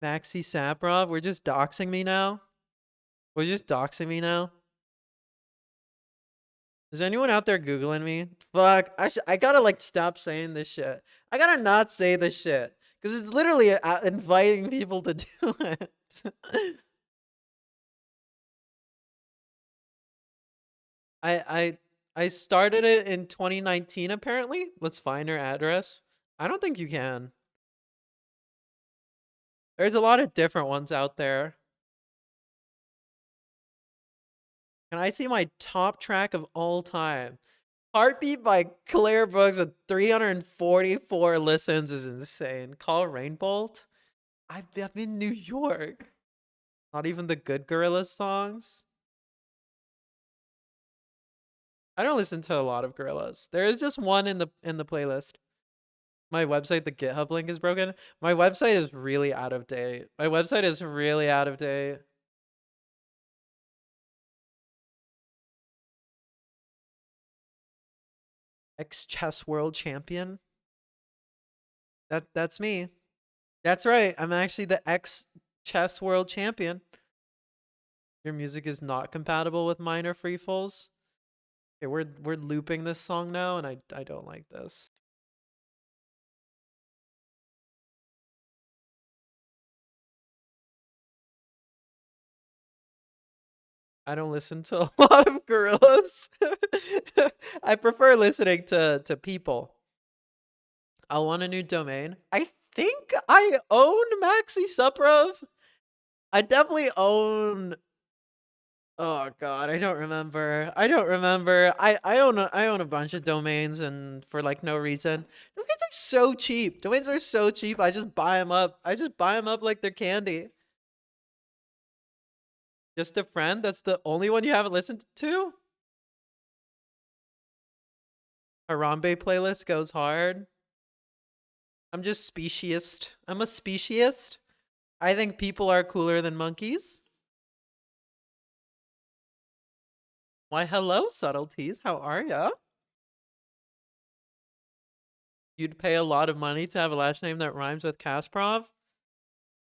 Maxi Saprov. We're just doxing me now. We're just doxing me now. Is anyone out there Googling me? Fuck. I gotta like stop saying this shit. I gotta not say this shit. Because it's literally inviting people to do it. I, I I started it in 2019 apparently. Let's find her address. I don't think you can. There's a lot of different ones out there. Can I see my top track of all time? Heartbeat by Claire Brooks with 344 listens is insane. Call Rainbolt? I'm in New York. Not even the Good Gorilla songs. I don't listen to a lot of gorillas. There is just one in the playlist. My website, the GitHub link is broken. My website is really out of date. My website is really out of date. Ex chess world champion. That's me. That's right. I'm actually the ex chess world champion. Your music is not compatible with minor free falls. Okay, we're looping this song now, and I don't like this. I don't listen to a lot of gorillas. I prefer listening to people. I'll want a new domain. I think I own Maxi Suprov. I definitely own. Oh God, I don't remember. I don't remember. I own a bunch of domains and for like no reason. Domains are so cheap. Domains are so cheap. I just buy them up. I just buy them up like they're candy. Just a friend. That's the only one you haven't listened to. Harambe playlist goes hard. I'm just speciesist. I'm a speciesist. I think people are cooler than monkeys. Why, hello, subtleties. How are ya? You'd pay a lot of money to have a last name that rhymes with Kasparov?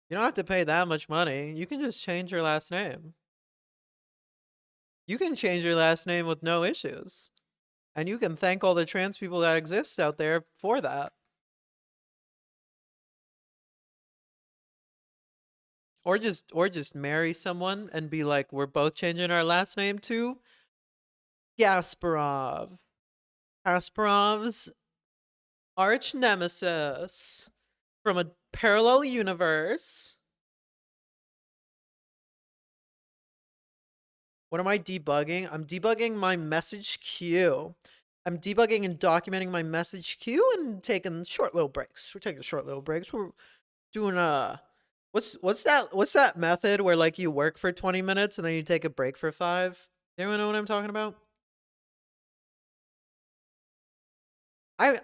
You don't have to pay that much money. You can just change your last name. You can change your last name with no issues. And you can thank all the trans people that exist out there for that. Or just marry someone and be like, we're both changing our last name to Gasparov. Kasparov's arch nemesis from a parallel universe. What am I debugging? I'm debugging my message queue. I'm debugging and documenting my message queue and taking short little breaks. We're taking short little breaks. We're doing what's that method where like you work for 20 minutes and then you take a break for 5? Anyone know what I'm talking about? I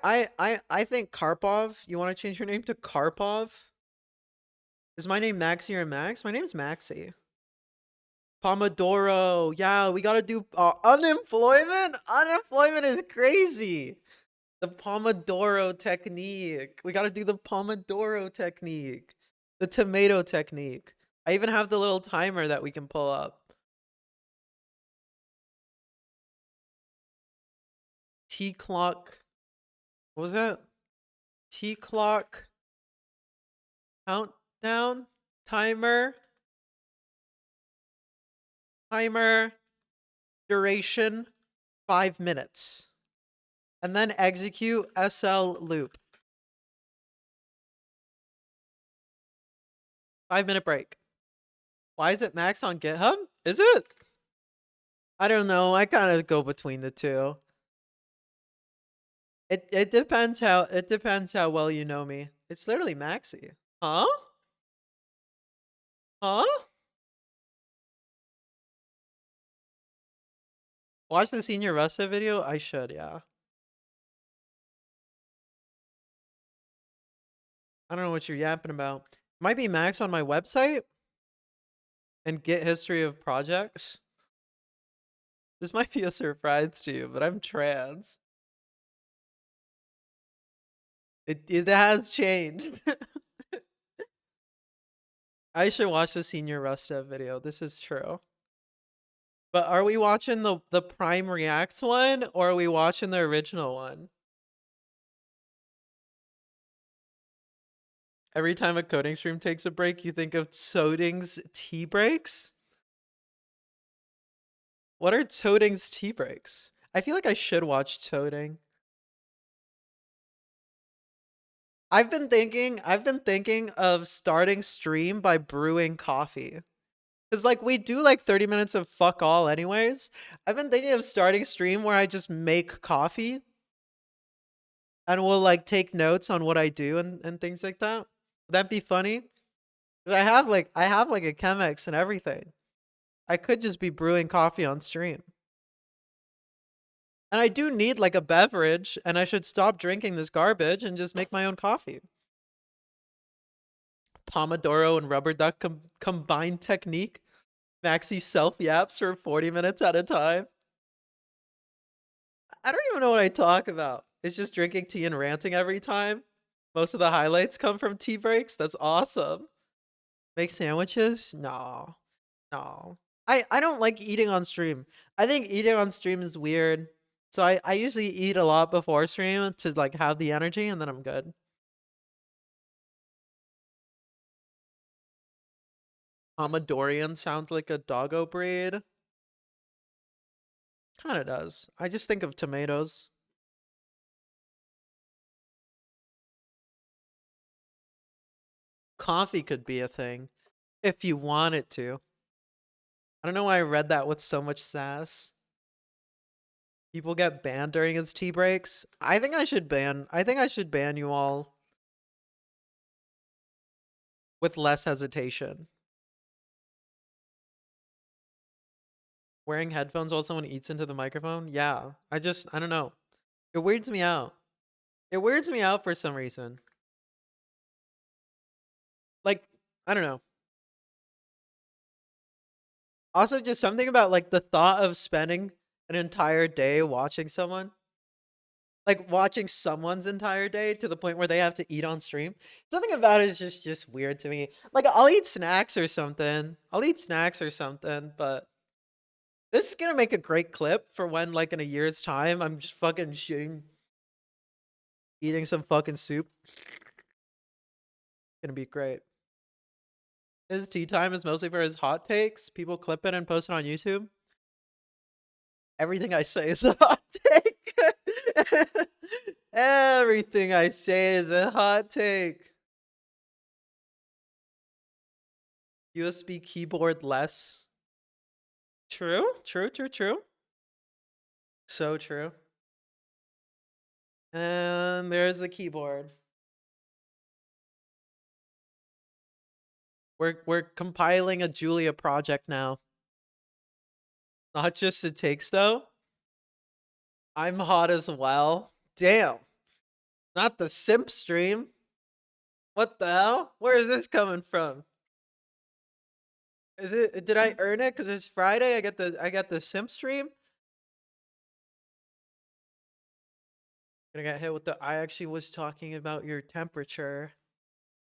think Karpov. You want to change your name to Karpov? Is my name Maxi or Max? My name's Maxi. Pomodoro. Yeah, we gotta do unemployment. Unemployment is crazy. The Pomodoro technique. We gotta do the Pomodoro technique. The tomato technique. I even have the little timer that we can pull up. T clock. What was that? T clock. Countdown. Timer. Timer. Duration. 5 minutes. And then execute SL loop. 5-minute break. Why is it Max on GitHub? Is it? I don't know. I kind of go between the two. It depends how well you know me. It's literally Maxi. Huh? Huh? Watch the Senior Rusta video? I should, yeah. I don't know what you're yapping about. Might be Max on my website and get history of projects. This might be a surprise to you, but I'm trans. It has changed. I should watch the Senior Rusta video. This is true. But are we watching the Prime Reacts one or are we watching the original one? Every time a coding stream takes a break, you think of Toding's tea breaks? What are Toding's tea breaks? I feel like I should watch Toding. I've been thinking of starting stream by brewing coffee. Cause like we do like 30 minutes of fuck all anyways. I've been thinking of starting stream where I just make coffee and we'll like take notes on what I do and things like that. Would that be funny? Cause I have like a Chemex and everything. I could just be brewing coffee on stream. And I do need like a beverage, and I should stop drinking this garbage and just make my own coffee. Pomodoro and rubber duck combined technique. Maxi self yaps for 40 minutes at a time. I don't even know what I talk about. It's just drinking tea and ranting every time. Most of the highlights come from tea breaks. That's awesome. Make sandwiches? No. No. I don't like eating on stream. I think eating on stream is weird. So I usually eat a lot before stream to like have the energy and then I'm good. Pomodorian sounds like a doggo breed. Kinda does. I just think of tomatoes. Coffee could be a thing if you want it to. I don't know why I read that with so much sass. People get banned during his tea breaks. I think I should ban you all with less hesitation. Wearing headphones while someone eats into the microphone? Yeah. I don't know. It weirds me out. It weirds me out for some reason. Like, I don't know. Also, just something about like the thought of spending an entire day watching someone, like watching someone's entire day to the point where they have to eat on stream. Something about it is just weird to me. Like I'll eat snacks or something. I'll eat snacks or something, but this is gonna make a great clip for when, like, in a year's time, I'm just fucking shitting, eating some fucking soup. Gonna be great. His tea time is mostly for his hot takes. People clip it and post it on YouTube. Everything I say is a hot take. Everything I say is a hot take. USB keyboard less. True, true, true, true. So true. And there's the keyboard. We're compiling a Julia project now. Not just the takes though. I'm hot as well. Damn. Not the simp stream. What the hell? Where is this coming from? Is it did I earn it cuz it's Friday? I got the simp stream. Gonna get hit with the I actually was talking about your temperature.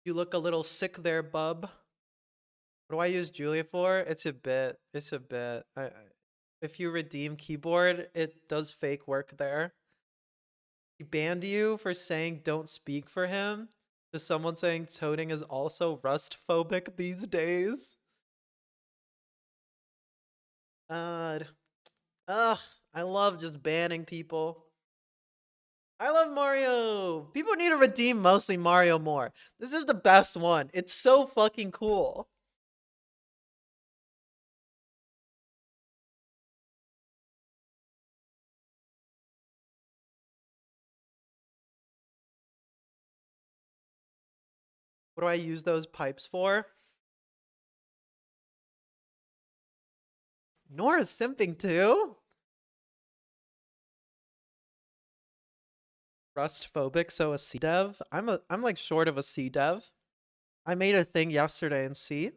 You look a little sick there, bub. What do I use Julia for? It's a bit. It's a bit. If you redeem keyboard, it does fake work there. He banned you for saying don't speak for him to someone saying toting is also rust phobic these days. God. Ugh, I love just banning people. I love Mario. People need to redeem mostly Mario more. This is the best one. It's so fucking cool. What do I use those pipes for? Nora's simping too? Rust phobic, so a C dev? I'm like short of a C dev. I made a thing yesterday in C.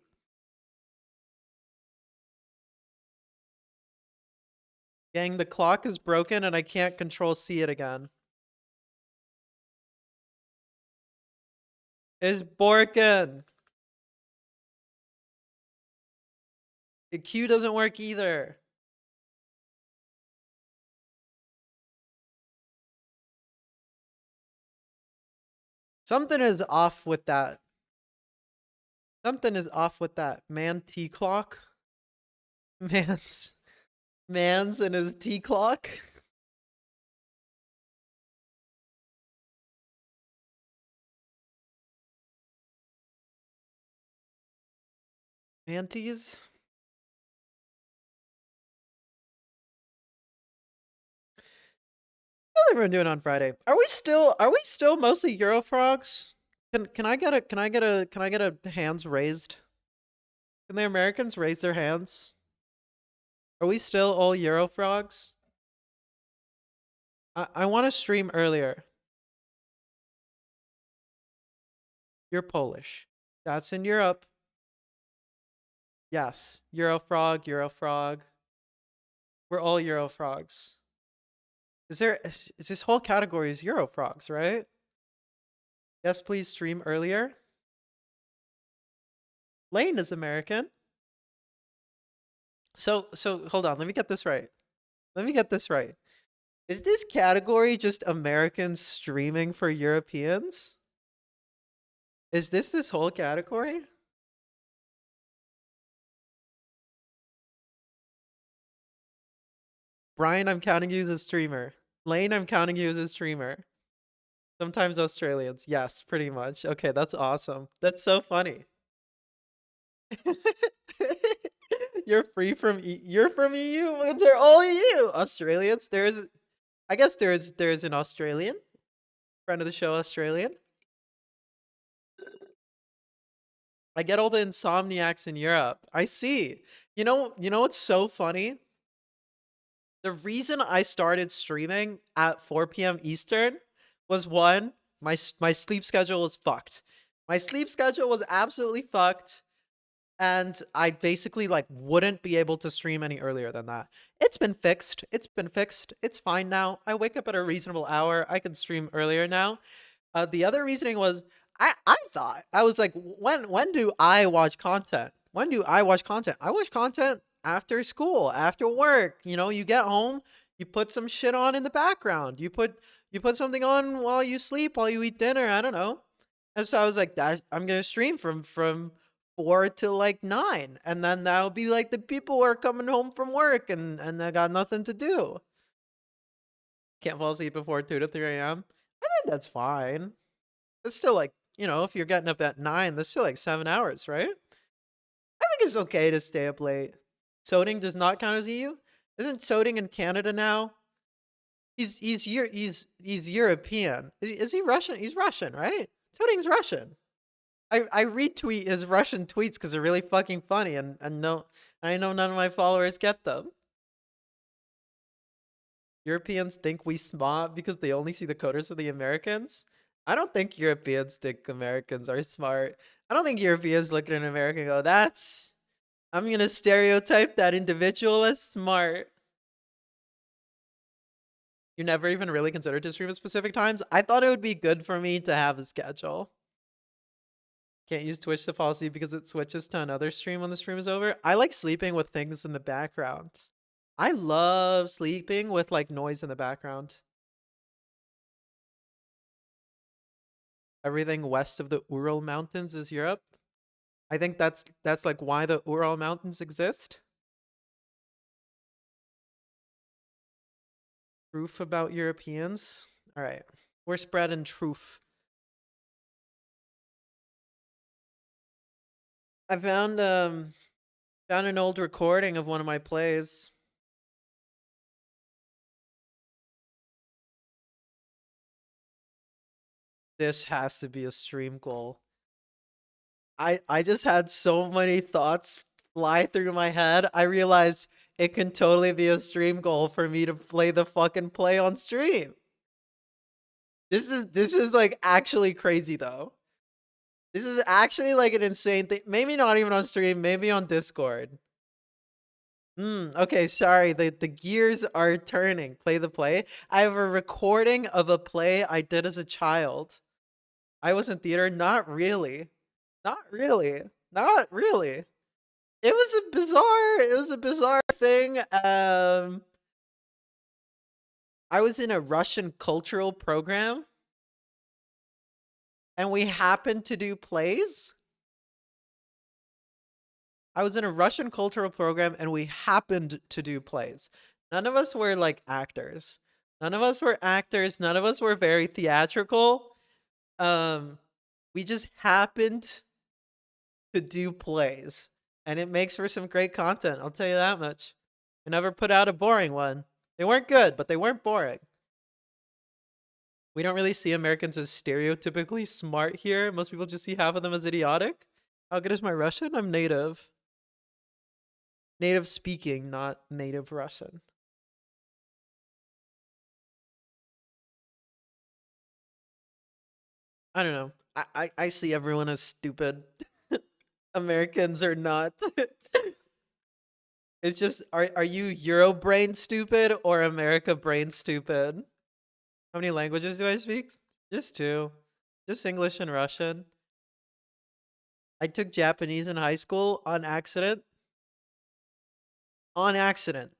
Gang, the clock is broken and I can't control C it again. It's broken. The Q doesn't work either. Something is off with that. Something is off with that. Man T clock. Man's in his T clock. Manties. How's everyone doing on Friday? Are we still mostly Eurofrogs? Can I get a hands raised? Can the Americans raise their hands? Are we still all Eurofrogs? I want to stream earlier. You're Polish. That's in Europe. Yes. Eurofrog, Eurofrog. We're all Eurofrogs. Is this whole category is Eurofrogs, right? Yes, please stream earlier. Lane is American. So hold on, let me get this right. Let me get this right. Is this category just Americans streaming for Europeans? Is this whole category? Brian, I'm counting you as a streamer. Lane, I'm counting you as a streamer. Sometimes Australians. Yes, pretty much. Okay, that's awesome. That's so funny. You're free from you're from EU. They're all EU. Australians. I guess there's an Australian friend of the show. Australian. I get all the insomniacs in Europe. I see. You know what's so funny? The reason I started streaming at 4 p.m. Eastern was one, my sleep schedule was fucked. My sleep schedule was absolutely fucked, and I basically like wouldn't be able to stream any earlier than that. It's been fixed. It's been fixed. It's fine now. I wake up at a reasonable hour. I can stream earlier now. The other reasoning was I thought I was like, when do I watch content? When do I watch content? I watch content after school, after work. You get home, you put some shit on in the background. You put something on while you sleep, while you eat dinner. I don't know. And so I was like, I'm gonna stream from 4 to like 9, and then that'll be like the people who are coming home from work and they got nothing to do. Can't fall asleep before 2 to 3 a.m. I think that's fine. It's still like, if you're getting up at 9, that's still like 7 hours, right? I think it's okay to stay up late. Soding does not count as EU. Isn't Soding in Canada now? He's European. Is he Russian? He's Russian, right? Soding's Russian. I retweet his Russian tweets because they're really fucking funny, and no, I know none of my followers get them. Europeans think we smart because they only see the coders of the Americans. I don't think Europeans think Americans are smart. I don't think Europeans look at an American and go, I'm gonna stereotype that individual as smart. You never even really considered to stream at specific times? I thought it would be good for me to have a schedule. Can't use Twitch to fall asleep because it switches to another stream when the stream is over. I like sleeping with things in the background. I love sleeping with like noise in the background. Everything west of the Ural Mountains is Europe. I think that's like why the Ural Mountains exist. Truth about Europeans. All right, we're spreading truth. I found an old recording of one of my plays. This has to be a stream goal. I just had so many thoughts fly through my head. I realized it can totally be a stream goal for me to play the fucking play on stream. This is like actually crazy though. This is actually like an insane thing. Maybe not even on stream, maybe on Discord. Okay, sorry. The gears are turning. Play the play. I have a recording of a play I did as a child. I was in theater. Not really. Not really. Not really. It was a bizarre thing. I was in a Russian cultural program and we happened to do plays. I was in a Russian cultural program and we happened to do plays. None of us were like actors. None of us were actors. None of us were very theatrical. We just happened to do plays, and it makes for some great content. I'll tell you that much. I never put out a boring one. They weren't good, but they weren't boring. We don't really see Americans as stereotypically smart here. Most people just see half of them as idiotic. How good is my Russian? I'm native. Native speaking, not native Russian. I don't know. I see everyone as stupid. Americans are not. It's just, are you Euro brain stupid or America brain stupid? How many languages do I speak? Just two. Just English and Russian. I took Japanese in high school on accident. On accident.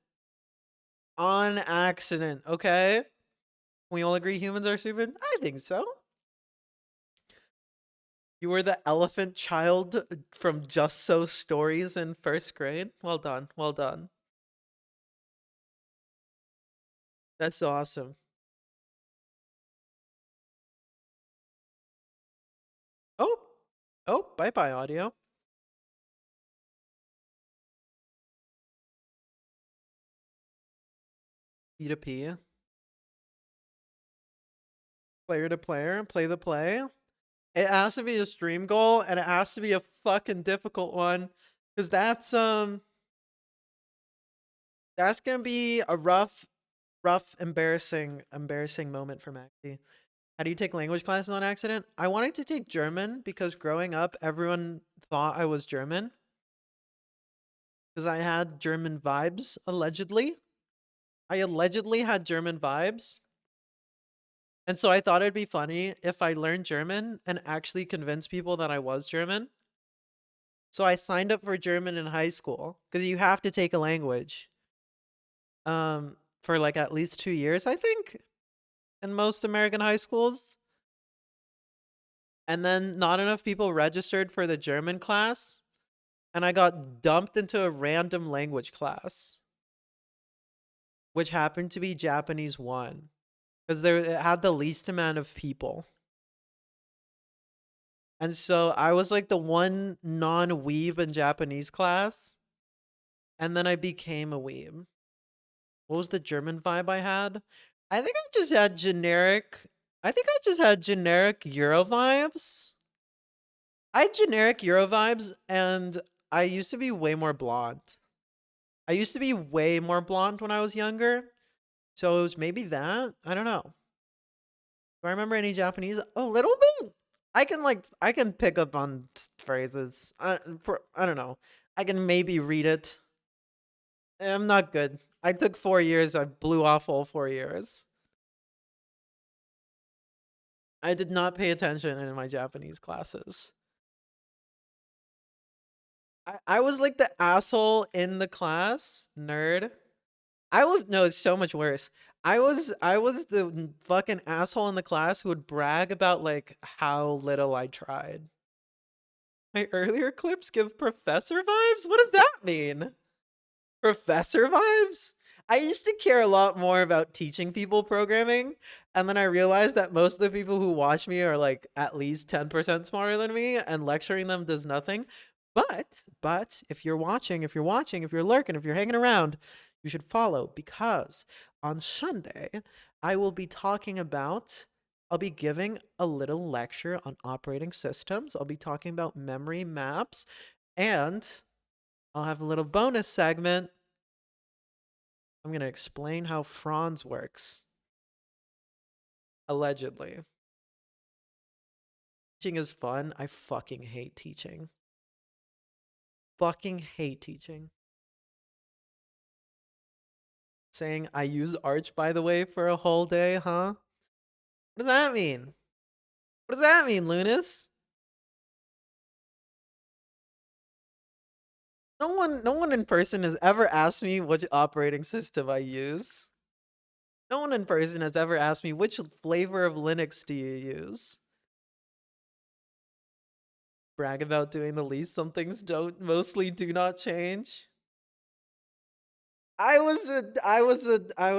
On accident. Okay. We all agree humans are stupid? I think so. You were the elephant child from Just So Stories in first grade. Well done. Well done. That's awesome. Oh, oh, bye bye, audio. P to P. Player to player. Play the play. It has to be a stream goal, and it has to be a fucking difficult one. Because that's gonna be a rough, embarrassing moment for Maxie. How do you take language classes on accident? I wanted to take German because growing up, everyone thought I was German because I had German vibes, allegedly. I allegedly had German vibes. And so I thought it'd be funny if I learned German and actually convinced people that I was German. So I signed up for German in high school because you have to take a language for like at least 2 years, I think, in most American high schools. And then not enough people registered for the German class, and I got dumped into a random language class, which happened to be Japanese 1 because it had the least amount of people. And so I was like the one non-weeb in Japanese class, and then I became a weeb. What was the German vibe I had? I think I think I just had generic Euro vibes. I had generic Euro vibes, and I used to be way more blonde. I used to be way more blonde when I was younger. So it was maybe that. I don't know. Do I remember any Japanese? A little bit. I can pick up on phrases. I don't know. I can maybe read it. I'm not good. I took 4 years. I blew off all 4 years. I did not pay attention in my Japanese classes. I was like the asshole in the class, nerd. I was no, it's so much worse. I was the fucking asshole in the class who would brag about like how little I tried. My earlier clips give professor vibes? What does that mean? Professor vibes? I used to care a lot more about teaching people programming, and then I realized that most of the people who watch me are like at least 10% smarter than me, and lecturing them does nothing. But if you're watching, if you're lurking, if you're hanging around, you should follow because on Sunday I will be talking about I'll be giving a little lecture on operating systems. I'll be talking about memory maps, and I'll have a little bonus segment. I'm going to explain how Franz works. Allegedly. Teaching is fun. I fucking hate teaching. Fucking hate teaching. Saying I use Arch, by the way, for a whole day, huh? What does that mean? What does that mean, Lunas? No one in person has ever asked me which operating system I use. No one in person has ever asked me which flavor of Linux do you use. Brag about doing the least. Some things mostly do not change. I was an asshole. I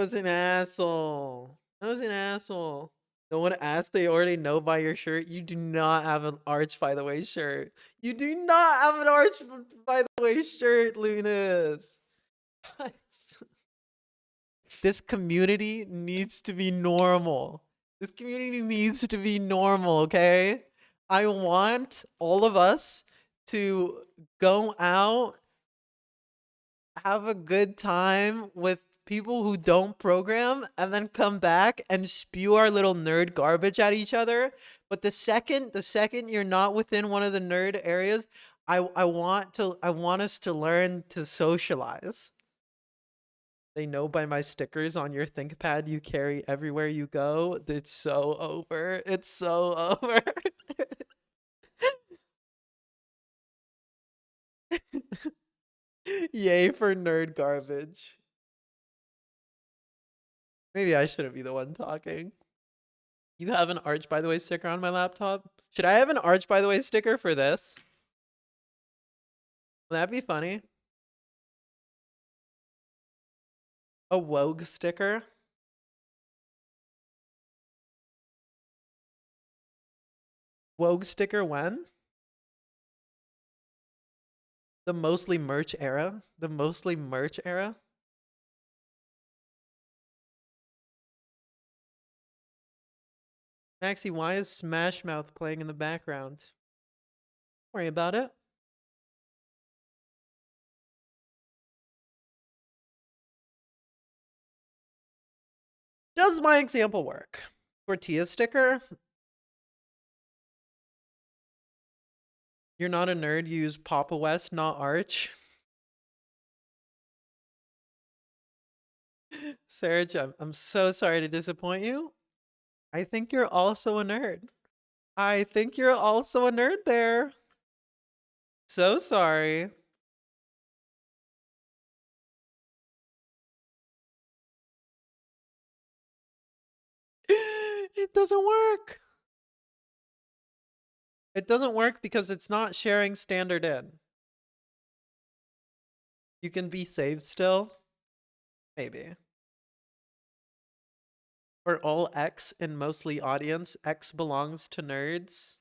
was an asshole. No one asked, they already know by your shirt. You do not have an Arch, by the way, shirt. You do not have an Arch, by the way, shirt, Lunas. This community needs to be normal. This community needs to be normal, okay? I want all of us to go out, have a good time with people who don't program and then come back and spew our little nerd garbage at each other. But the second you're not within one of the nerd areas, I want us to learn to socialize. They know by my stickers on your ThinkPad you carry everywhere you go. It's so over. It's so over. Yay for nerd garbage. Maybe I shouldn't be the one talking. You have an Arch by the way sticker on my laptop? Should I have an Arch by the way sticker for this? Would that be funny? A Wogue sticker? Wogue sticker when? The mostly merch era? The mostly merch era? Maxie, why is Smash Mouth playing in the background? Don't worry about it. Does my example work? Tortilla sticker? You're not a nerd, you use Papa West, not Arch. Sarge, I'm so sorry to disappoint you. I think you're also a nerd. I think you're also a nerd there. So sorry. It doesn't work. It doesn't work because it's not sharing standard in. You can be saved still. Maybe. Or all X in mostly audience. X belongs to nerds.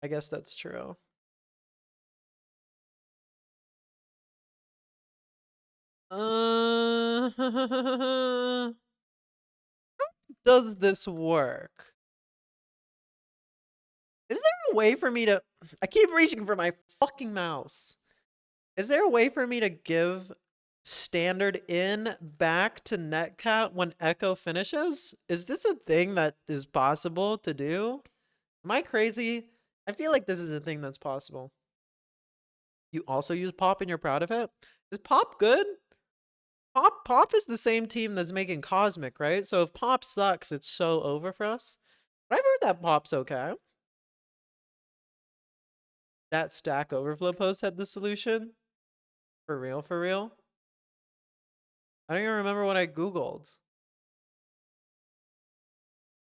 I guess that's true. Does this work? Is there a way for me to... I keep reaching for my fucking mouse. Is there a way for me to give standard in back to netcat when echo finishes? Is this a thing that is possible to do? Am I crazy? I feel like this is a thing that's possible. You also use Pop and you're proud of it? Is Pop good? Pop is the same team that's making Cosmic, right? So if Pop sucks, it's so over for us. But I've heard that Pop's okay. That Stack Overflow post had the solution? For real, for real? I don't even remember what I Googled.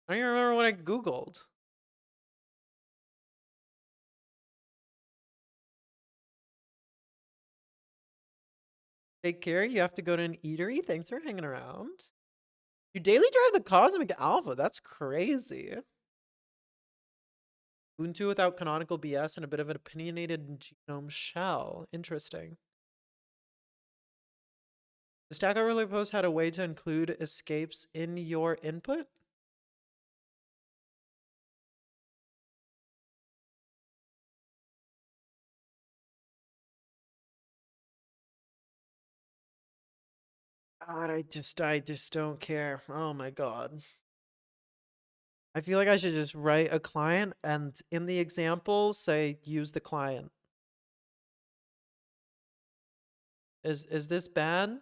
I don't even remember what I Googled. Take care. You have to go to an eatery. Thanks for hanging around. You daily drive the Cosmic Alpha. That's crazy. Ubuntu without canonical BS and a bit of an opinionated genome shell. Interesting. The Stack Overflow post had a way to include escapes in your input? God, I just don't care. Oh my god. I feel like I should just write a client and in the example say use the client. Is this bad?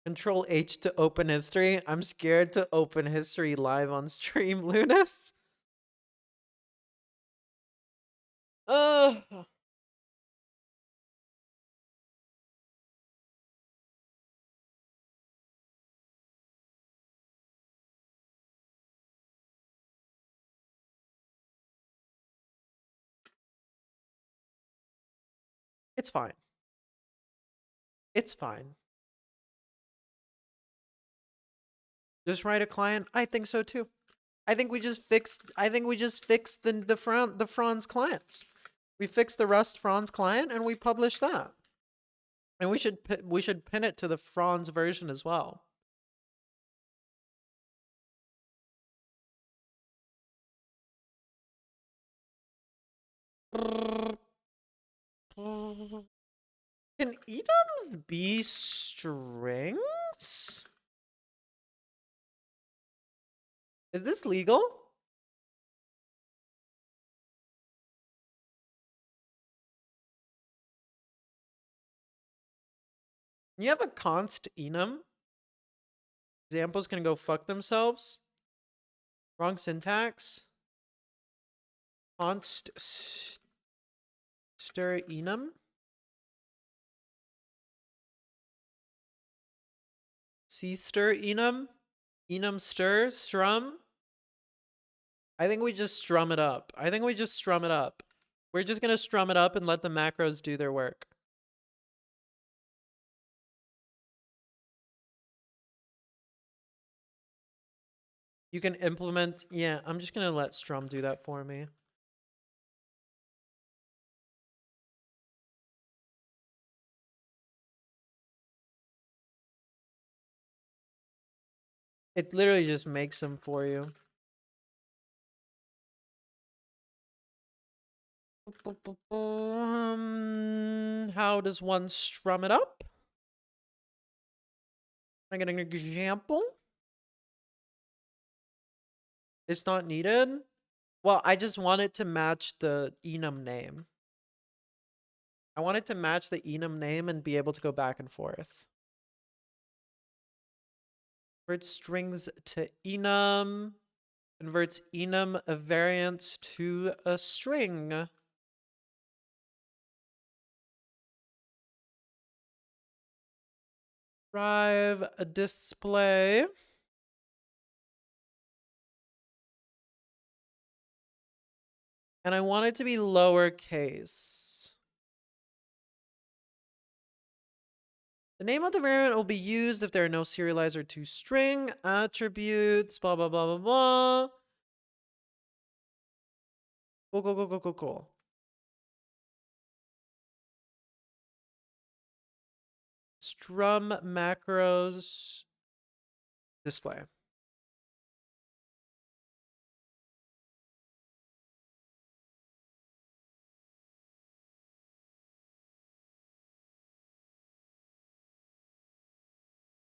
Control H to open history. I'm scared to open history live on stream, Lunas. Ugh. It's fine. It's fine. Just write a client. I think so too. I think we just fixed the Franz clients. We fixed the Rust Franz client and we published that. And we should pin it to the Franz version as well. Can enums be strings? Is this legal? You have a const enum. Examples can go fuck themselves. Wrong syntax. Const stir enum. C stir enum. Enum stir strum. I think we just strum it up. We're just gonna strum it up and let the macros do their work. You can implement, yeah, I'm just gonna let strum do that for me. It literally just makes them for you. How does one strum it up? Can I get an example? It's not needed? Well, I just want it to match the enum name. I want it to match the enum name and be able to go back and forth. Converts strings to enum. Converts enum a variance to a string. Drive a display. And I want it to be lowercase. The name of the variant will be used if there are no serializer to string attributes, blah, blah, blah, blah, blah. Cool, cool, cool, cool, cool, cool. Strum macros display.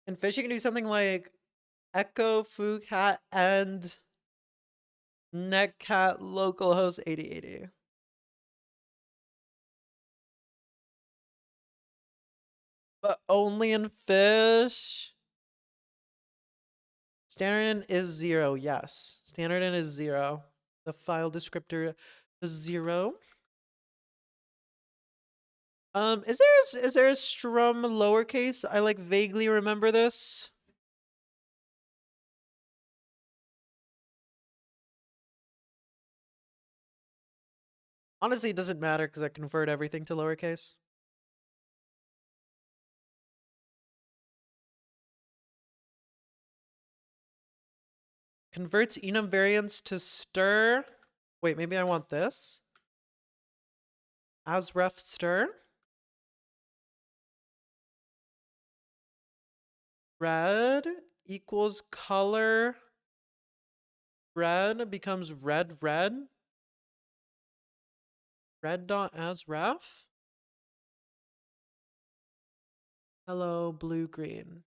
In Fish, you can do something like echo foo cat and netcat localhost 8080. But only in Fish. Standard in is 0, yes. Standard in is 0. The file descriptor is 0. Is there a strum lowercase? I like vaguely remember this. Honestly, it doesn't matter because I convert everything to lowercase. Converts enum variants to stir. Wait, maybe I want this. As ref stir. Red equals color. Red becomes red red. Red dot as ref. Hello, blue green.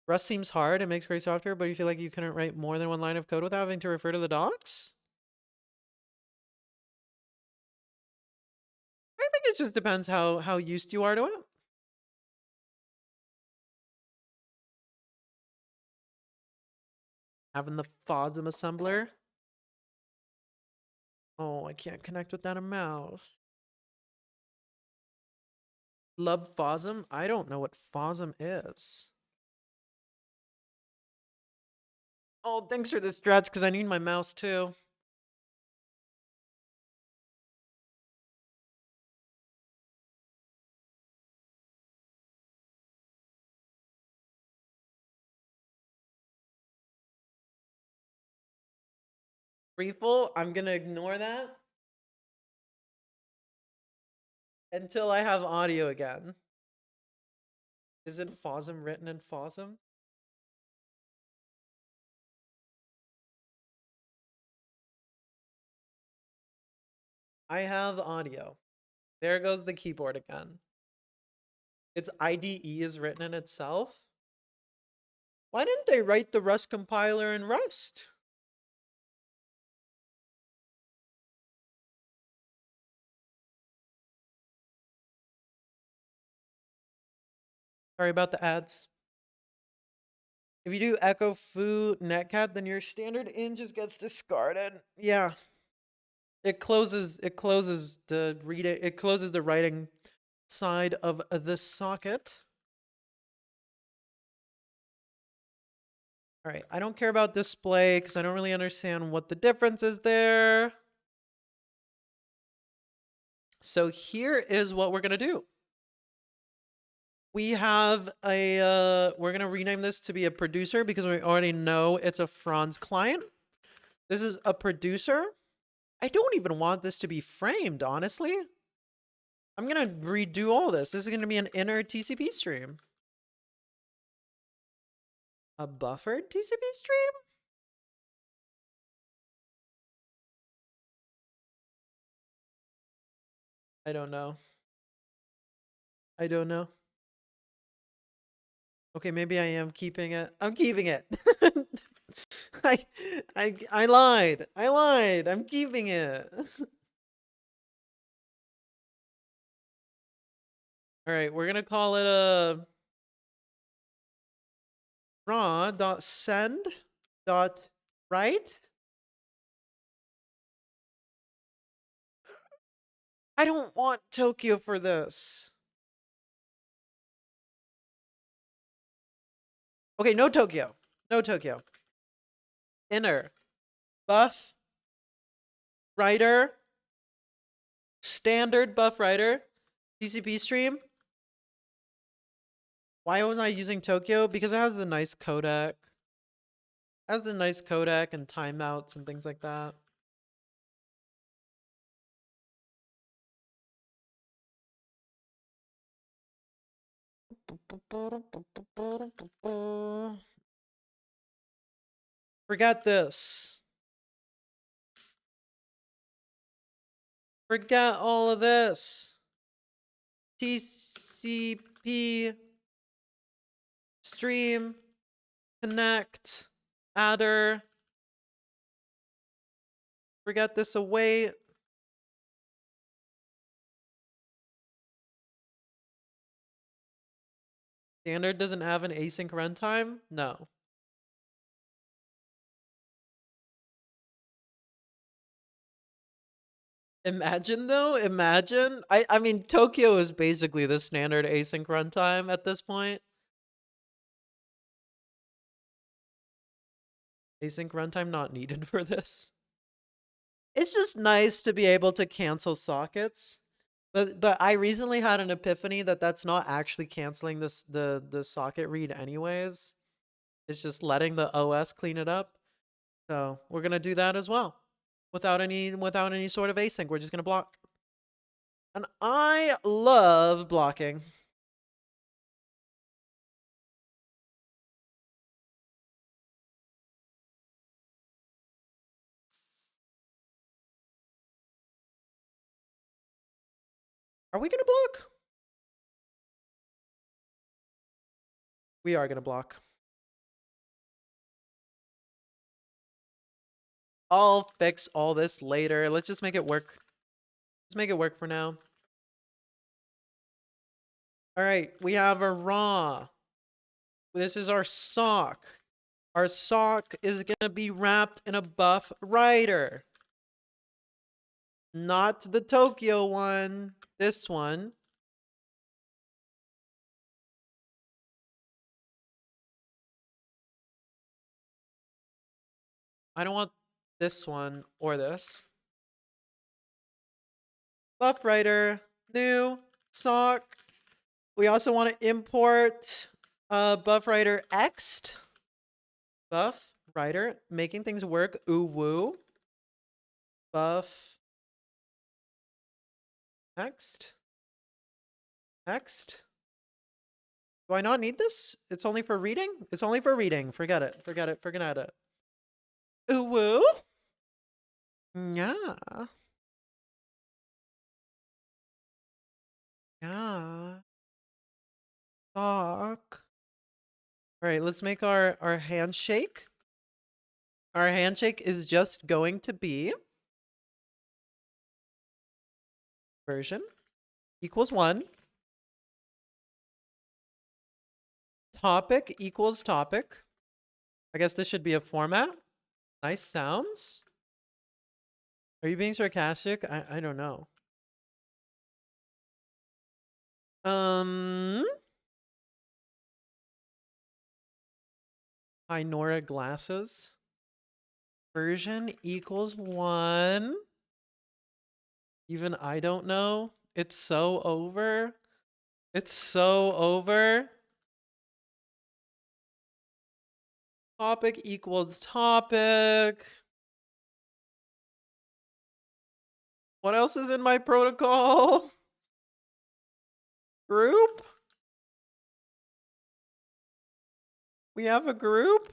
Rust seems hard. It makes great software, but you feel like you couldn't write more than one line of code without having to refer to the docs? I think it just depends how used you are to it. Having the FOSM assembler. Oh, I can't connect without a mouse. Love FOSM? I don't know what FOSM is. Oh, thanks for the stretch, because I need my mouse too. Refill, I'm gonna ignore that until I have audio again. Isn't FOSM written in FOSM? I have audio. There goes the keyboard again. Its IDE is written in itself? Why didn't they write the Rust compiler in Rust? Sorry about the ads. If you do echo foo netcat, then your standard in just gets discarded. Yeah. It closes the reading, it closes the writing side of the socket. All right, I don't care about display because I don't really understand what the difference is there. So here is what we're gonna do. We have we're gonna rename this to be a producer because we already know it's a Franz client. This is a producer. I don't even want this to be framed, honestly. I'm gonna redo all this. This is gonna be an inner TCP stream. A buffered TCP stream? I don't know. I don't know. Okay, maybe I am keeping it. I'm keeping it. I lied. I lied. I'm keeping it. All right, we're gonna call it a raw.send.write. I don't want Tokyo for this. Okay, no Tokyo. No Tokyo. Inner. Buff. Writer. Standard buff writer. TCP stream. Why was I using Tokyo? Because it has the nice codec. Has the nice codec and timeouts and things like that. Forget this. Forget all of this. TCP stream connect adder. Forget this away. Standard doesn't have an async runtime? No. Imagine though, imagine. I mean, Tokyo is basically the standard async runtime at this point. Async runtime not needed for this. It's just nice to be able to cancel sockets. But I recently had an epiphany that that's not actually canceling the socket read anyways. It's just letting the OS clean it up. So we're gonna do that as well. Without any sort of async. We're just gonna block. And I love blocking. Are we gonna block? We are gonna block. I'll fix all this later. Let's just make it work. Let's make it work for now. All right, we have a raw. This is our sock. Our sock is gonna be wrapped in a buff writer. Not the Tokyo one. This one. I don't want this one or this. Buff writer, new, sock. We also want to import buff writer ext. Buff writer, making things work. Ooh woo. Buff ext. Ext. Do I not need this? It's only for reading? It's only for reading. Forget it. Forget it. Forget it. Ooh woo. Yeah. Yeah. Talk. All right, let's make our handshake. Our handshake is just going to be version equals 1. Topic equals topic. I guess this should be a format. Nice sounds. Are you being sarcastic? I don't know. Hi, Nora glasses. Version equals 1. Even I don't know. It's so over. It's so over. Topic equals topic. What else is in my protocol? Group? We have a group?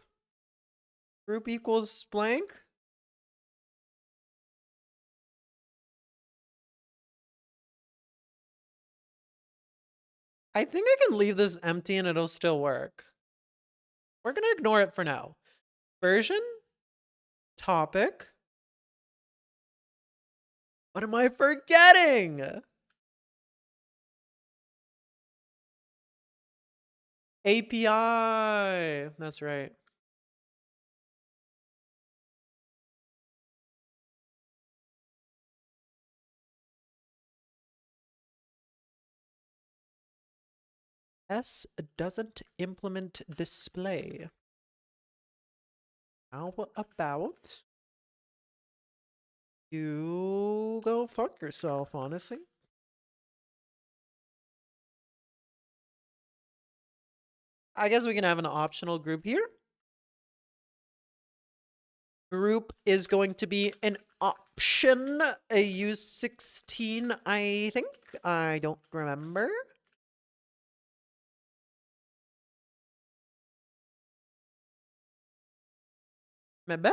Group equals blank? I think I can leave this empty and it'll still work. We're gonna ignore it for now. Version? Topic? What am I forgetting? API. That's right. S doesn't implement display. How about you go fuck yourself, honestly? I guess we can have an optional group here. Group is going to be an option, a U16, I think. I don't remember. Maybe?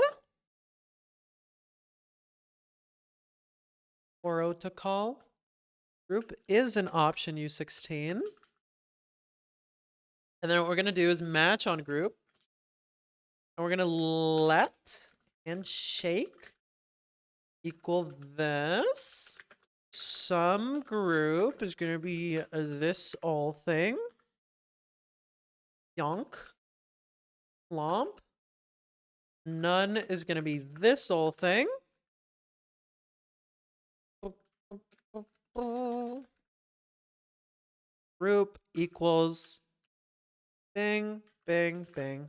Protocol. Group is an option U16. And then what we're going to do is match on group. And we're going to let handshake equal this. Some group is going to be this all thing. Yonk. Lomp. None is going to be this all thing. Group equals bing, bing, bing.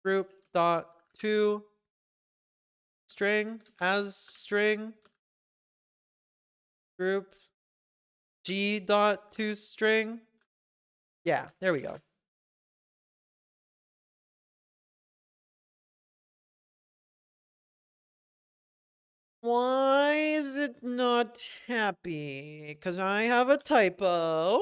Group dot to string as string. Group G dot to string. Yeah, there we go. Why is it not happy? Because I have a typo.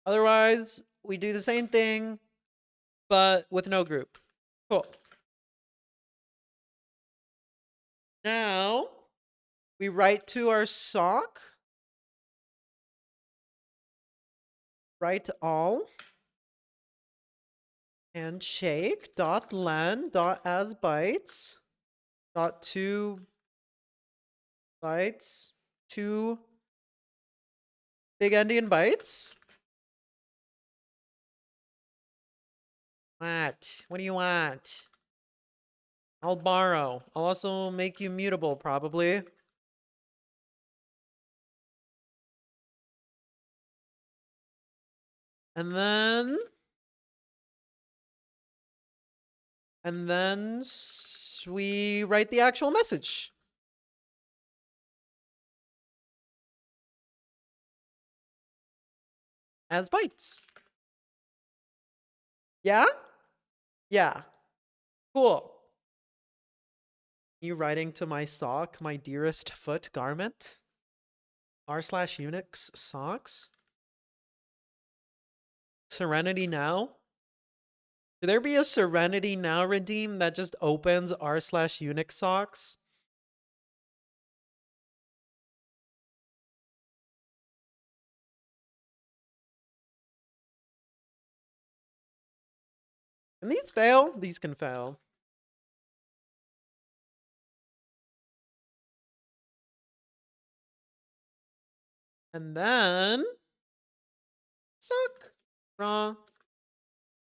Otherwise, we do the same thing, but with no group. Cool. Now, we write to our sock. Write all. Handshake dot len dot as bytes dot 2 bytes 2 big endian bytes. What do you want? I'll borrow. I'll also make you mutable, probably. And then we write the actual message. As bytes. Yeah? Yeah. Cool. You writing to my sock, my dearest foot garment? r/Unix socks? Serenity now? Should there be a Serenity Now redeem that just opens r/Unix socks? Can these fail? These can fail. And then sock, raw,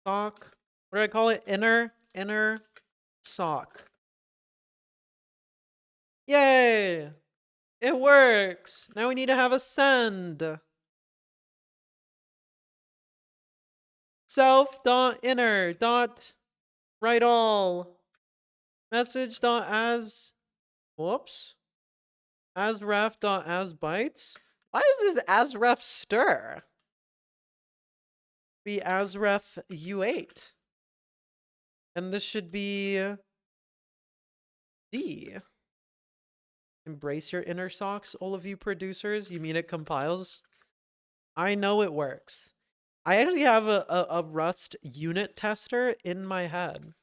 sock. What do I call it? Inner sock. Yay! It works. Now we need to have a send. Self.inner.write all. Message.as. Whoops. Asref.asbytes. Why is this asref stir? Be asref u8. And this should be D. Embrace your inner socks, all of you producers. You mean it compiles? I know it works. I actually have a Rust unit tester in my head.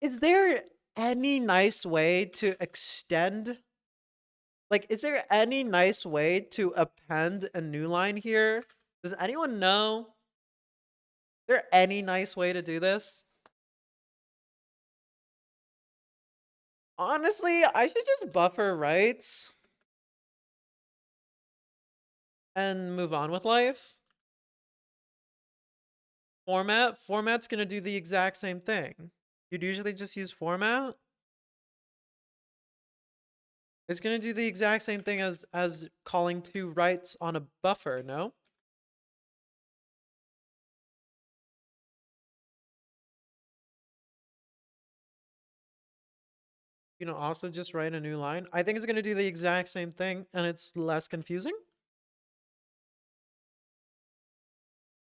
Is there any nice way to extend? Like, is there any nice way to append a new line here? Does anyone know? Is there any nice way to do this? Honestly, I should just buffer writes and move on with life. Format's gonna do the exact same thing. You'd usually just use format. It's gonna do the exact same thing as calling two writes on a buffer, no? You know, also just write a new line. I think it's gonna do the exact same thing and it's less confusing.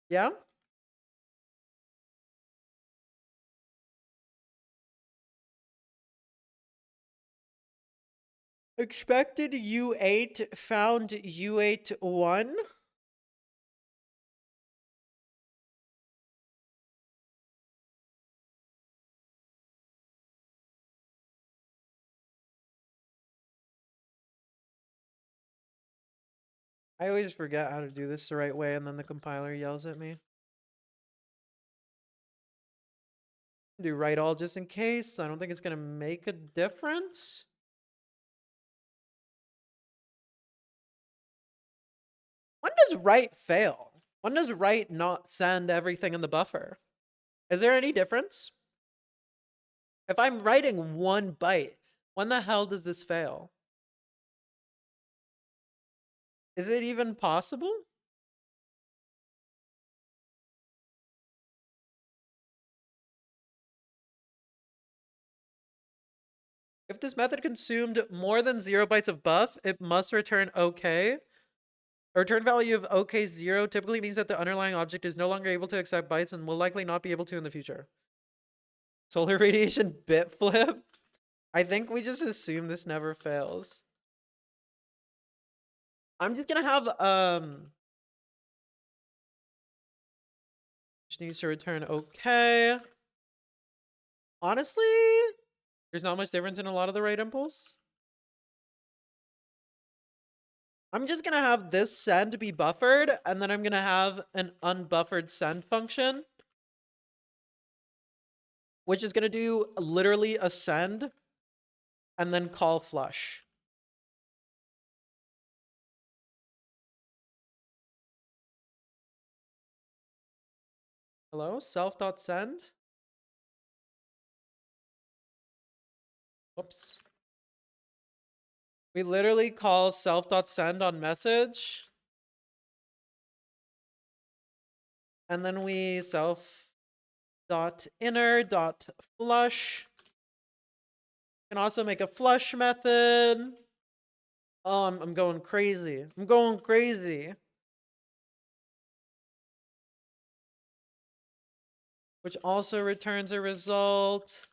Yeah? Expected U8 found U8-1. I always forget how to do this the right way and then the compiler yells at me. Do write all just in case. I don't think it's gonna make a difference. When does write fail? When does write not send everything in the buffer? Is there any difference? If I'm writing 1 byte, when the hell does this fail? Is it even possible? If this method consumed more than 0 bytes of buff, it must return OK. A return value of OK0 typically means that the underlying object is no longer able to accept bytes and will likely not be able to in the future. Solar radiation bit flip? I think we just assume this never fails. I'm just gonna have, which needs to return OK. Honestly, there's not much difference in a lot of the write impulse. I'm just gonna have this send be buffered, and then I'm gonna have an unbuffered send function, which is gonna do literally a send and then call flush. Hello, self.send. Whoops. We literally call self.send on message. And then we self.inner.flush. Can also make a flush method. Oh, I'm going crazy. I'm going crazy. Which also returns a result.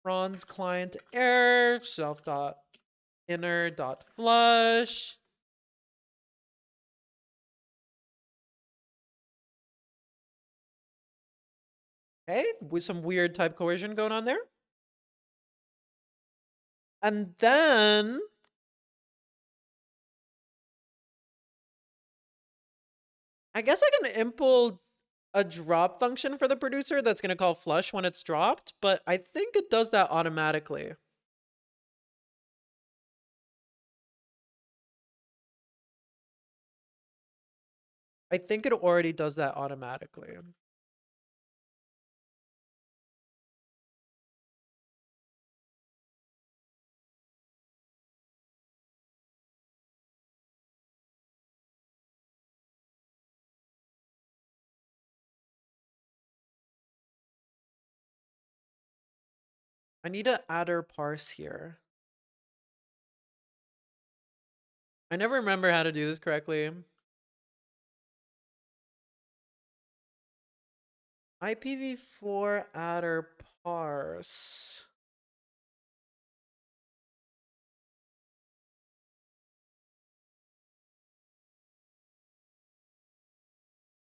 Ron's client error, self.inner.flush. Okay, with some weird type coercion going on there. And then I guess I can impl a drop function for the producer that's going to call flush when it's dropped, but I think it does that automatically. I think it already does that automatically. I need to adder parse here. I never remember how to do this correctly. IPv4 adder parse.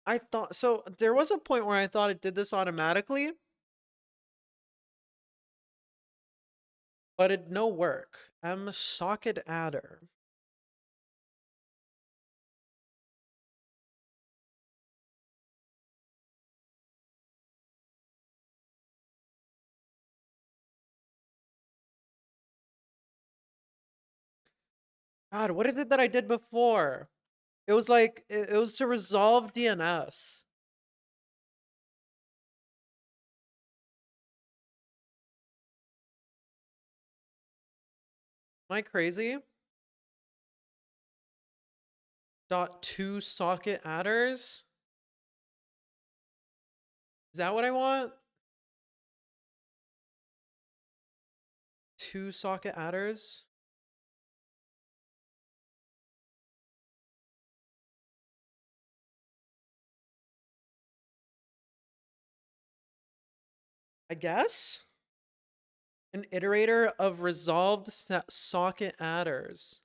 I thought so. There was a point where I thought it did this automatically, but it no work. Socket adder. God, what is it that I did before? It was like it was to resolve DNS. Am I crazy? .2 socket adders? Is that what I want? 2 socket adders? I guess? An iterator of resolved socket adders.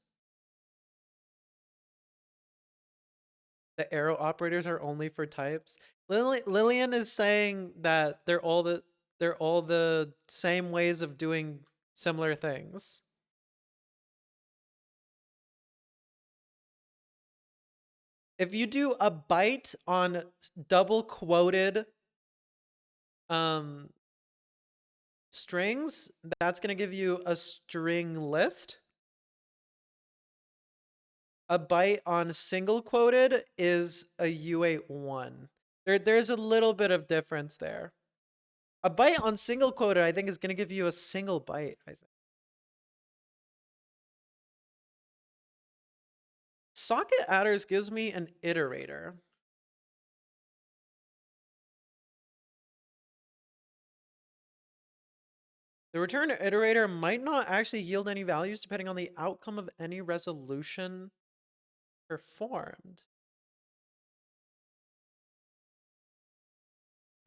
The arrow operators are only for types. Lillian is saying that they're all the same ways of doing similar things. If you do a byte on double quoted strings, that's going to give you a string list. A byte on single quoted is a U81. There's a little bit of difference there. A byte on single quoted, I think, is going to give you a single byte, I think. Socket adders gives me an iterator. The return iterator might not actually yield any values depending on the outcome of any resolution performed.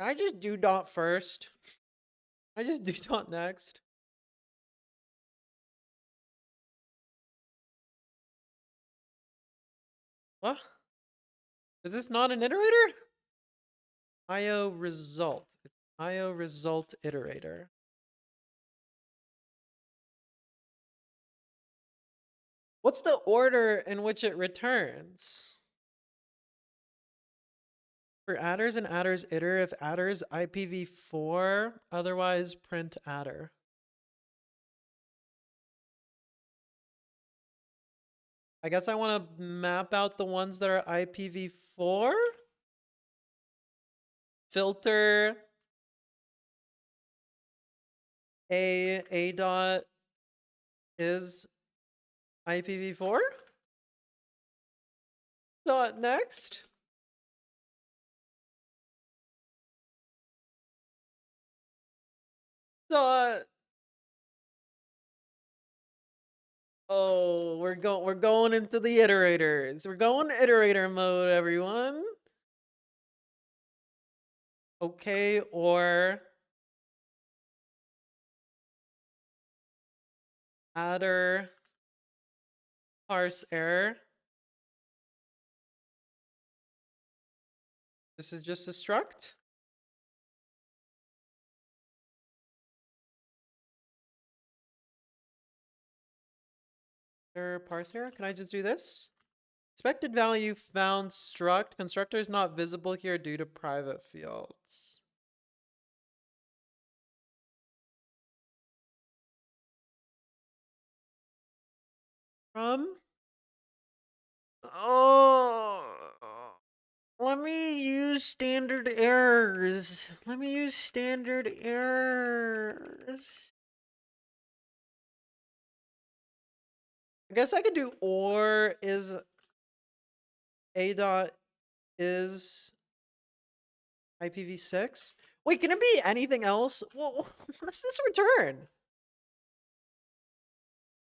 Can I just do dot first? Can I just do dot next? What? Is this not an iterator? IO result. It's IO result iterator. What's the order in which it returns? For adders and adders iter, if adders IPv4, otherwise print adder. I guess I want to map out the ones that are IPv4. Filter a dot is IPv4. Dot next. Dot. Oh, we're going into the iterators. We're going iterator mode, everyone. Okay, or adder parse error. This is just a struct. parser. Can I just do this? Expected value found struct. Constructor is not visible here due to private fields. From? Oh, let me use standard errors. Let me use standard errors. I guess I could do or is a dot is IPv6. Wait, can it be anything else? Well, what's this return?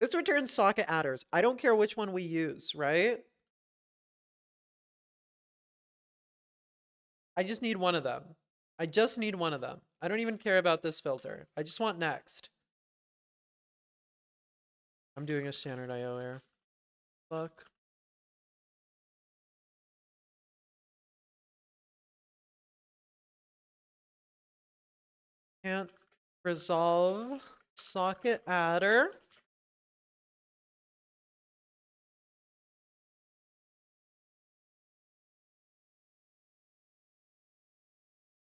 This returns socket adders. I don't care which one we use, right? I just need one of them. I just need one of them. I don't even care about this filter. I just want next. I'm doing a standard IO error. Fuck. Can't resolve socket adder.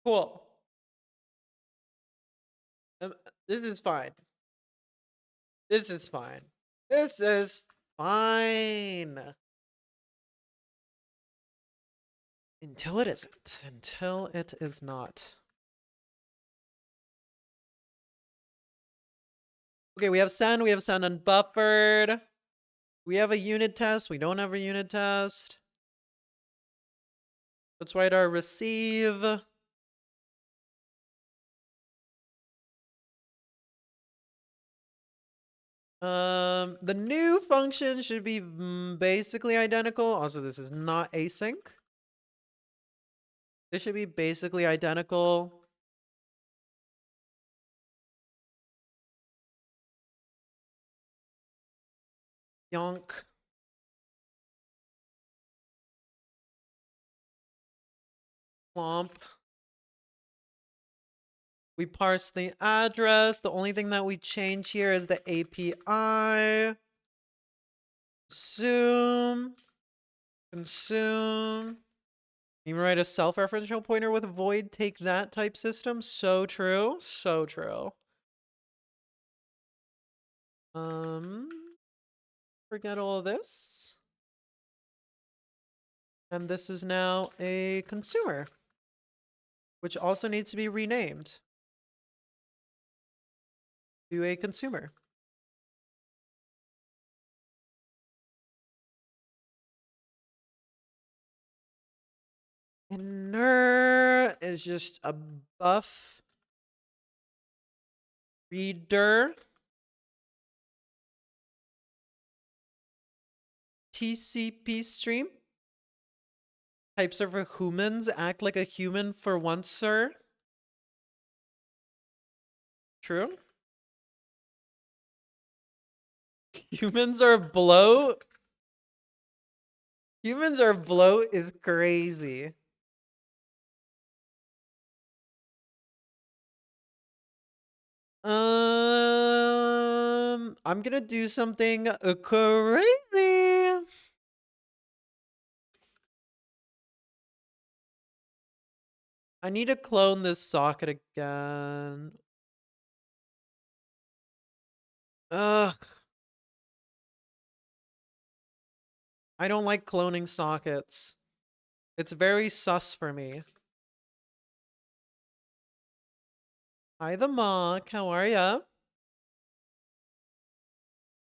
Cool. This is fine. This is fine. This is fine. Until it isn't. Until it is not. Okay, we have send unbuffered. We have a unit test. We don't have a unit test. Let's write our receive. The new function should be basically identical. Also, this is not async. This should be basically identical. Yonk. Plomp. We parse the address. The only thing that we change here is the API. Consume. You write a self-referential pointer with a void, take that type system. So true. So true. Forget all of this. And this is now a consumer, which also needs to be renamed to a consumer. Inner is just a buff reader. TCP stream. Type server humans act like a human for once, sir. True. Humans are bloat. Humans are bloat is crazy. I'm gonna do something crazy. I need to clone this socket again. Ugh. I don't like cloning sockets. It's very sus for me. Hi, the mock. How are ya?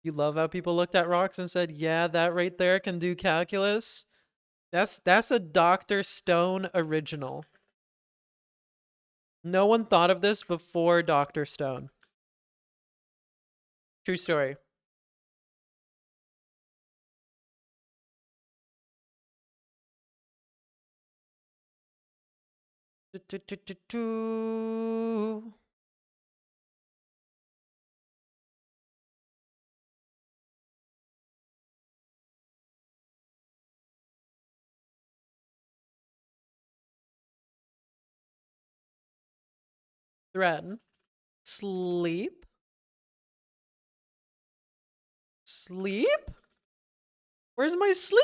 You love how people looked at rocks and said, yeah, that right there can do calculus? That's a Dr. Stone original. No one thought of this before Dr. Stone. True story. Thread. Sleep. Sleep? Where's my sleep?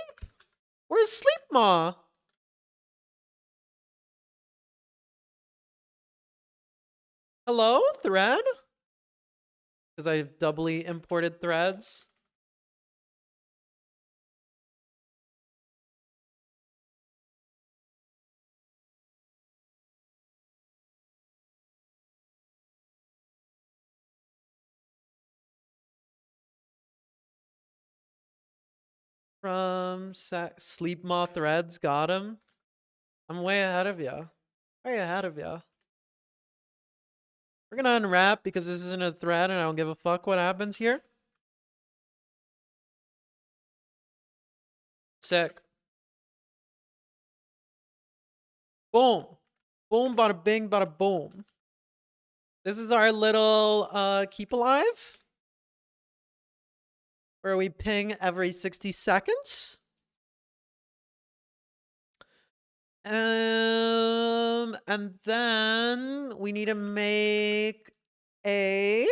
Where's Sleep Ma? Hello, thread? Because I've doubly imported threads. From Sleep Ma threads, got him. I'm way ahead of ya. Way ahead of ya. We're gonna unwrap because this isn't a thread and I don't give a fuck what happens here. Sick. Boom. Boom, bada bing, bada boom. This is our little keep alive, where we ping every 60 seconds. And then we need to make a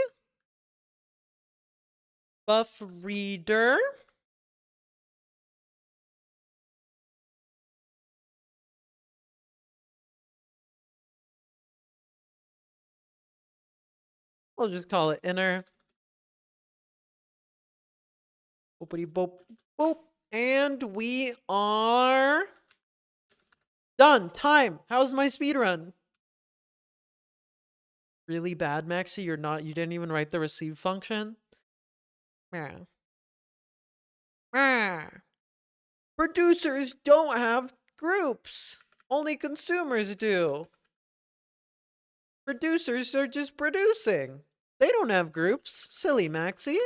buff reader. We'll just call it inner. Boopity boop boop. And we are done. Time. How's my speed run? Really bad, Maxi. You didn't even write the receive function. Yeah. Producers don't have groups. Only consumers do. Producers are just producing. They don't have groups. Silly Maxi.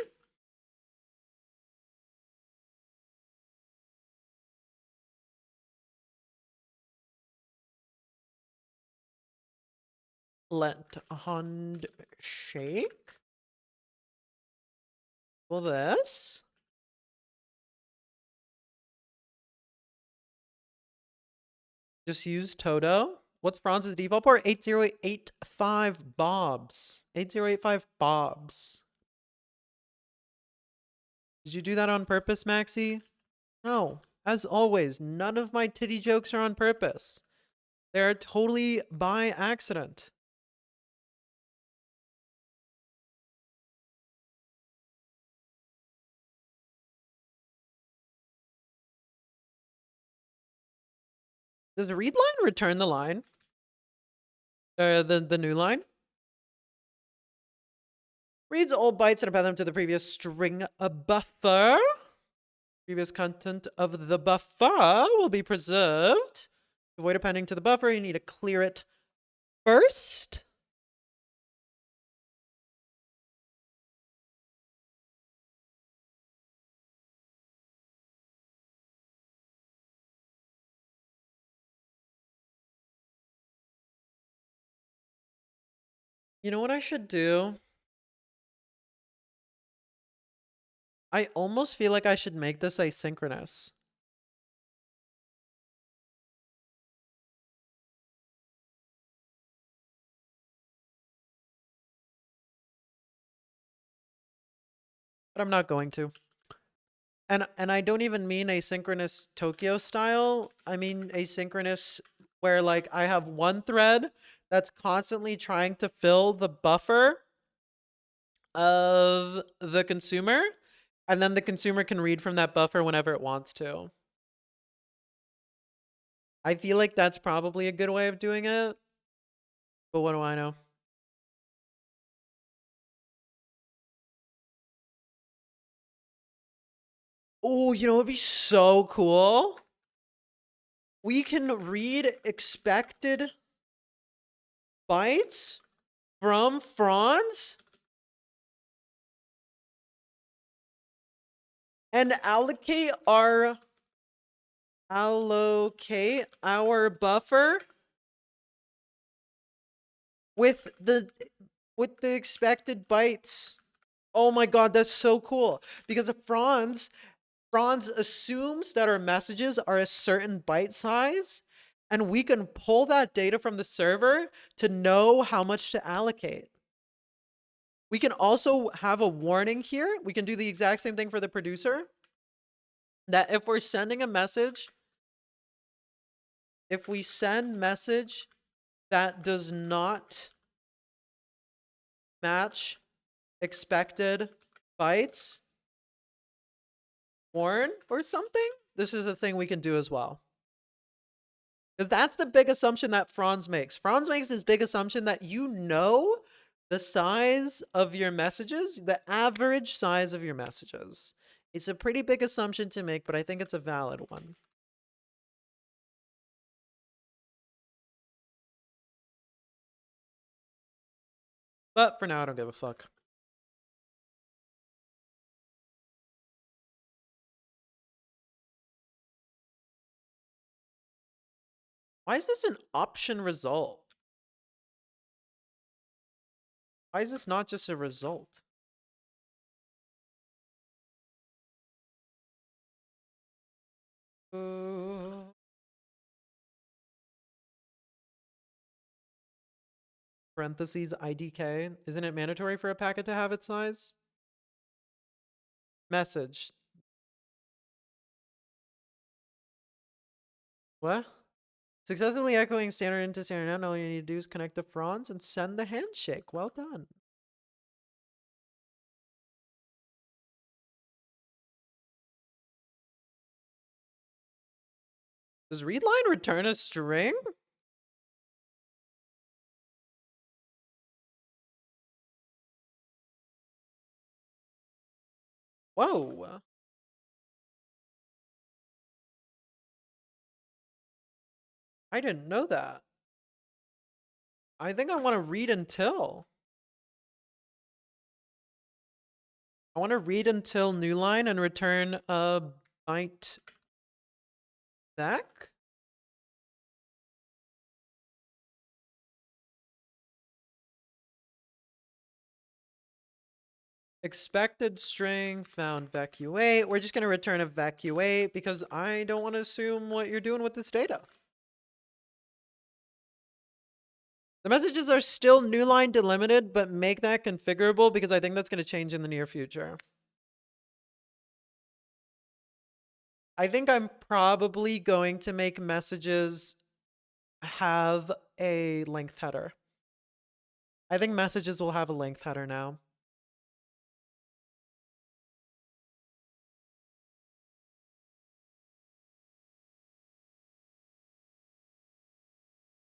Let hand shake. Well, this. Just use Toto. What's Franz's default port? 8085 Bobs. 8085 Bobs. Did you do that on purpose, Maxi? No. As always, none of my titty jokes are on purpose. They're totally by accident. Does the read line return the line? The new line? Reads old bytes and append them to the previous string buffer. Previous content of the buffer will be preserved. To avoid appending to the buffer, you need to clear it first. You know what I should do? I almost feel like I should make this asynchronous. But I'm not going to. And I don't even mean asynchronous Tokyo style. I mean asynchronous where like I have one thread that's constantly trying to fill the buffer of the consumer, and then the consumer can read from that buffer whenever it wants to. I feel like that's probably a good way of doing it, but what do I know? Oh, you know, it'd be so cool. We can read expected bytes from Franz and allocate our buffer with the expected bytes. Oh my god, that's so cool. Because if Franz assumes that our messages are a certain byte size, and we can pull that data from the server to know how much to allocate. We can also have a warning here. We can do the exact same thing for the producer. that if we're sending a message, if we send message that does not match expected bytes, warn or something, this is a thing we can do as well. Because that's the big assumption that Franz makes. Franz makes this big assumption that you know the size of your messages, the average size of your messages. It's a pretty big assumption to make, but I think it's a valid one. But for now, I don't give a fuck. Why is this an option result? Why is this not just a result? Parentheses IDK. Isn't it mandatory for a packet to have its size? Message. What? Successfully echoing standard into standard out. All you need to do is connect the Franz and send the handshake. Well done. Does readline return a string? Whoa. I didn't know that. I think I want to read until. I want to read until new line and return a byte back. Expected string found vacuate. We're just going to return a vacuate because I don't want to assume what you're doing with this data. The messages are still new line delimited, but make that configurable because I think that's going to change in the near future. I think I'm probably going to make messages have a length header. I think messages will have a length header now.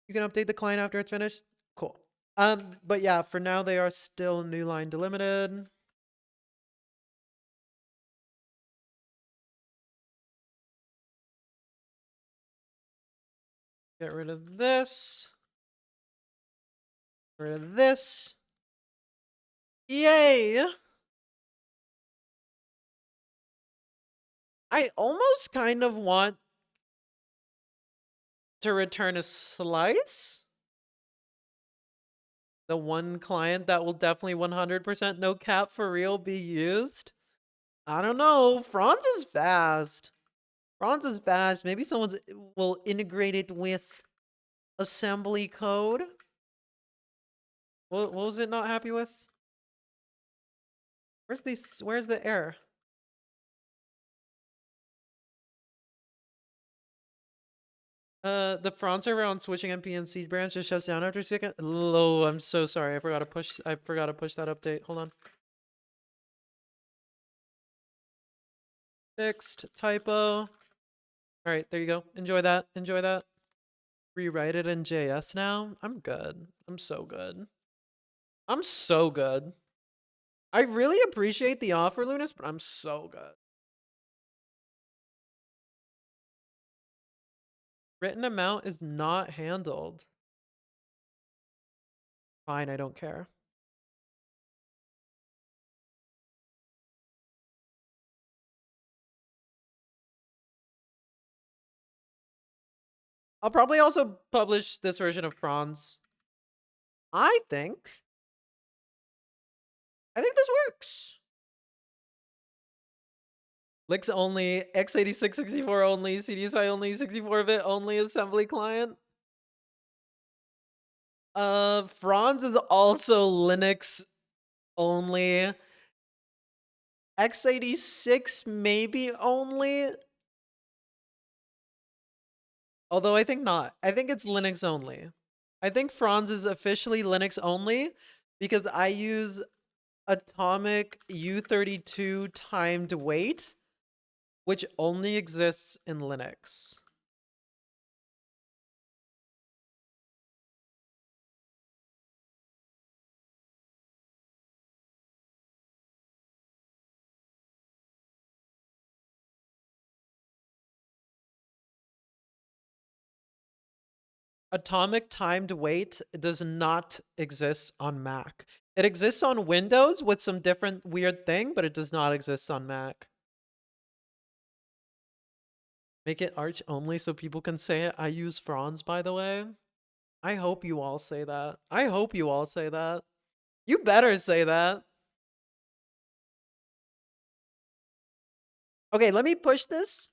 You can update the client after it's finished. Cool. But yeah, for now they are still new line delimited. Get rid of this. Get rid of this. Yay! I almost kind of want to return a slice. The one client that will definitely 100% no cap for real be used. I don't know. Franz is fast. Franz is fast. Maybe someone will integrate it with assembly code. What was it not happy with? Where's the error? The Franz server on switching MP and C branch just shuts down after a second. Oh, I'm so sorry. I forgot to push that update. Hold on. Fixed typo. All right, there you go. Enjoy that. Enjoy that. Rewrite it in JS now. I'm good. I'm so good. I'm so good. I really appreciate the offer, Lunas, but I'm so good. Written amount is not handled. Fine, I don't care. I'll probably also publish this version of Franz. I think this works. Licks only, x86 64 only, CDSI only, 64-bit only, assembly client. Franz is also Linux only. x86 maybe only. Although I think not. I think it's Linux only. I think Franz is officially Linux only because I use atomic U32 timed wait, which only exists in Linux. Atomic timed wait does not exist on Mac. It exists on Windows with some different weird thing, but it does not exist on Mac. Make it Arch only so people can say it. I use Franz, by the way. I hope you all say that. I hope you all say that. You better say that. Okay, let me push this.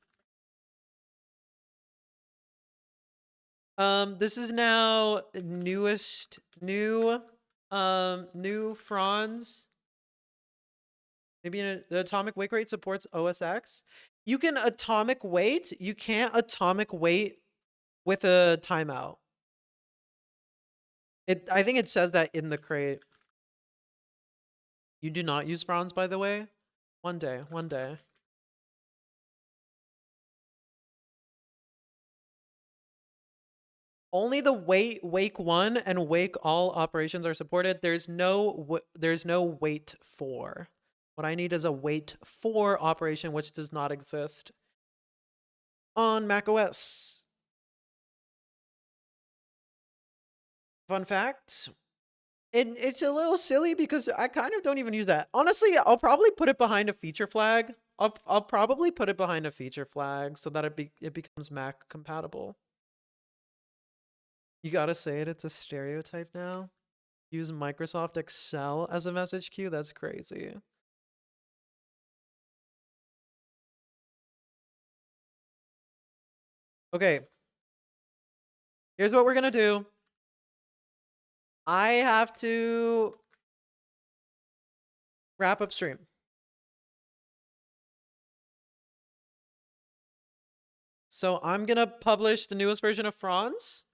This is now new Franz. Maybe the atomic wait rate supports OS X. You can atomic wait. You can't atomic wait with a timeout. I think it says that in the crate. You do not use Franz, by the way. One day, one day. Only the wake one and wake all operations are supported. There's no wait for. What I need is a wait for operation, which does not exist on macOS. Fun fact. It's a little silly because I kind of don't even use that. Honestly, I'll probably put it behind a feature flag. I'll probably put it behind a feature flag so that it becomes Mac compatible. You gotta say it. It's a stereotype now. Use Microsoft Excel as a message queue. That's crazy. Okay. Here's what we're gonna do. I have to wrap up stream. So I'm gonna publish the newest version of Franz.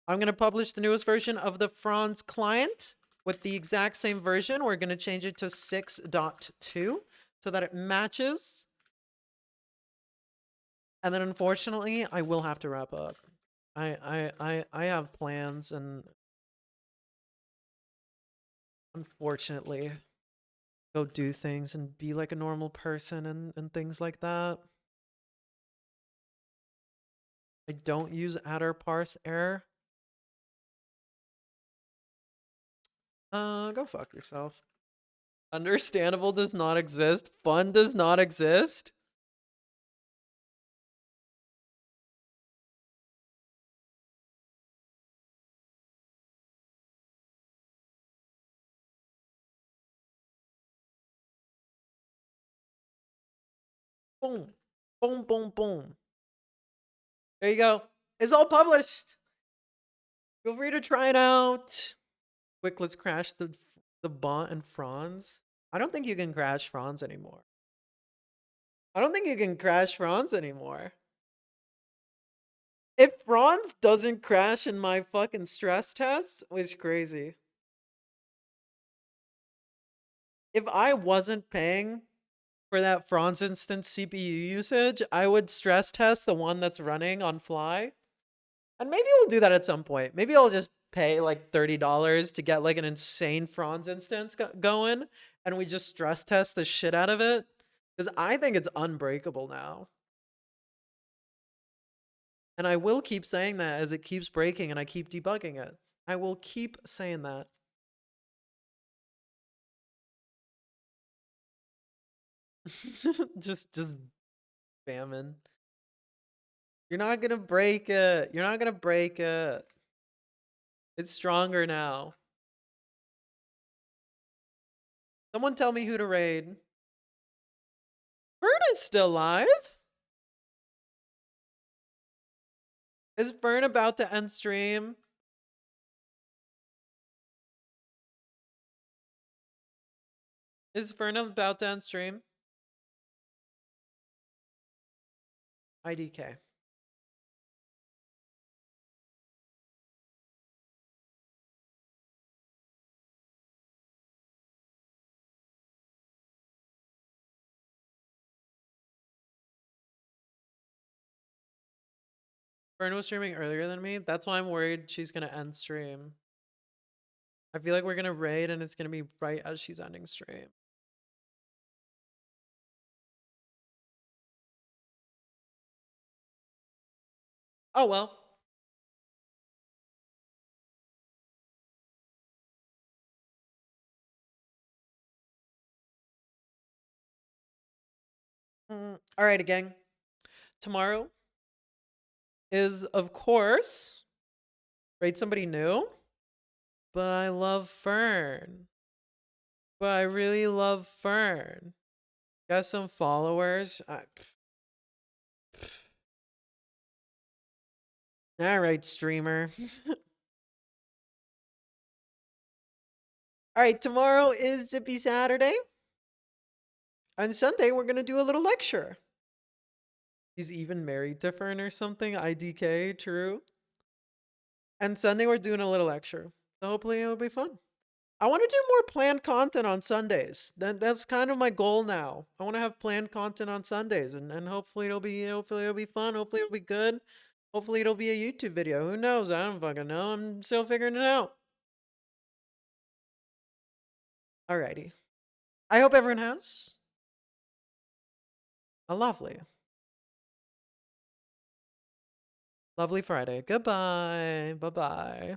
I'm gonna publish the newest version of the Franz client with the exact same version. We're gonna change it to 6.2 so that it matches. And then unfortunately, I will have to wrap up. I have plans and unfortunately go do things and be like a normal person and things like that. I don't use adder parse error. Go fuck yourself. Understandable does not exist. Fun does not exist. Boom. Boom, boom, boom. There you go. It's all published. Feel free to try it out. Quick, let's crash the Bont and Franz. I don't think you can crash Franz anymore. I don't think you can crash Franz anymore. If Franz doesn't crash in my fucking stress tests, it's crazy. If I wasn't paying for that Franz instance CPU usage, I would stress test the one that's running on Fly. And maybe we'll do that at some point. Maybe I'll just pay like $30 to get like an insane Franz instance going, and we just stress test the shit out of it. Because I think it's unbreakable now. And I will keep saying that as it keeps breaking and I keep debugging it. I will keep saying that. just spamming. You're not gonna break it. You're not gonna break it. It's stronger now. Someone tell me who to raid. Fern is still live? Is Fern about to end stream? Is Fern about to end stream? IDK. Fern was streaming earlier than me. That's why I'm worried she's gonna end stream. I feel like we're gonna raid and it's gonna be right as she's ending stream. Oh well. Alrighty, gang. Tomorrow is, of course, raid somebody new. But I love Fern. But I really love Fern. Got some followers. Alright, streamer. Alright, tomorrow is Zippy Saturday. On Sunday, we're gonna do a little lecture. He's even married to Fern or something. IDK, true. And Sunday, we're doing a little lecture. So hopefully it'll be fun. I want to do more planned content on Sundays. That's kind of my goal now. I want to have planned content on Sundays, and hopefully it'll be fun. Hopefully it'll be good. Hopefully it'll be a YouTube video. Who knows? I don't fucking know. I'm still figuring it out. Alrighty. I hope everyone has a lovely Friday. Goodbye. Bye-bye.